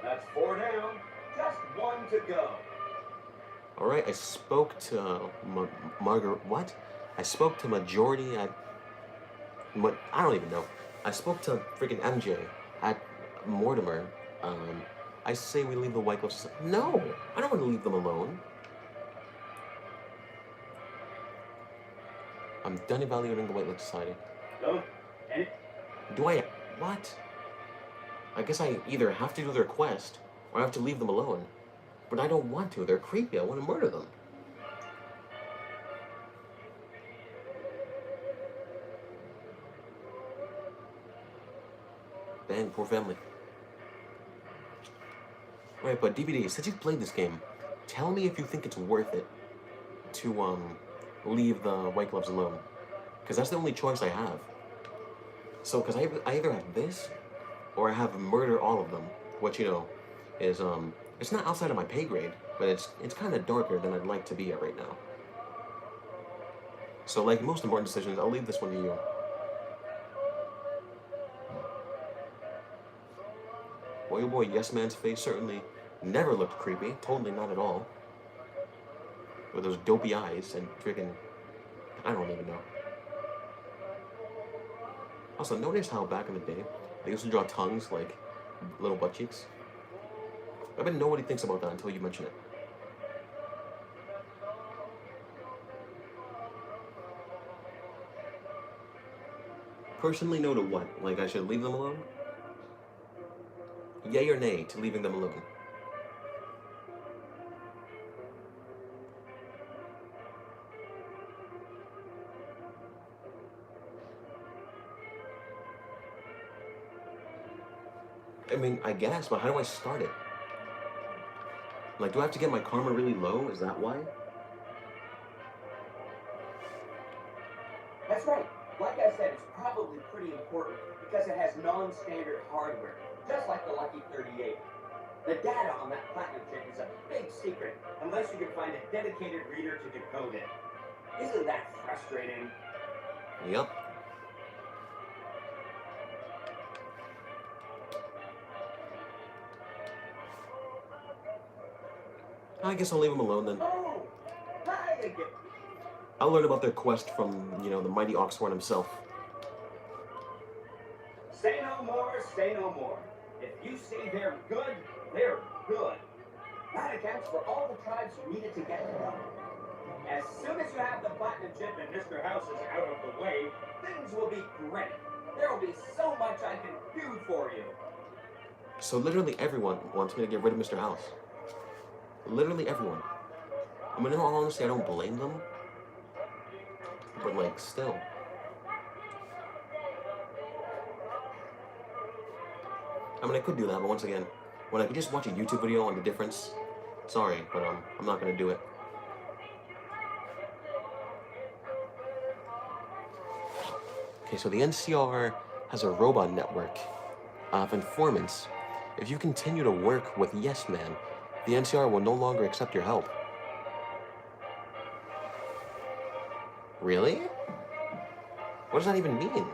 That's 4 down, just 1 to go.
Alright, I spoke to Margaret. What? I spoke to majority at. What? I don't even know. I spoke to freaking MJ at Mortimer. I say we leave the White Gloves. No! I don't want to leave them alone. I'm done evaluating the White Glove Society.
No?
Do I? What? I guess I either have to do their quest or I have to leave them alone. But I don't want to. They're creepy. I want to murder them. Dang, poor family. Alright, but DVD, since you've played this game, tell me if you think it's worth it to, leave the White Gloves alone. Because that's the only choice I have. So, because I either have this, or I have murder all of them. Which, you know, is, it's not outside of my pay grade, but it's kind of darker than I'd like to be at right now. So, like most important decisions, I'll leave this one to you. Boy, oh boy, Yes Man's face certainly never looked creepy. Totally not at all. With those dopey eyes and freaking... I don't even know. Also, notice how back in the day, they used to draw tongues like little butt cheeks? I bet nobody thinks about that until you mention it. Personally, no to what? Like I should leave them alone? Yay or nay to leaving them alone? I mean, I guess, but how do I start it? Like, do I have to get my karma really low? Is that why?
That's right. Like I said, it's probably pretty important because it has non-standard hardware, just like the Lucky 38. The data on that platinum chip is a big secret unless you can find a dedicated reader to decode it. Isn't that frustrating?
Yep. I guess I'll leave them alone then.
Oh, hi again.
I'll learn about their quest from, you know, the mighty Oxhorn himself.
Say no more, say no more. If you say they're good, they're good. That accounts for all the tribes you needed to get to know. As soon as you have the platinum chip and Mr. House is out of the way, things will be great. There will be so much I can do for you.
So literally everyone wants me to get rid of Mr. House. Literally everyone. I mean, in all honesty, I don't blame them. But, like, still. I mean, I could do that, but once again, when I could just watch a YouTube video on the difference, sorry, but I'm not gonna do it. Okay, so the NCR has a robot network of informants. If you continue to work with Yes Man, the NCR will no longer accept your help. Really? What does that even mean?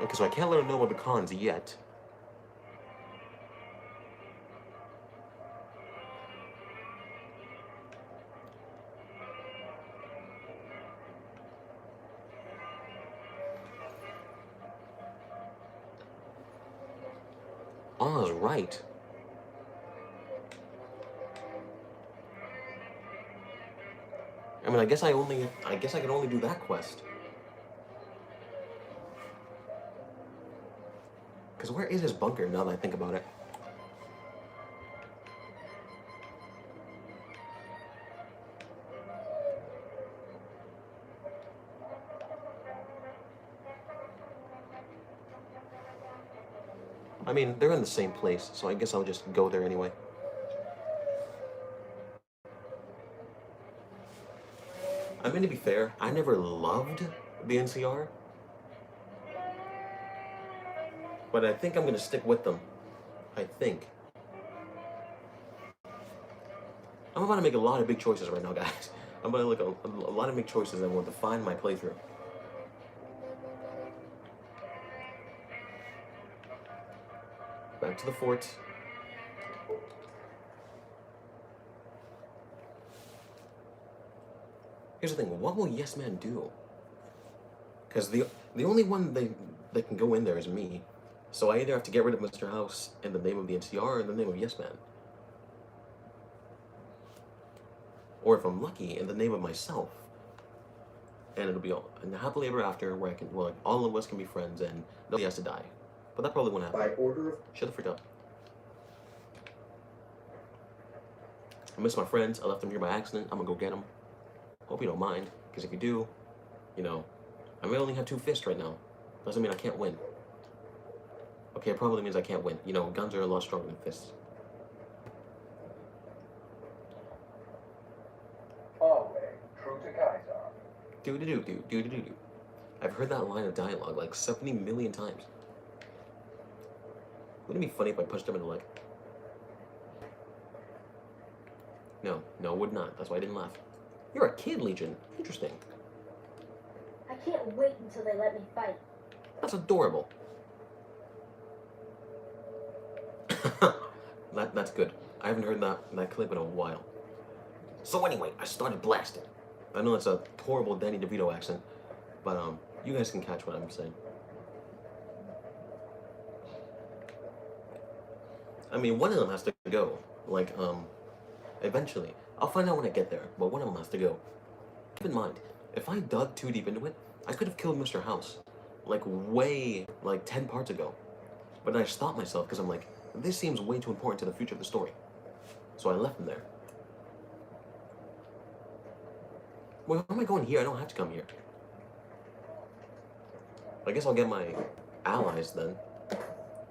Okay, so I can't let her know about the cons yet. Oz, right. I mean, I guess I can only do that quest. Because where is his bunker now that I think about it? I mean, they're in the same place, so I guess I'll just go there anyway. I mean, to be fair, I never loved the NCR. But I think I'm going to stick with them. I think. I'm about to make a lot of big choices right now, guys. I'm about to look a lot of big choices that will define my playthrough. Back to the fort. Here's the thing, what will Yes Man do? Because the only one they can go in there is me. So I either have to get rid of Mr. House in the name of the NCR or in the name of Yes Man. Or if I'm lucky, in the name of myself. And it'll be all and happily ever after where I can, well, like, all of us can be friends and nobody has to die. But that probably won't happen.
By order of...
Shut the frick up. I miss my friends. I left them here by accident. I'm gonna go get them. Hope you don't mind, because if you do, you know, I may only have 2 fists right now. Doesn't mean I can't win. Okay, it probably means I can't win. You know, guns are a lot stronger than fists.
Always true to Kaiser.
Do-do-do-do. I've heard that line of dialogue like 70 million times. Wouldn't it be funny if I punched him in the leg? No, it would not. That's why I didn't laugh. You're a kid, Legion. Interesting.
I can't wait until they let me fight.
That's adorable. That's good. I haven't heard that clip in a while. So anyway, I started blasting. I know it's a horrible Danny DeVito accent, but you guys can catch what I'm saying. I mean, one of them has to go. Like, eventually. I'll find out when I get there, but one of them has to go. Keep in mind, if I dug too deep into it, I could have killed Mr. House. Like, way, like, 10 parts ago. But I stopped myself because I'm like, this seems way too important to the future of the story. So I left him there. Well, how am I going here? I don't have to come here. I guess I'll get my allies then.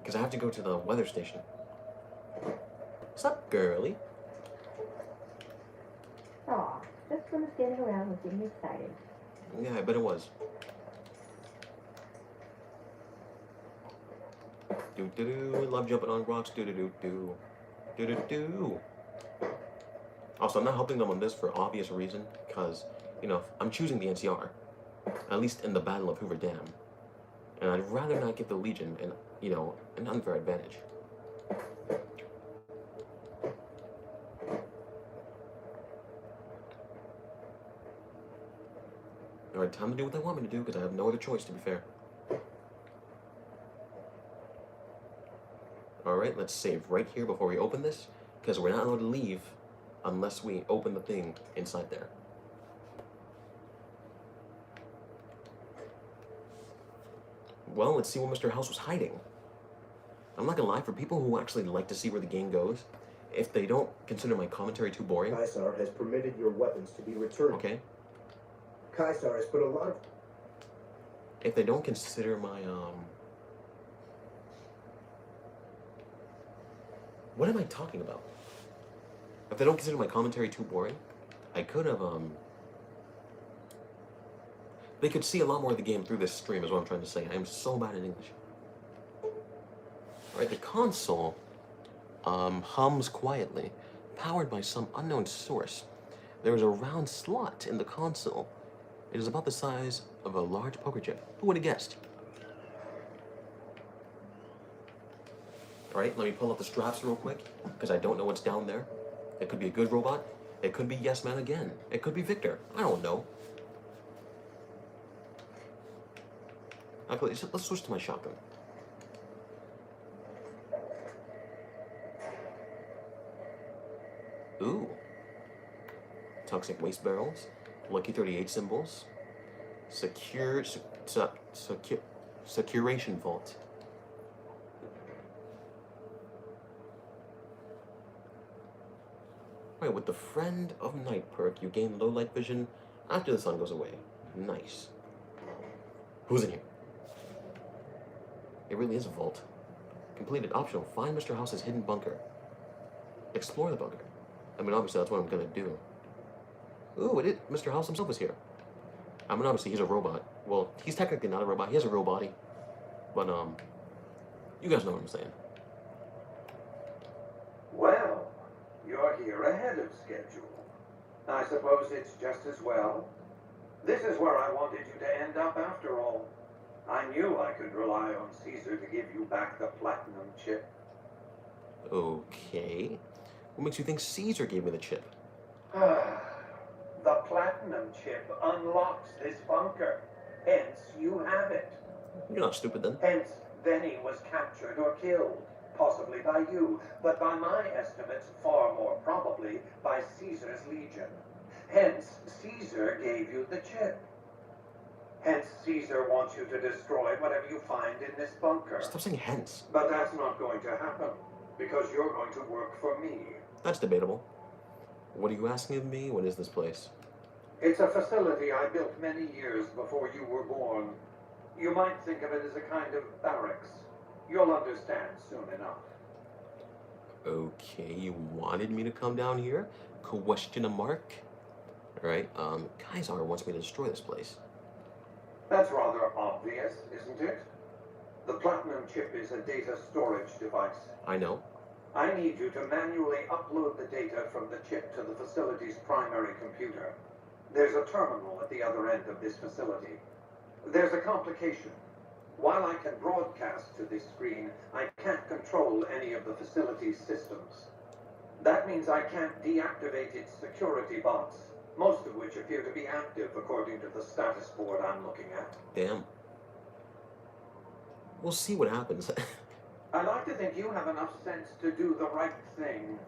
Because I have to go to the weather station. What's up, girly?
Aw, just when the standing around was getting excited.
Yeah, I bet it was. Do-do-do, love jumping on rocks, do-do-do-do. Do-do-do. Also, I'm not helping them on this for obvious reason, because, you know, I'm choosing the NCR. At least in the Battle of Hoover Dam. And I'd rather not give the Legion an, you know, an unfair advantage. Alright, time to do what they want me to do, because I have no other choice, to be fair. Alright, let's save right here before we open this, because we're not allowed to leave unless we open the thing inside there. Well, let's see what Mr. House was hiding. I'm not gonna lie, for people who actually like to see where the game goes, if they don't consider my commentary too boring...
Caesar has permitted your weapons to be returned.
Okay.
Caesar has put a lot of...
If they don't consider my, what am I talking about? If they don't consider my commentary too boring, I could have, they could see a lot more of the game through this stream is what I'm trying to say. I am so bad at English. Alright, the console, hums quietly, powered by some unknown source. There is a round slot in the console. It is about the size of a large poker chip. Who would have guessed? Alright, let me pull up the straps real quick, because I don't know what's down there. It could be a good robot. It could be Yes Man again. It could be Victor. I don't know. Okay, let's switch to my shotgun. Ooh. Toxic waste barrels. Lucky 38 symbols. Securation vault. Alright, with the Friend of Night perk, you gain low light vision after the sun goes away. Nice. Who's in here? It really is a vault. Completed optional. Find Mr. House's hidden bunker. Explore the bunker. I mean, obviously that's what I'm gonna do. Ooh, it is. Mr. House himself is here. I mean, obviously he's a robot. Well, he's technically not a robot. He has a real body. But, you guys know what I'm saying.
Well, you're here ahead of schedule. I suppose it's just as well. This is where I wanted you to end up after all. I knew I could rely on Caesar to give you back the platinum chip.
Okay. What makes you think Caesar gave me the chip?
The platinum chip unlocks this bunker. Hence, you have it.
You're not stupid then.
Hence, Benny was captured or killed. Possibly by you, but by my estimates, far more probably by Caesar's legion. Hence, Caesar gave you the chip. Hence, Caesar wants you to destroy whatever you find in this bunker.
Stop saying hence.
But that's not going to happen, because you're going to work for me.
That's debatable. What are you asking of me? What is this place?
It's a facility I built many years before you were born. You might think of it as a kind of barracks. You'll understand soon enough.
Okay, you wanted me to come down here? Question a mark? Alright, Kaisar wants me to destroy this place.
That's rather obvious, isn't it? The platinum chip is a data storage device.
I know.
I need you to manually upload the data from the chip to the facility's primary computer. There's a terminal at the other end of this facility. There's a complication. While I can broadcast to this screen, I can't control any of the facility's systems. That means I can't deactivate its security bots, most of which appear to be active according to the status board I'm looking at.
Damn. We'll see what happens.
I like to think you have enough sense to do the right thing.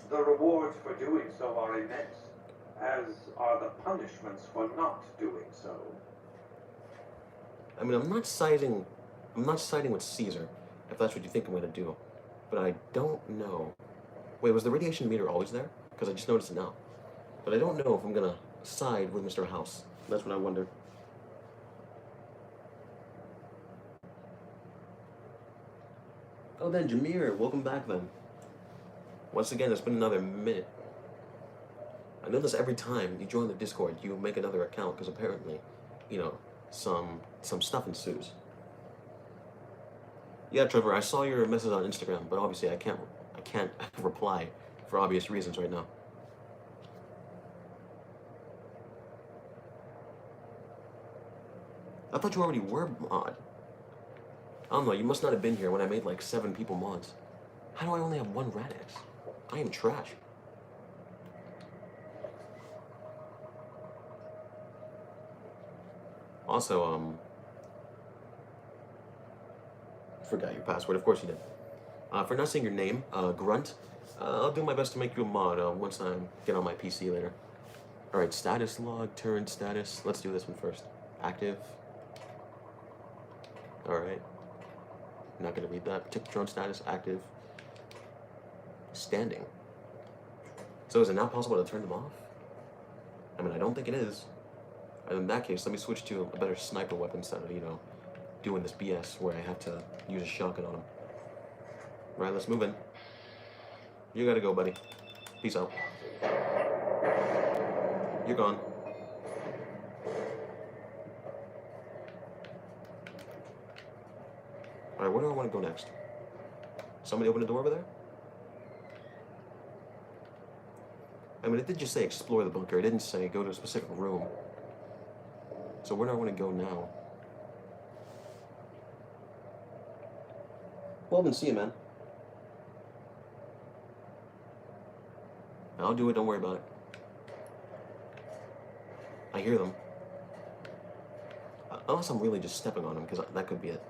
The rewards for doing so are immense, as are the punishments for not doing so.
I mean, I'm not siding with Caesar, if that's what you think I'm gonna do. But I don't know. Wait, was the radiation meter always there? Because I just noticed it now. But I don't know if I'm gonna side with Mr. House. That's what I wonder. Oh, then, Jameer, welcome back then. Once again, it's been another minute. I know this every time you join the Discord, you make another account, because apparently, you know, some stuff ensues. Yeah, Trevor, I saw your message on Instagram, but obviously I can't reply for obvious reasons right now. I thought you already were mod. I don't know, you must not have been here when I made like 7 people mods. How do I only have 1 Rad-X? I am trash. Also, forgot your password. Of course you did. For not saying your name, Grunt, I'll do my best to make you a mod once I get on my PC later. Alright, status log, turn status. Let's do this one first. Active. Alright. Not gonna read that. Protect drone status, active. Standing. So is it not possible to turn them off? I mean, I don't think it is. And in that case, let me switch to a better sniper weapon instead of, you know, doing this BS where I have to use a shotgun on him. Right, let's move in. You gotta go, buddy. Peace out. You're gone. Alright, where do I want to go next? Somebody open the door over there? I mean, it did just say explore the bunker. It didn't say go to a specific room. So where do I want to go now? Well, then see you, man. I'll do it, don't worry about it. I hear them. Unless I'm really just stepping on them, because that could be it.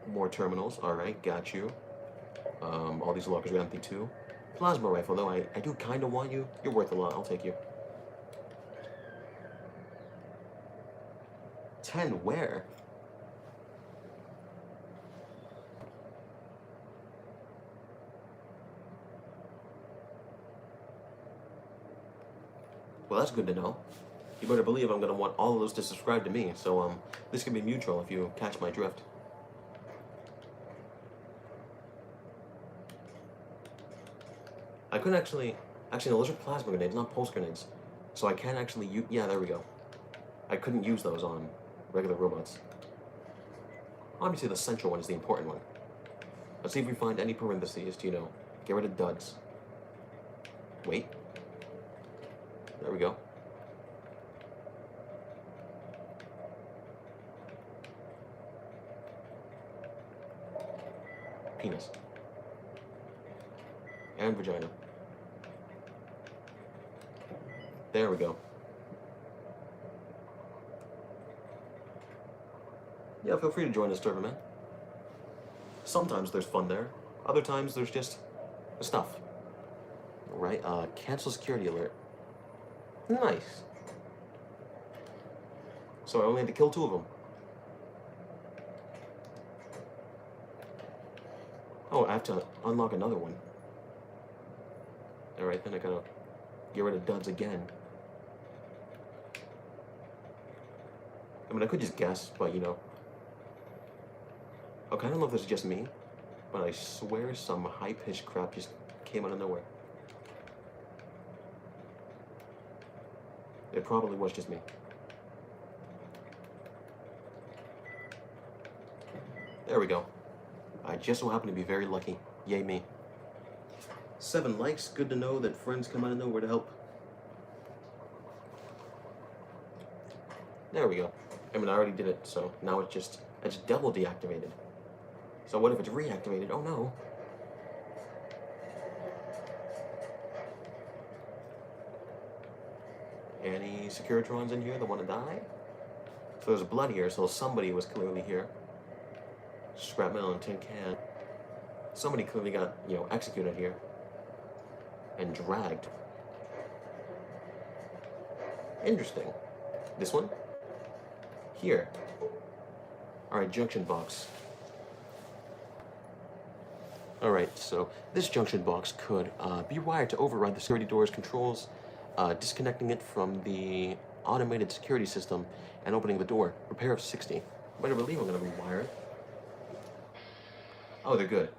More terminals, alright, got you. All these lockers are empty too. Plasma rifle, though, I do kind of want you. You're worth a lot, I'll take you. 10, where? Well, that's good to know. You better believe I'm gonna want all of those to subscribe to me, so this can be mutual if you catch my drift. I couldn't actually no, those are plasma grenades, not pulse grenades. So I can't actually use, yeah, there we go. I couldn't use those on regular robots. Obviously the central one is the important one. Let's see if we find any parentheses to, you know, get rid of duds. Wait. There we go. Penis. And vagina. There we go. Yeah, feel free to join this tournament. Sometimes there's fun there. Other times there's just stuff. Right? Cancel security alert. Nice. So I only had to kill 2 of them. Oh, I have to unlock another one. Alright, then I gotta get rid of duds again. I mean, I could just guess, but you know. Okay, I don't know if this is just me, but I swear some high-pitched crap just came out of nowhere. It probably was just me. There we go. I just so happen to be very lucky. Yay me. 7 likes, good to know that friends come out of nowhere to help. There we go. I mean, I already did it, so now it's double deactivated. So what if it's reactivated? Oh no. Any Securitrons in here that want to die? So there's blood here, so somebody was clearly here. Scrap metal and tin can. Somebody clearly got, you know, executed here. And dragged. Interesting. This one? Here. Alright, junction box. Alright, so this junction box could be wired to override the security door's controls, disconnecting it from the automated security system and opening the door. Repair of 60. Better believe I'm going to rewire it. Oh, they're good.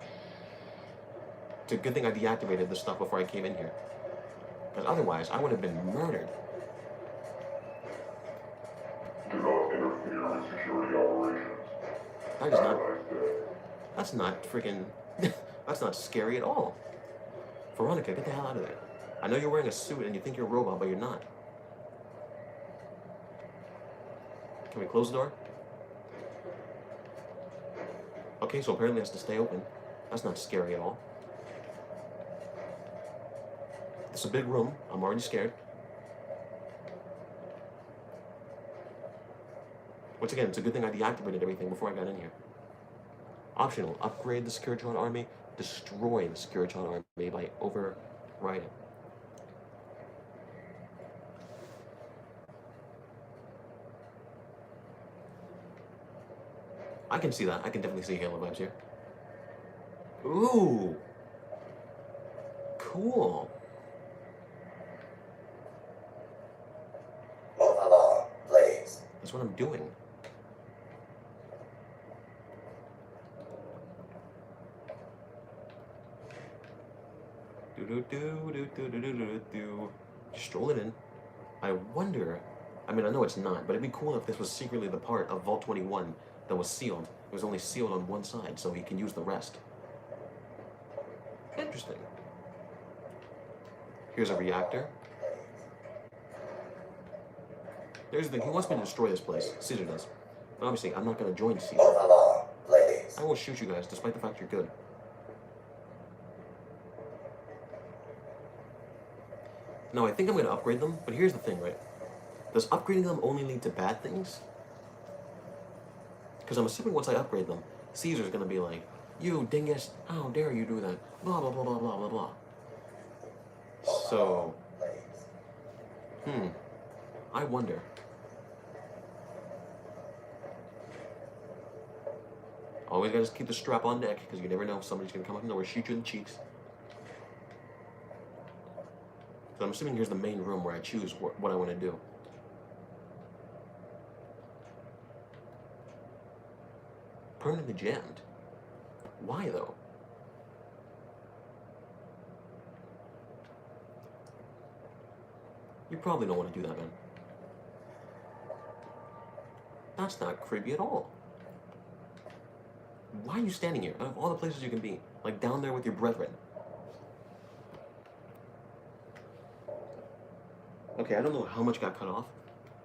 It's a good thing I deactivated the stuff before I came in here. Because otherwise, I would have been murdered.
Do not interfere with security operations.
That is not... That's not freaking... That's not scary at all. Veronica, get the hell out of there. I know you're wearing a suit and you think you're a robot, but you're not. Can we close the door? Okay, so apparently it has to stay open. That's not scary at all. It's a big room. I'm already scared. Once again, it's a good thing I deactivated everything before I got in here. Optional. Upgrade the Securitron army. Destroy the Securitron army by overriding. I can see that. I can definitely see Halo vibes here. Ooh. Cool.
Move along, please.
That's what I'm doing. Just stroll it in. I wonder, I mean, I know it's not, but it'd be cool if this was secretly the part of Vault 21 that was sealed. It was only sealed on one side, so he can use the rest. Interesting. Here's a reactor. Here's the thing, he wants me to destroy this place. Caesar does. But obviously, I'm not going to join Caesar.
Move along, please.
I will shoot you guys, despite the fact you're good. Now, I think I'm going to upgrade them, but here's the thing, right? Does upgrading them only lead to bad things? Because I'm assuming once I upgrade them, Caesar's going to be like, you dingus, how dare you do that? Blah, blah, blah, blah, blah, blah, blah. So, I wonder. Always gotta keep the strap on deck, because you never know if somebody's gonna come up and shoot you in the cheeks. So I'm assuming here's the main room where I choose what I want to do. Permanently jammed. Why though? You probably don't want to do that, man. That's not creepy at all. Why are you standing here? Out of all the places you can be, like down there with your brethren. Okay, I don't know how much got cut off,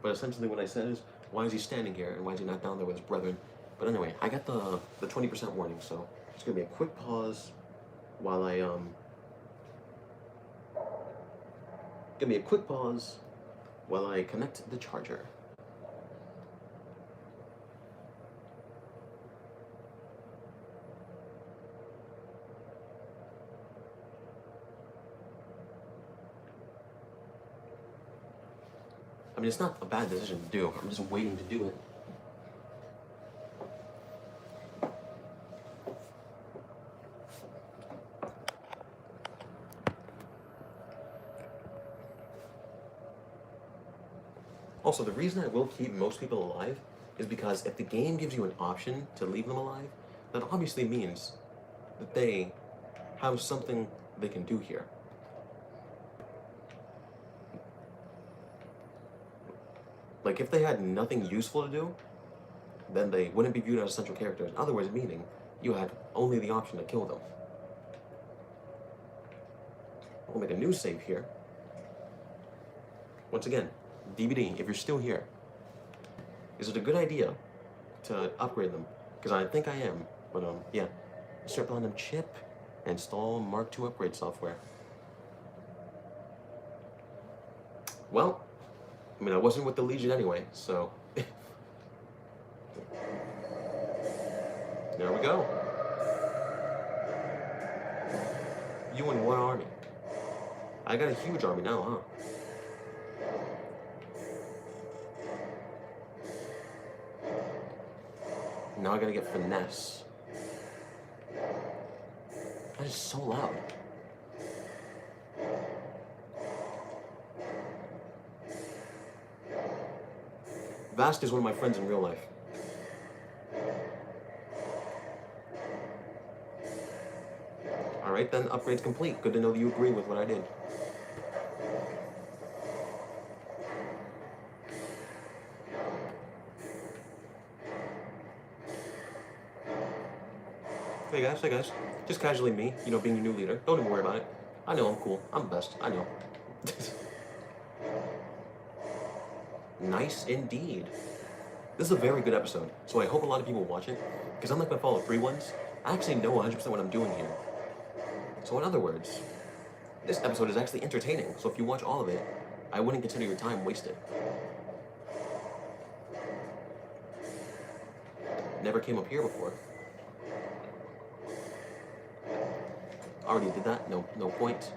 but essentially what I said is, why is he standing here and why is he not down there with his brethren? But anyway, I got the 20% warning, so it's gonna be a quick pause while I connect the charger. I mean, it's not a bad decision to do. I'm just waiting to do it. Also, the reason I will keep most people alive is because if the game gives you an option to leave them alive, that obviously means that they have something they can do here. Like, if they had nothing useful to do, then they wouldn't be viewed as central characters. In other words, meaning you had only the option to kill them. We'll make a new save here. Once again, DVD, if you're still here, is it a good idea to upgrade them? Because I think I am, but yeah. Insert Platinum chip, install Mark II upgrade software. Well, I mean, I wasn't with the Legion anyway, so. There we go. You in one army. I got a huge army now, huh? Now I gotta get finesse. That is so loud. Vast is one of my friends in real life. Alright then, upgrade's complete. Good to know that you agree with what I did. Hey guys, just casually me, you know, being your new leader. Don't even worry about it. I know I'm cool. I'm the best. I know. Nice indeed. This is a very good episode, so I hope a lot of people watch it, because unlike my Follow 3 ones, I actually know 100% what I'm doing here. So in other words, this episode is actually entertaining, so if you watch all of it, I wouldn't consider your time wasted. Never came up here before. Already did that, no point.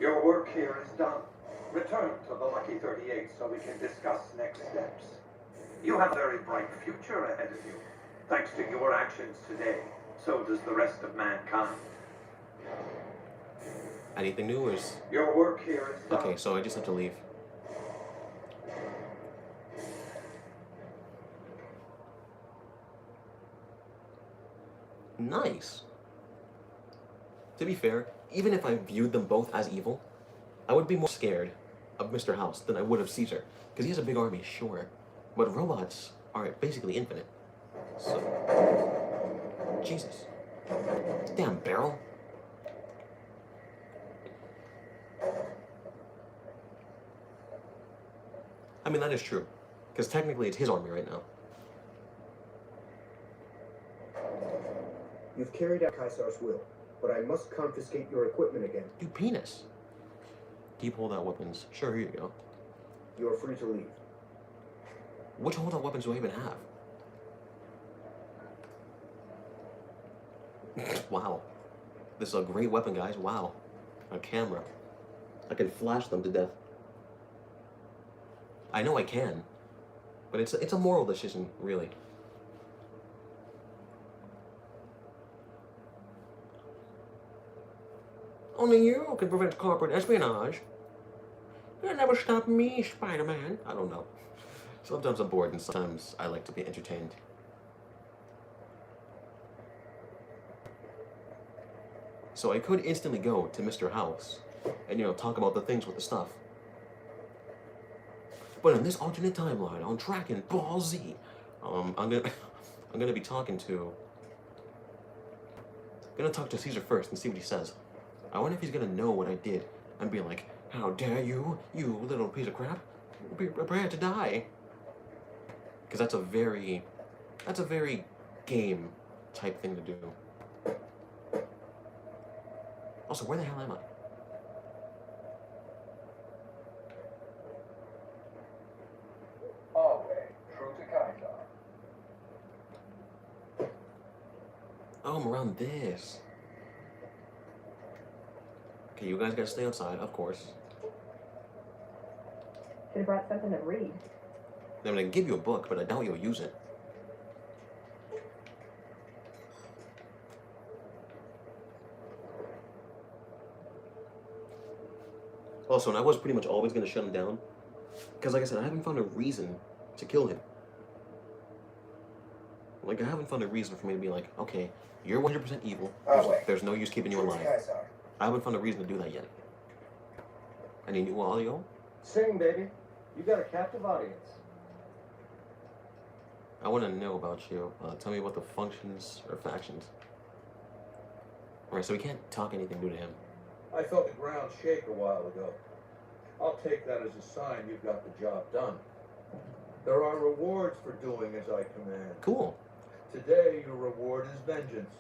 Your work here is done. Return to the Lucky 38 so we can discuss next steps. You have a very bright future ahead of you. Thanks to your actions today, so does the rest of mankind.
Anything new or is...
Your work here is done.
Okay, so I just have to leave. Nice. To be fair, even if I viewed them both as evil, I would be more scared of Mr. House than I would of Caesar. Because he has a big army, sure. But robots are basically infinite. So... Jesus. Damn barrel. I mean, that is true. Because technically it's his army right now.
You've carried out Caesar's will, but I must confiscate your equipment again.
You penis. Keep holdout weapons. Sure, here you go.
You're free to leave.
Which holdout weapons do I even have? Wow. This is a great weapon, guys. Wow. A camera. I can flash them to death. I know I can. But it's a moral decision, really. Only you can prevent corporate espionage. You'll never stop me, Spider-Man. I don't know. Sometimes I'm bored and sometimes I like to be entertained. So I could instantly go to Mr. House and, talk about the things with the stuff. But in this alternate timeline on Dragon Ball Z, I'm gonna be talking to. I'm gonna talk to Caesar first and see what he says. I wonder if he's gonna know what I did and be like, "How dare you, you little piece of crap! Be prepared to die." Because that's a very game type thing to do. Also, where the hell am I? Oh, I'm around this. Okay, you guys gotta stay outside, of course.
Should have brought something to read.
I'm gonna give you a book, but I doubt you'll use it. Also, and I was pretty much always gonna shut him down. Because like I said, I haven't found a reason to kill him. Like, I haven't found a reason for me to be like, okay, you're 100% evil. There's no use keeping you alive. I haven't found a reason to do that yet. Any new audio?
Sing, baby. You got a captive audience.
I want to know about you. Tell me about the functions or factions. Alright, so we can't talk anything new to him.
I felt the ground shake a while ago. I'll take that as a sign you've got the job done. There are rewards for doing as I command.
Cool.
Today, your reward is vengeance.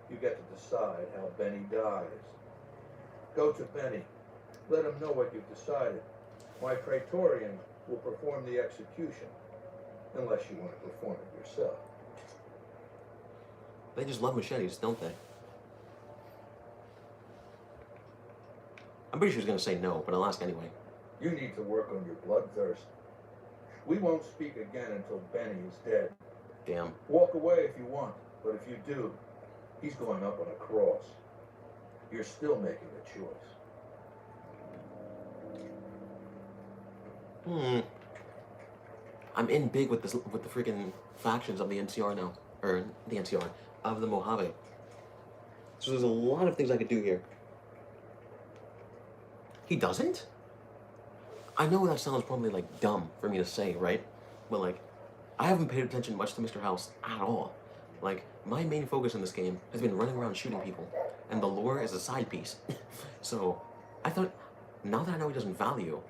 You get to decide how Benny dies. Go to Benny. Let him know what you've decided. My Praetorian will perform the execution, unless you want to perform it yourself.
They just love machetes, don't they? I'm pretty sure he's gonna say no, but I'll ask anyway.
You need to work on your bloodthirst. We won't speak again until Benny is dead.
Damn.
Walk away if you want, but if you do, he's going up on a cross. You're still making a choice.
I'm in big with this, with the freaking factions of the NCR now, or the NCR of the Mojave. So there's a lot of things I could do here. He doesn't? I know that sounds probably like dumb for me to say, right? But like, I haven't paid attention much to Mr. House at all. Like, my main focus in this game has been running around shooting people, and the lore is a side piece. So, I thought, now that I know he doesn't value,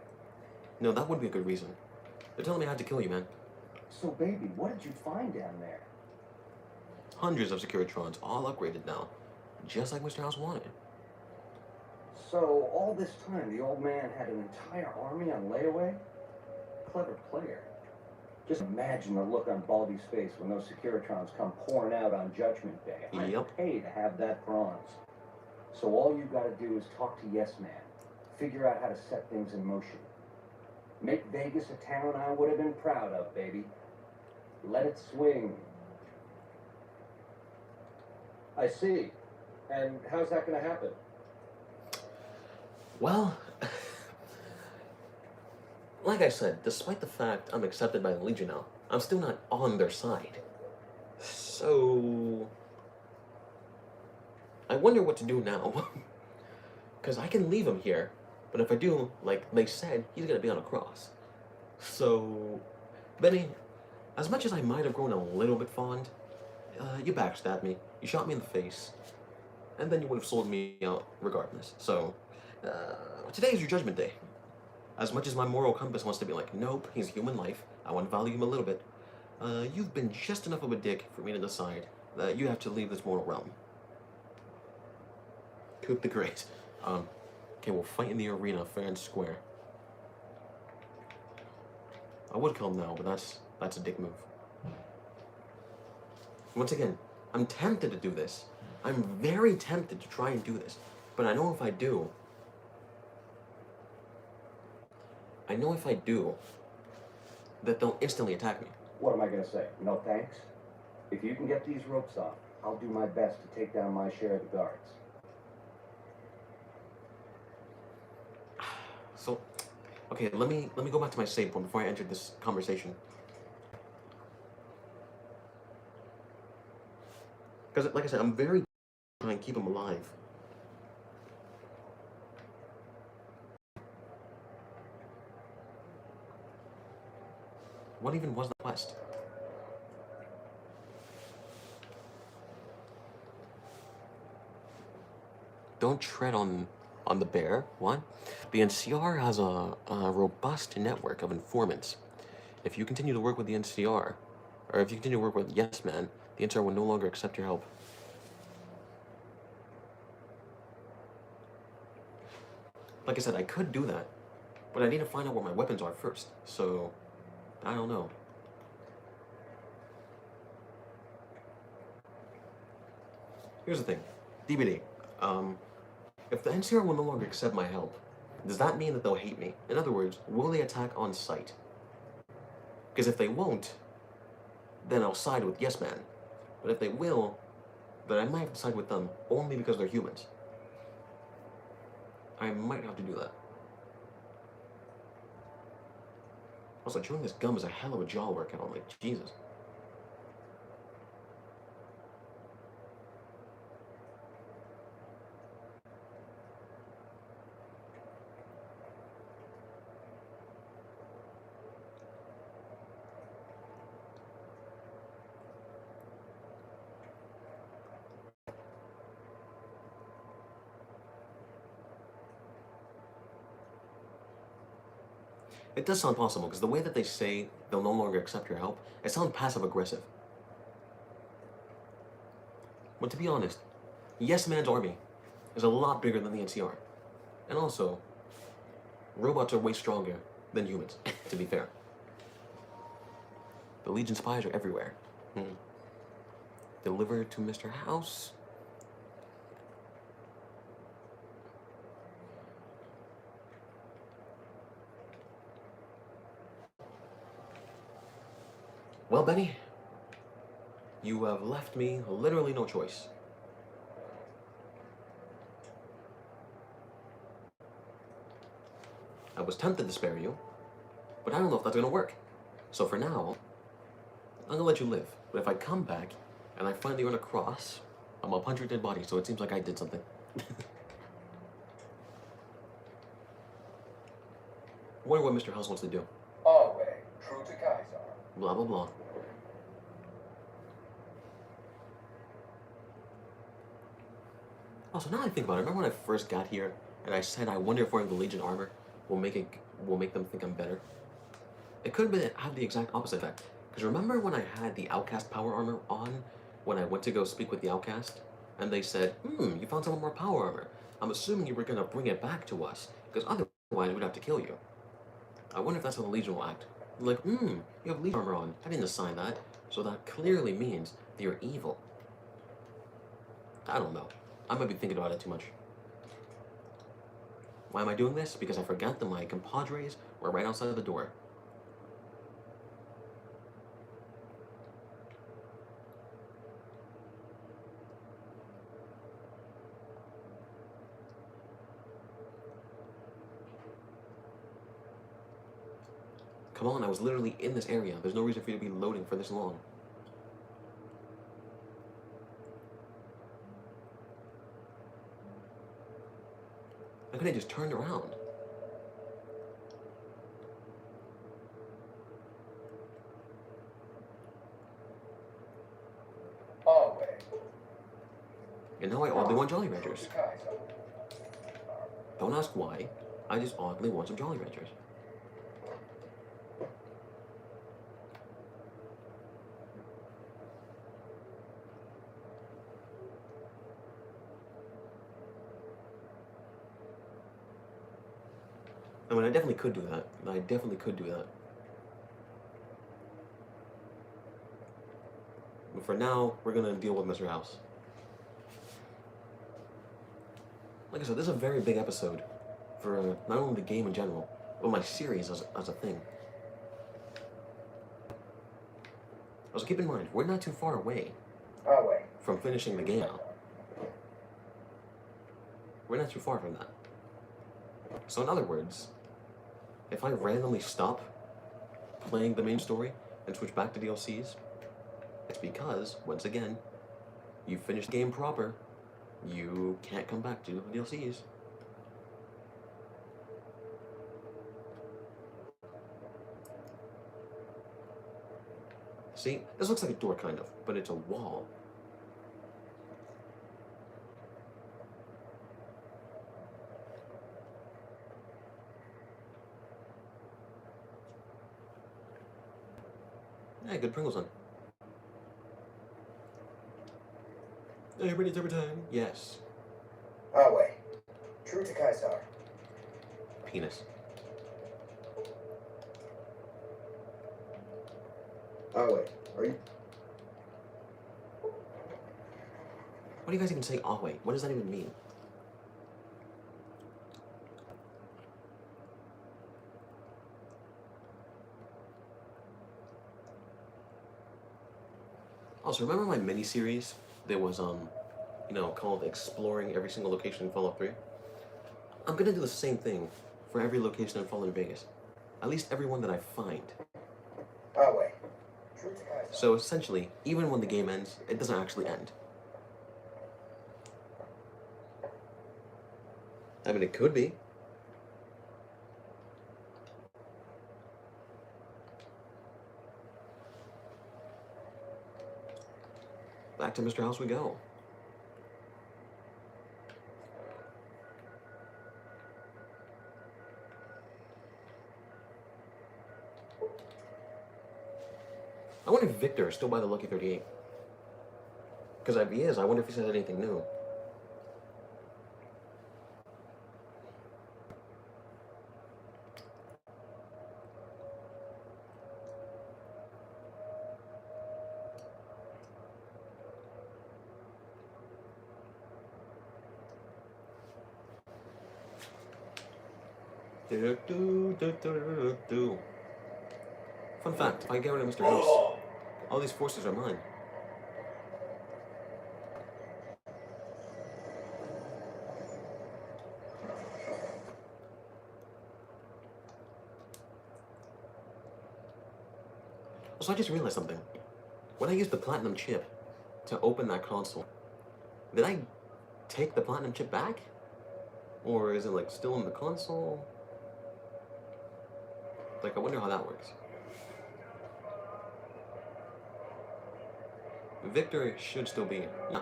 no, that would be a good reason. They're telling me I had to kill you, man.
So, baby, what did you find down there?
Hundreds of Securitrons, all upgraded now, just like Mr. House wanted.
So, all this time, the old man had an entire army on layaway? Clever player. Just imagine the look on Baldy's face when those Securitrons come pouring out on Judgment Day. I'd pay to have that bronze. So all you gotta do is talk to Yes Man. Figure out how to set things in motion. Make Vegas a town I would have been proud of, baby. Let it swing. I see. And how's that gonna happen?
Well, like I said, despite the fact I'm accepted by the Legion now, I'm still not on their side. So, I wonder what to do now. Because I can leave him here, but if I do, like they said, he's going to be on a cross. So, Benny, as much as I might have grown a little bit fond, you backstabbed me, you shot me in the face, and then you would have sold me out regardless. So, today is your judgment day. As much as my moral compass wants to be like, nope, he's human life, I want to value him a little bit, you've been just enough of a dick for me to decide that you have to leave this mortal realm. Qoute the Great. Okay, we'll fight in the arena, fair and square. I would kill him now, but that's a dick move. Once again, I'm tempted to do this. I'm very tempted to try and do this, but I know if I do, that they'll instantly attack me.
What am I gonna say? No thanks? If you can get these ropes off, I'll do my best to take down my share of the guards.
So, okay, let me go back to my save point before I enter this conversation. Because, like I said, I'm very trying to keep him alive. What even was the quest? Don't tread on the bear. What? The NCR has a robust network of informants. If you continue to work with the NCR, or if you continue to work with Yes Man, the NCR will no longer accept your help. Like I said, I could do that, but I need to find out where my weapons are first. So, I don't know. Here's the thing, DBD. If the NCR will no longer accept my help, does that mean that they'll hate me? In other words, will they attack on sight? Because if they won't, then I'll side with Yes Man. But if they will, then I might have to side with them only because they're humans. I might have to do that. Also, chewing this gum is a hell of a jaw workout. Like, Jesus. It does sound possible, because the way that they say they'll no longer accept your help, it sounds passive-aggressive. But to be honest, Yes Man's army is a lot bigger than the NCR. And also, robots are way stronger than humans, to be fair. The Legion spies are everywhere. Delivered to Mr. House. Well, Benny, you have left me literally no choice. I was tempted to spare you, but I don't know if that's gonna work. So for now, I'm gonna let you live. But if I come back and I find that you're on a cross, I'm gonna punch your dead body, so it seems like I did something. Wonder what Mr. House wants to do.
Always true to Kaiser.
Blah, blah, blah. Also, now that I think about it, remember when I first got here and I said I wonder if wearing the Legion armor will make them think I'm better? It could have the exact opposite effect. Because remember when I had the Outcast power armor on when I went to go speak with the Outcast? And they said, you found some more power armor. I'm assuming you were going to bring it back to us, because otherwise we'd have to kill you. I wonder if that's how the Legion will act. Like, you have Legion armor on. I didn't assign that. So that clearly means that you're evil. I don't know. I might be thinking about it too much. Why am I doing this? Because I forgot that my compadres were right outside of the door. Come on, I was literally in this area. There's no reason for you to be loading for this long. I could have just turned around.
Always.
And now I oddly want Jolly Ranchers. Don't ask why. I just oddly want some Jolly Ranchers. I mean, I definitely could do that. I definitely could do that. But for now, we're gonna deal with Mr. House. Like I said, this is a very big episode for not only the game in general, but my series as a thing. Also, keep in mind, we're not too far away from finishing the game out. We're not too far from that. So in other words, if I randomly stop playing the main story and switch back to DLCs, it's because, once again, you finish the game proper, you can't come back to DLCs. See, this looks like a door kind of, but it's a wall. Yeah, good Pringles on. Everybody's every time. Yes.
Ah, wait. True to Kaisar.
Penis.
Ah, wait. Are you?
What do you guys even say, oh wait? What does that even mean? Also, remember my mini-series that was, you know, called Exploring Every Single Location in Fallout 3? I'm gonna do the same thing for every location in Fallout Vegas. At least every one that I find.
Ah, wait. True to Kaisar.
So essentially, even when the game ends, it doesn't actually end. I mean, it could be. Back to Mr. House we go. I wonder if Victor is still by the Lucky 38. Because if he is, I wonder if he said anything new. Fun fact, if I get rid of Mr. House, all these forces are mine. So I just realized something. When I used the platinum chip to open that console, did I take the platinum chip back? Or is it like still in the console? Like, I wonder how that works. Victor should still be here. Yeah.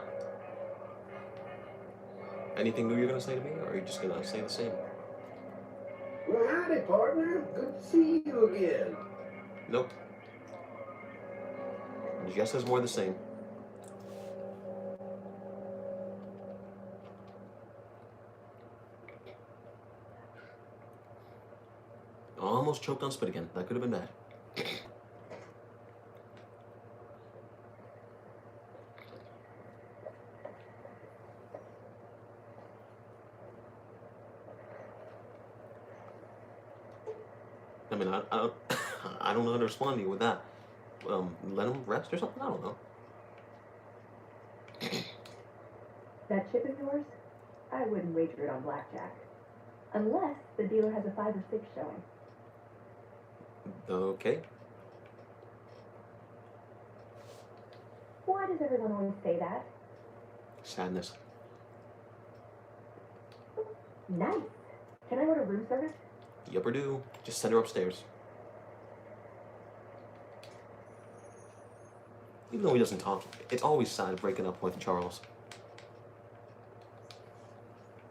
Anything new you're gonna say to me, or are you just gonna say the same?
Well, howdy, partner. Good to see you again.
Nope. Just as more the same. Almost choked on spit again. That could have been bad. I mean, I don't, I don't know how to respond to you with that. Let him rest or something? I don't know.
That chip of yours? I wouldn't wager it on blackjack. Unless the dealer has a 5 or 6 showing.
Okay.
Why does everyone always say that?
Sadness.
Nice. Can I order room service?
Yup or do. Just send her upstairs. Even though he doesn't talk, it's always sad breaking up with Charles.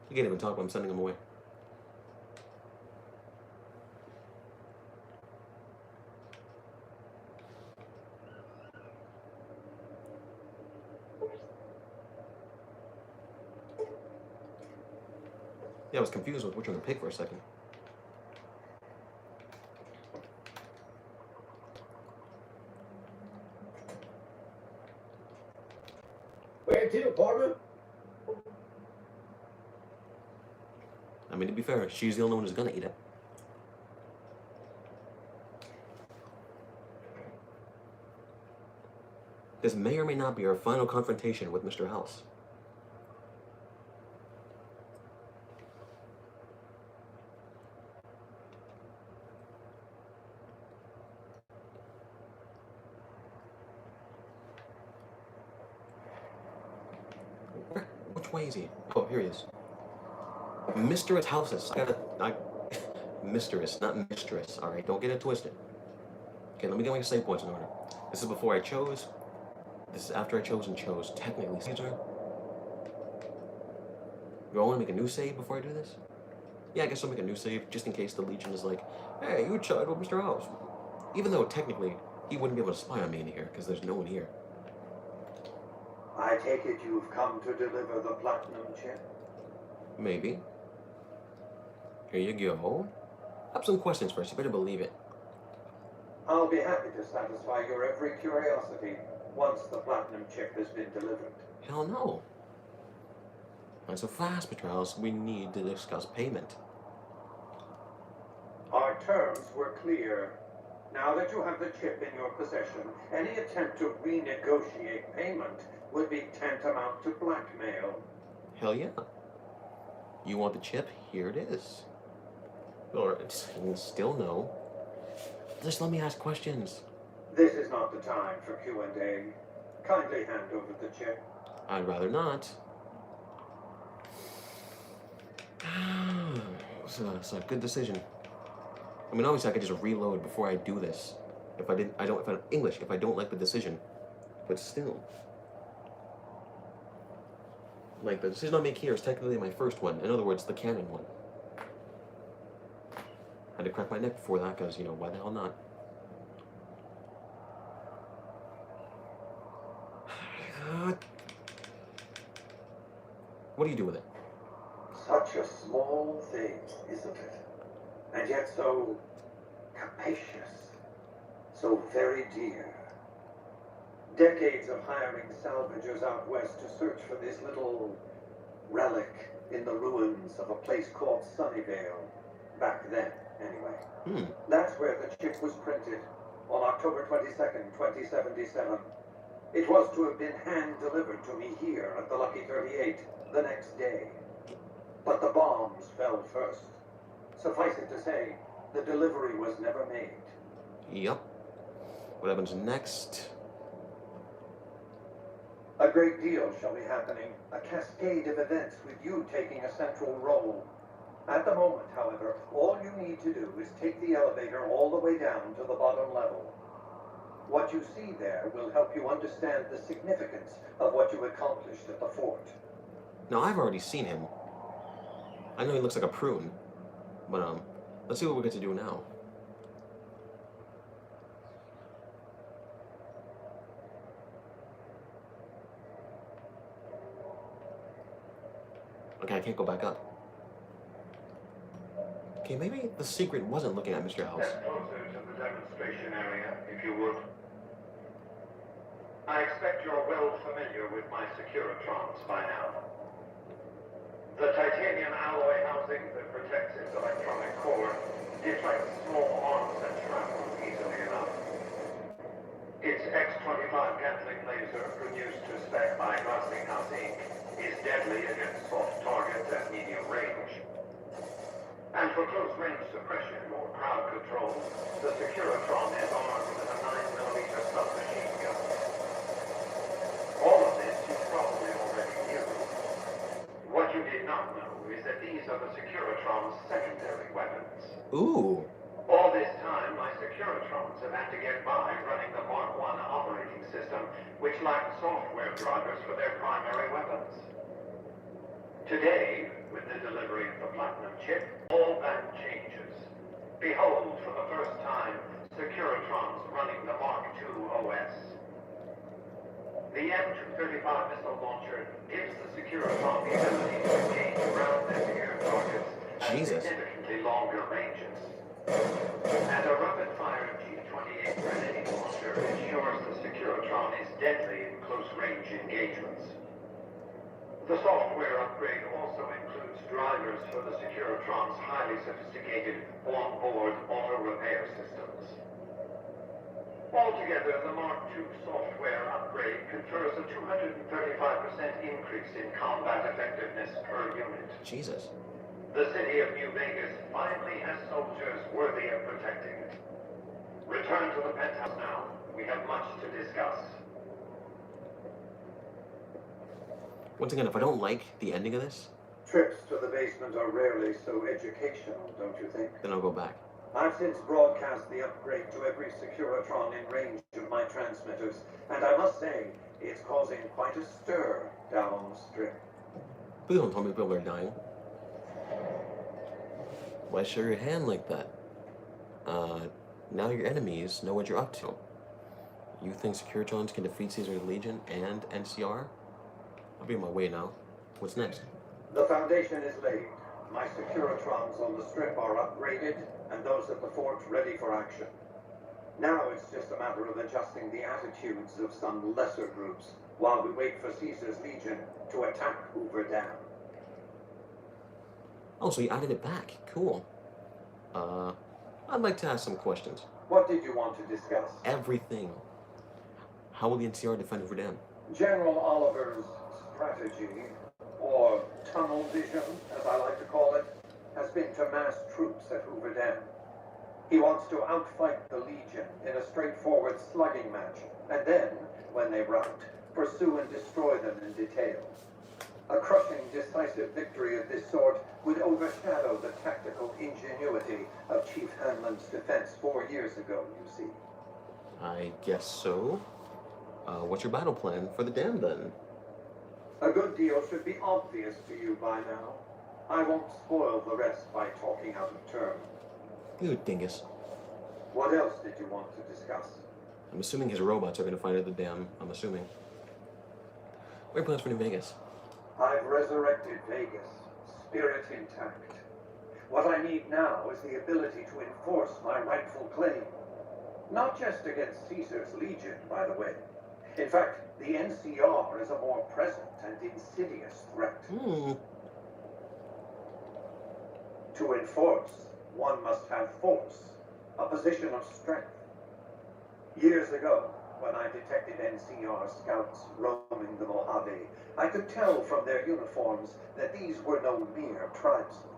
You can't even talk when I'm sending him away. Yeah, I was confused with which one to pick for a second.
Where to, partner?
I mean, to be fair, she's the only one who's gonna eat it. This may or may not be our final confrontation with Mr. House. Swayze. Oh, here he is. Mistress Houses. Mistress, not mistress. All right, don't get it twisted. Okay, let me get my save points in order. This is before I chose. This is after I chose and chose. Technically, Caesar. Do I want to make a new save before I do this? Yeah, I guess I'll make a new save just in case the Legion is like, hey, you tried with Mr. House. Even though technically he wouldn't be able to spy on me in here because there's no one here.
I take it you've come to deliver the platinum chip?
Maybe. Here you go. I have some questions first. You better believe it.
I'll be happy to satisfy your every curiosity once the platinum chip has been delivered.
Hell no. Not so fast, Petrels. We need to discuss payment.
Our terms were clear. Now that you have the chip in your possession, any attempt to renegotiate payment would be tantamount to blackmail.
Hell yeah. You want the chip? Here it is. Or still no. Just let me ask questions.
This is not the time for Q&A. Kindly hand over the chip.
I'd rather not. It's a good decision. I mean, obviously I could just reload before I do this. If I don't like the decision. But still. Like, the decision I make here is technically my first one. In other words, the canon one. Had to crack my neck before that, because, you know, why the hell not? What do you do with it?
Such a small thing, isn't it? And yet so capacious, so very dear. Decades of hiring salvagers out west to search for this little relic in the ruins of a place called Sunnyvale. Back then, anyway. That's where the chip was printed, on October 22nd, 2077. It was to have been hand-delivered to me here at the Lucky 38 the next day. But the bombs fell first. Suffice it to say, the delivery was never made.
Yep. What happens next?
A great deal shall be happening. A cascade of events with you taking a central role. At the moment, however, all you need to do is take the elevator all the way down to the bottom level. What you see there will help you understand the significance of what you accomplished at the fort.
Now, I've already seen him. I know he looks like a prune. But, let's see what we get to do now. Okay, I can't go back up. Okay, maybe the secret wasn't looking at Mr. House.
Step closer to the demonstration area, if you would. I expect you're well familiar with my Securitrons by now. The titanium alloy housing that protects its electronic core deflects small arms and shrapnel easily enough. Its X-25 Gatling laser, produced to spec by House Inc., is deadly against soft targets at medium range. And for close-range suppression or crowd control, the Securitron is armed with a 9mm submachine gun. All of this you probably already knew. What you did not know is that these are the Securitron's secondary weapons.
Ooh.
All this time, my Securitrons have had to get by running the Mark I operating system, which lacked software drivers for their primary weapons. Today, with the delivery of the Platinum chip, all that changes. Behold, for the first time, Securitrons running the Mark II OS. The M235 missile launcher gives the Securitron the ability to engage ground and air targets at significantly longer ranges. And a rapid-fire G-28 grenade launcher ensures the Securitron is deadly in close-range engagements. The software upgrade also includes drivers for the Securitron's highly sophisticated on-board auto-repair systems. Altogether, the Mark II software upgrade confers a 235% increase in combat effectiveness per unit.
Jesus.
The city of New Vegas finally has soldiers worthy of protecting it. Return to the penthouse now. We have much to discuss.
Once again, if I don't like the ending of this,
Trips to the basement are rarely so educational, don't you think?
then I'll go back.
I've since broadcast the upgrade to every Securitron in range of my transmitters, and I must say, it's causing quite a stir down the strip.
Please don't tell me people are dying. Why show your hand like that? Now your enemies know what you're up to. You think Securitrons can defeat Caesar's Legion and NCR? I'll be on my way now. What's next?
The foundation is laid. My Securitrons on the strip are upgraded, and those at the fort ready for action. Now it's just a matter of adjusting the attitudes of some lesser groups, while we wait for Caesar's Legion to attack Hoover Dam.
Oh, so you added it back. Cool. I'd like to ask some questions.
What did you want to discuss?
Everything. How will the NCR defend Hoover Dam?
General Oliver's strategy, or tunnel vision, as I like to call it, has been to mass troops at Hoover Dam. He wants to outfight the Legion in a straightforward slugging match, and then, when they rout, pursue and destroy them in detail. A crushing, decisive victory of this sort would overshadow the tactical ingenuity of Chief Hanlon's defense 4 years ago, you see.
I guess so. What's your battle plan for the dam, then?
A good deal should be obvious to you by now. I won't spoil the rest by talking out of turn.
You dingus.
What else did you want to discuss?
I'm assuming his robots are going to find at the dam. I'm assuming. What are your plans for New Vegas?
I've resurrected Vegas, spirit intact. What I need now is the ability to enforce my rightful claim. Not just against Caesar's Legion, by the way. In fact, the NCR is a more present and insidious threat. To enforce, one must have force, a position of strength. Years ago, when I detected NCR scouts roaming the Mojave, I could tell from their uniforms that these were no mere tribesmen.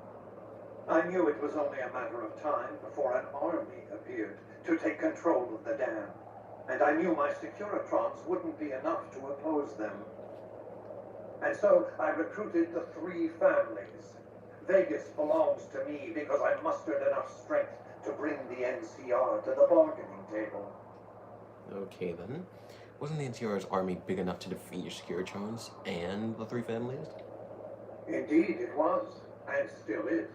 I knew it was only a matter of time before an army appeared to take control of the dam, and I knew my Securitrons wouldn't be enough to oppose them. And so I recruited the 3 families. Vegas belongs to me because I mustered enough strength to bring the NCR to the bargaining table.
Okay, then. Wasn't the NCR's army big enough to defeat your Securitrons and the 3 families?
Indeed it was, and still is.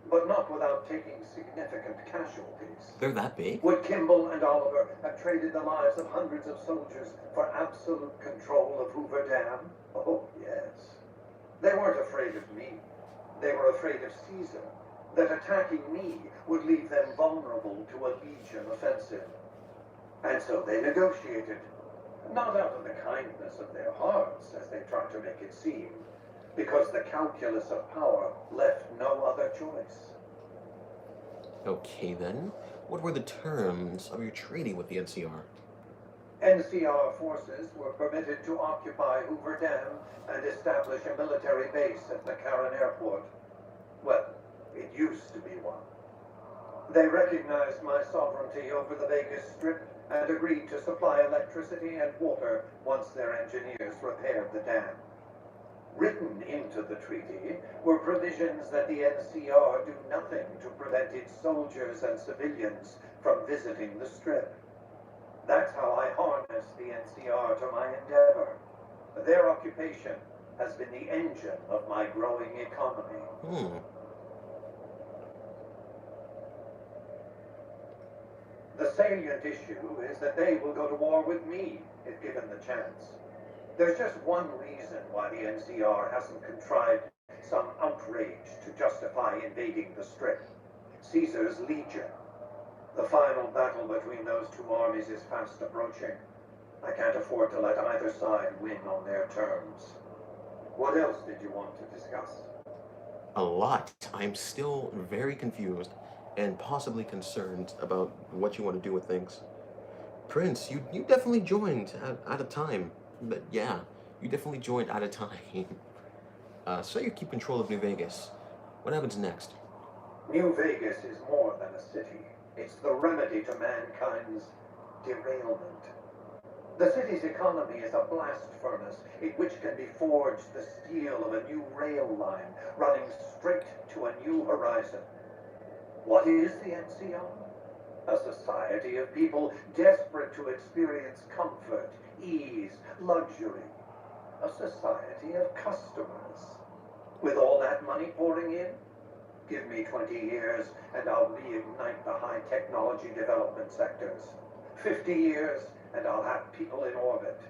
But not without taking significant casualties.
They're that big?
Would Kimball and Oliver have traded the lives of hundreds of soldiers for absolute control of Hoover Dam? Oh, yes. They weren't afraid of me. They were afraid of Caesar. That attacking me would leave them vulnerable to a Legion offensive. And so they negotiated. Not out of the kindness of their hearts, as they tried to make it seem, because the calculus of power left no other choice.
Okay, then. What were the terms of your treaty with the NCR?
NCR forces were permitted to occupy Hoover Dam and establish a military base at the Caron Airport. Well, it used to be one. They recognized my sovereignty over the Vegas Strip and agreed to supply electricity and water once their engineers repaired the dam. Written into the treaty were provisions that the NCR do nothing to prevent its soldiers and civilians from visiting the Strip. That's how I harness the NCR to my endeavor. Their occupation has been the engine of my growing economy. The salient issue is that they will go to war with me if given the chance. There's just one reason why the NCR hasn't contrived some outrage to justify invading the Strip. Caesar's Legion. The final battle between those 2 armies is fast approaching. I can't afford to let either side win on their terms. What else did you want to discuss?
A lot. I'm still very confused and possibly concerned about what you want to do with things. Prince, you definitely joined at a time. But yeah, you definitely joined at a time. So you keep control of New Vegas. What happens next?
New Vegas is more than a city. It's the remedy to mankind's derailment. The city's economy is a blast furnace in which can be forged the steel of a new rail line running straight to a new horizon. What is the NCR? A society of people desperate to experience comfort, ease, luxury. A society of customers. With all that money pouring in, give me 20 years and I'll reignite the high technology development sectors. 50 years and I'll have people in orbit.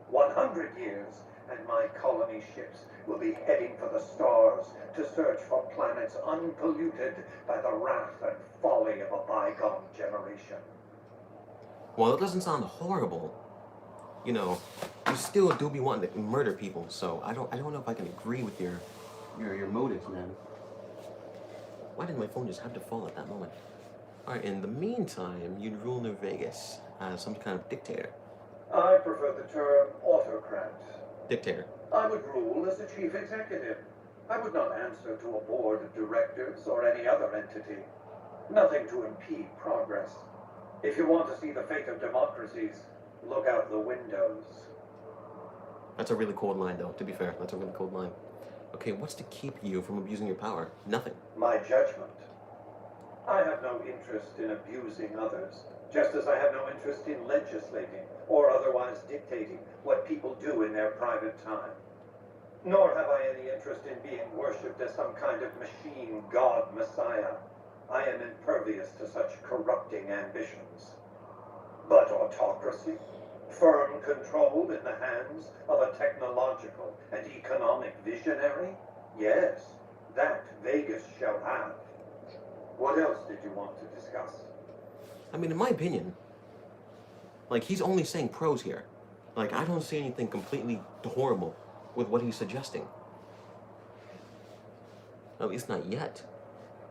100 years and my colony ships will be heading for the stars to search for planets unpolluted by the wrath and folly of a bygone generation.
Well, it doesn't sound horrible. You know, you still do be wanting to murder people, so I don't know if I can agree with your motives, man. Why did my phone just have to fall at that moment? Alright, in the meantime, you'd rule New Vegas as some kind of dictator.
I prefer the term autocrat.
Dictator.
I would rule as a chief executive. I would not answer to a board of directors or any other entity. Nothing to impede progress. If you want to see the fate of democracies, look out the windows.
That's a really cold line, though, to be fair. That's a really cold line. Okay, what's to keep you from abusing your power? Nothing.
My judgment. I have no interest in abusing others, just as I have no interest in legislating or otherwise dictating what people do in their private time. Nor have I any interest in being worshipped as some kind of machine god messiah. I am impervious to such corrupting ambitions. But autocracy? Firm control in the hands of a technological and economic visionary? Yes, that Vegas shall have. What else did you want to discuss?
I mean, in my opinion, like, he's only saying pros here. Like, I don't see anything completely horrible with what he's suggesting. At least not yet.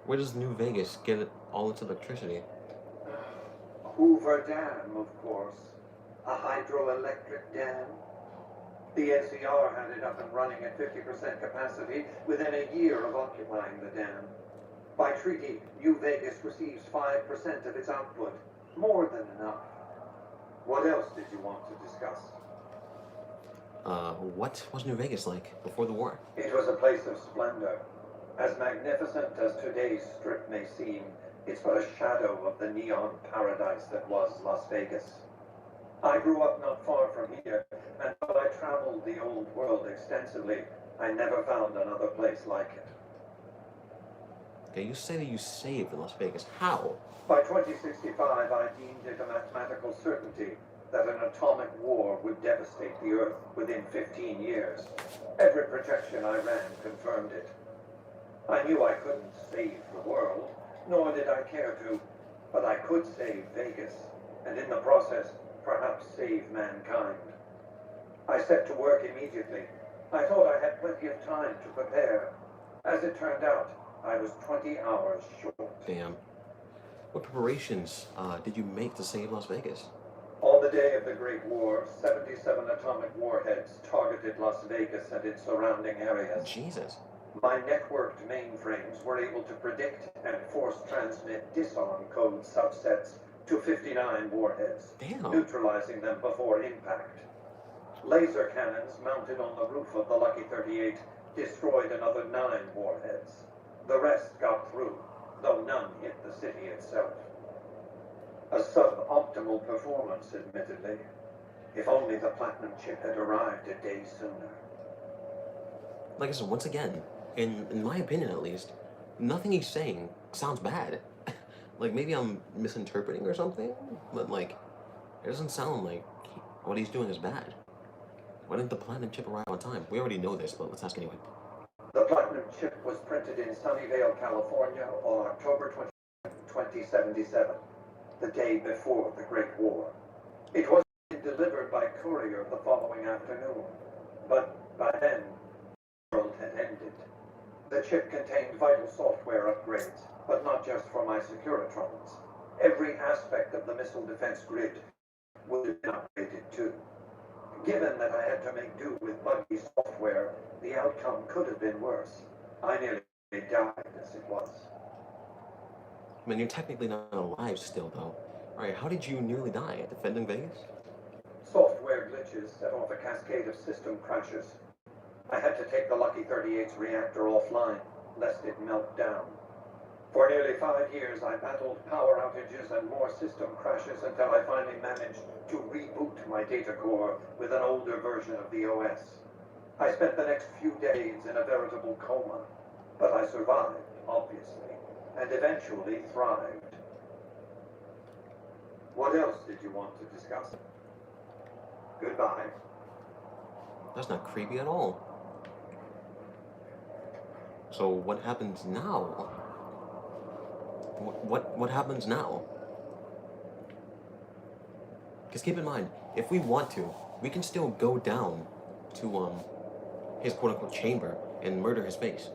Where does New Vegas get all its electricity?
Hoover Dam, of course. A hydroelectric dam. The NCR had it up and running at 50% capacity within a year of occupying the dam. By treaty, New Vegas receives 5% of its output. More than enough. What else did you want to discuss?
What was New Vegas like before the war?
It was a place of splendor. As magnificent as today's strip may seem, it's but a shadow of the neon paradise that was Las Vegas. I grew up not far from here, and though I traveled the old world extensively, I never found another place like it.
Okay, you say that you saved Las Vegas. How?
By 2065, I deemed it a mathematical certainty that an atomic war would devastate the Earth within 15 years. Every projection I ran confirmed it. I knew I couldn't save the world, nor did I care to, but I could save Vegas, and in the process, perhaps save mankind. I set to work immediately. I thought I had plenty of time to prepare. As it turned out, I was 20 hours short.
Damn. What preparations did you make to save Las Vegas?
On the day of the Great War, 77 atomic warheads targeted Las Vegas and its surrounding areas.
Jesus.
My networked mainframes were able to predict and force transmit disarm code subsets to 59 warheads, neutralizing them before impact. Laser cannons mounted on the roof of the Lucky 38 destroyed another 9 warheads. The rest got through, though none hit the city itself. A suboptimal performance, admittedly. If only the platinum chip had arrived a day sooner.
Like I said, once again, in my opinion at least, nothing he's saying sounds bad. Like, maybe I'm misinterpreting or something, but like, it doesn't sound like what he's doing is bad. Why didn't the platinum chip arrive on time? We already know this, but let's ask anyway.
The platinum chip was printed in Sunnyvale, California on October 20, 2077, the day before the Great War. It was delivered by courier the following afternoon, but by then, the world had ended. The chip contained vital software upgrades, but not just for my Securitrons. Every aspect of the missile defense grid would have been upgraded too. Given that I had to make do with buggy software, the outcome could have been worse. I nearly died as it was.
I mean, you're technically not alive still, though. Alright, how did you nearly die? Defending Vegas?
Software outages set off a cascade of system crashes. I had to take the Lucky 38's reactor offline, lest it melt down. For nearly 5 years, I battled power outages and more system crashes until I finally managed to reboot my data core with an older version of the OS. I spent the next few days in a veritable coma, but I survived, obviously, and eventually thrived. What else did you want to discuss? Goodbye.
That's not creepy at all. So what happens now? What happens now? Because keep in mind, if we want to, we can still go down to his quote-unquote chamber and murder his face.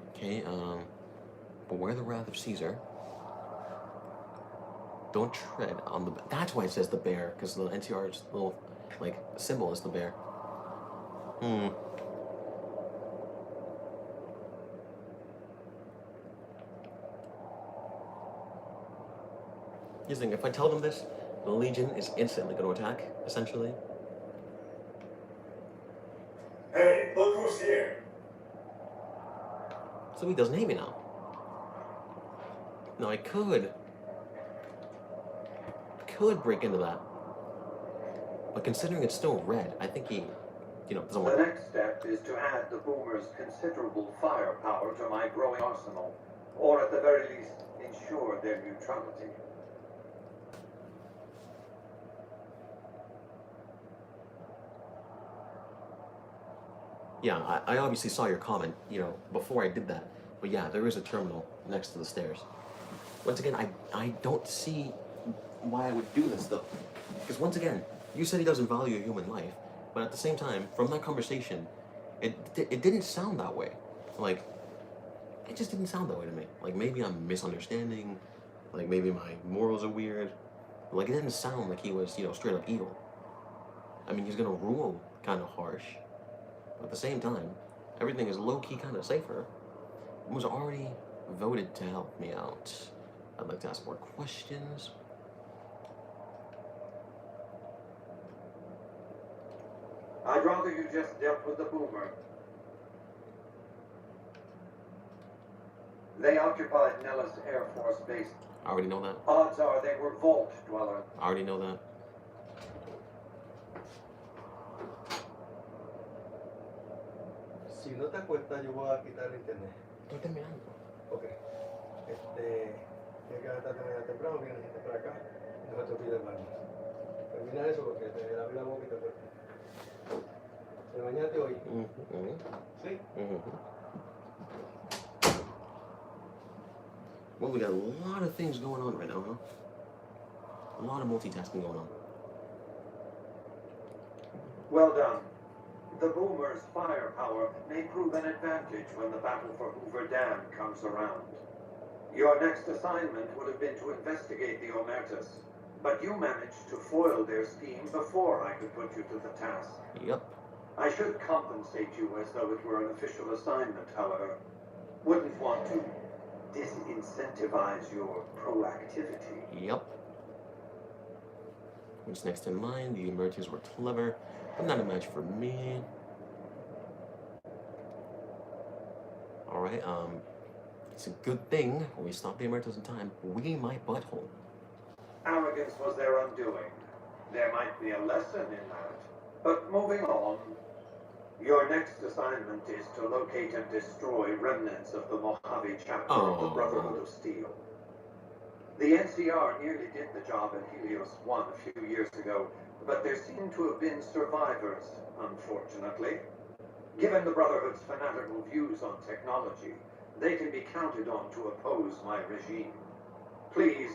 Okay, beware the wrath of Caesar. Don't tread on the... That's why it says the bear, because the NCR's little, like, symbol is the bear. Here's the thing, if I tell them this, the Legion is instantly going to attack, essentially.
Hey, look who's here.
So he doesn't hate me now. No, I could break into that. But considering it's still red, I think he, doesn't
The
want...
next step is to add the Boomer's considerable firepower to my growing arsenal, or at the very least, ensure their neutrality.
Yeah, I obviously saw your comment, before I did that. But yeah, there is a terminal next to the stairs. Once again, I don't see why I would do this, though. Because once again, you said he doesn't value human life, but at the same time, from that conversation, it didn't sound that way. Like, it just didn't sound that way to me. Like, maybe I'm misunderstanding, like, maybe my morals are weird. But, like, it didn't sound like he was, straight up evil. I mean, he's gonna rule kind of harsh. But at the same time, everything is low-key kind of safer. It was already voted to help me out. I'd like to ask more questions.
I'd rather you just dealt with the Boomer. They occupied Nellis Air Force Base.
I already know that.
Odds are they were vault dwellers.
I already know that.
Si no te acuestas, yo voy a quitar el internet.
Estoy terminando.
Ok. Tienes que levantarte mañana temprano, vienes gente para acá, y no se te olvide el baño. Termina eso porque te lavé la boca y te cuesta. ¿Te bañaste hoy? ¿Sí?
Well, we got a lot of things going on right now, huh? A lot of multitasking going on.
Well done. The Boomer's firepower may prove an advantage when the battle for Hoover Dam comes around. Your next assignment would have been to investigate the Omertas, but you managed to foil their scheme before I could put you to the task.
Yep.
I should compensate you as though it were an official assignment, however. Wouldn't want to disincentivize your proactivity.
Yep. What's next in line? The emergers were clever, but not a match for me. Alright, it's a good thing we stopped the emergers in time. We might butthole.
Arrogance was their undoing. There might be a lesson in that. But moving on, your next assignment is to locate and destroy remnants of the Mojave chapter of the Brotherhood of Steel. The NCR nearly did the job at Helios 1 a few years ago, but there seem to have been survivors, unfortunately. Given the Brotherhood's fanatical views on technology, they can be counted on to oppose my regime. Please,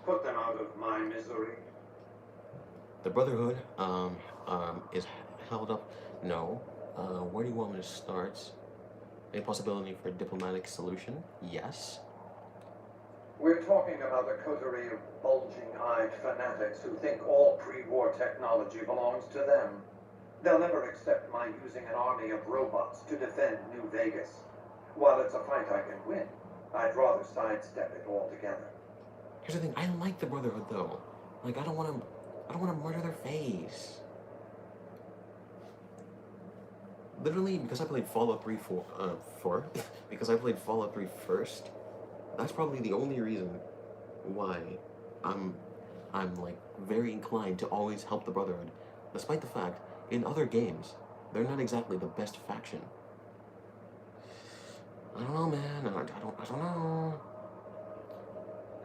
put them out of my misery.
The Brotherhood, is held up. No. Where do you want me to start? A possibility for a diplomatic solution? Yes.
We're talking about a coterie of bulging-eyed fanatics who think all pre-war technology belongs to them. They'll never accept my using an army of robots to defend New Vegas. While it's a fight I can win, I'd rather sidestep it altogether.
Here's the thing, I like the Brotherhood though. Like, I don't want to I don't want to murder their face. Literally, because I played Fallout 3 because I played Fallout 3 first, that's probably the only reason why I'm like very inclined to always help the Brotherhood, despite the fact in other games they're not exactly the best faction. I don't know, man. I don't know.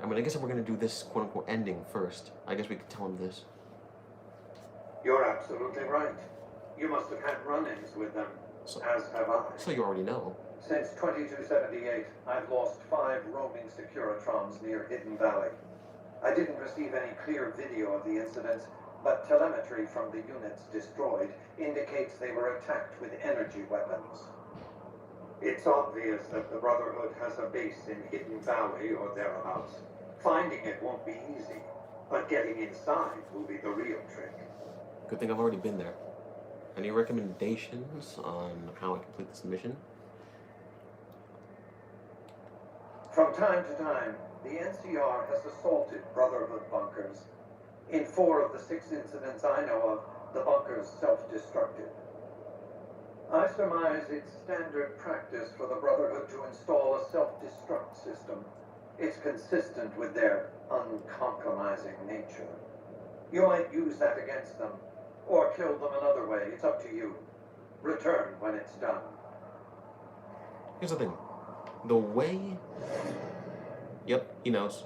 I mean, I guess if we're gonna do this quote-unquote ending first, I guess we could tell him this.
You're absolutely right. You must have had run-ins with them, as have I.
So you already know.
Since 2278, I've lost 5 roaming Securitrons near Hidden Valley. I didn't receive any clear video of the incidents, but telemetry from the units destroyed indicates they were attacked with energy weapons. It's obvious that the Brotherhood has a base in Hidden Valley or thereabouts. Finding it won't be easy, but getting inside will be the real trick.
Good thing I've already been there. Any recommendations on how I complete this mission?
From time to time, the NCR has assaulted Brotherhood bunkers. In 4 of the 6 incidents I know of, the bunkers self-destructed. I surmise it's standard practice for the Brotherhood to install a self-destruct system. It's consistent with their uncompromising nature. You might use that against them, or kill them another way. It's up to you. Return when it's done.
Here's the thing. The way... Yep, he knows.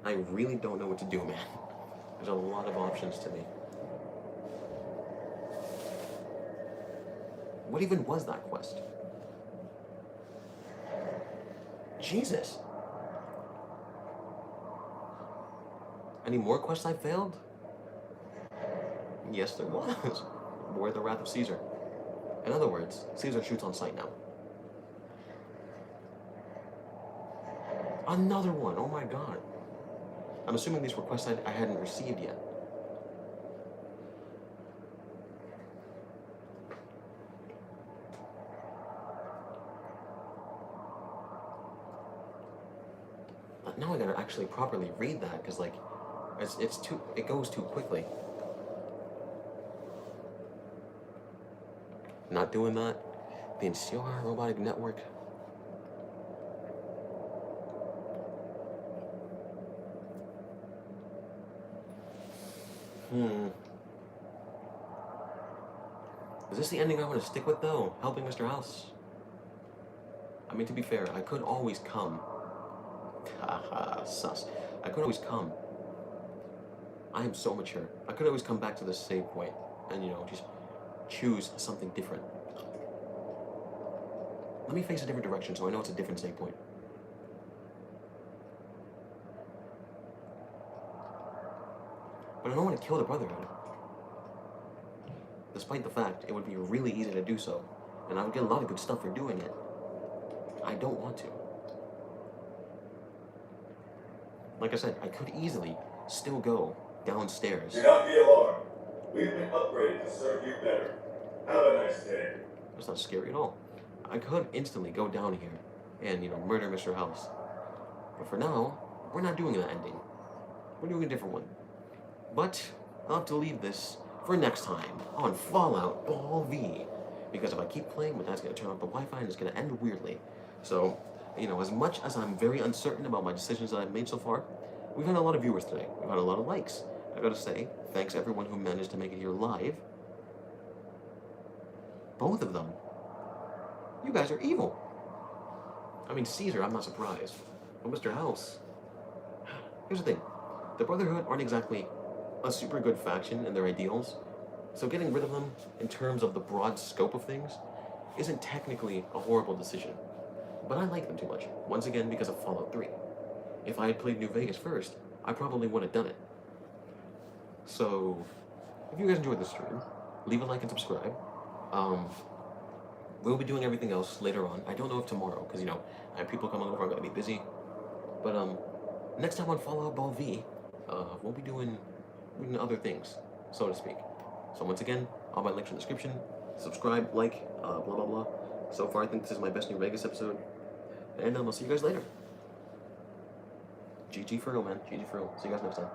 I really don't know what to do, man. There's a lot of options to me. What even was that quest? Jesus. Any more quests I failed? Yes, there was. War the Wrath of Caesar. In other words, Caesar shoots on sight now. Another one, oh my god. I'm assuming these were quests I hadn't received yet. But now I gotta actually properly read that, because like, it goes too quickly. Not doing that. The NCR Robotic Network. Is this the ending I want to stick with, though? Helping Mr. House? I mean, to be fair, I could always come. Haha, sus. I could always come. I am so mature. I could always come back to this save point and, you know, just choose something different. Let me face a different direction so I know it's a different save point. But I don't want to kill the Brotherhood. Despite the fact it would be really easy to do so, and I would get a lot of good stuff for doing it. I don't want to. Like I said, I could easily still go downstairs.
Do not be alarmed. We've been upgraded to serve you better. Have a nice day.
That's not scary at all. I could instantly go down here and, you know, murder Mr. House. But for now, we're not doing that ending. We're doing a different one. But I'll have to leave this for next time on Fallout Ball V. Because if I keep playing, my dad's going to turn off the Wi-Fi and it's going to end weirdly. So, you know, as much as I'm very uncertain about my decisions that I've made so far, we've had a lot of viewers today. We've had a lot of likes. I gotta say, thanks everyone who managed to make it here live. Both of them. You guys are evil. I mean, Caesar, I'm not surprised. But Mr. House... Here's the thing. The Brotherhood aren't exactly a super good faction in their ideals, so getting rid of them, in terms of the broad scope of things, isn't technically a horrible decision. But I like them too much, once again because of Fallout 3. If I had played New Vegas first, I probably would have done it. So, if you guys enjoyed this stream, leave a like and subscribe. We'll be doing everything else later on. I don't know if tomorrow, because, you know, I have people coming over, I'm going to be busy. But, next time on Fallout Ball V, we'll be doing other things, so to speak. So once again, all my links in the description. Subscribe, like, blah, blah, blah. So far, I think this is my best New Vegas episode. And I'll see you guys later. GG for real, man. GG for real. See you guys next time.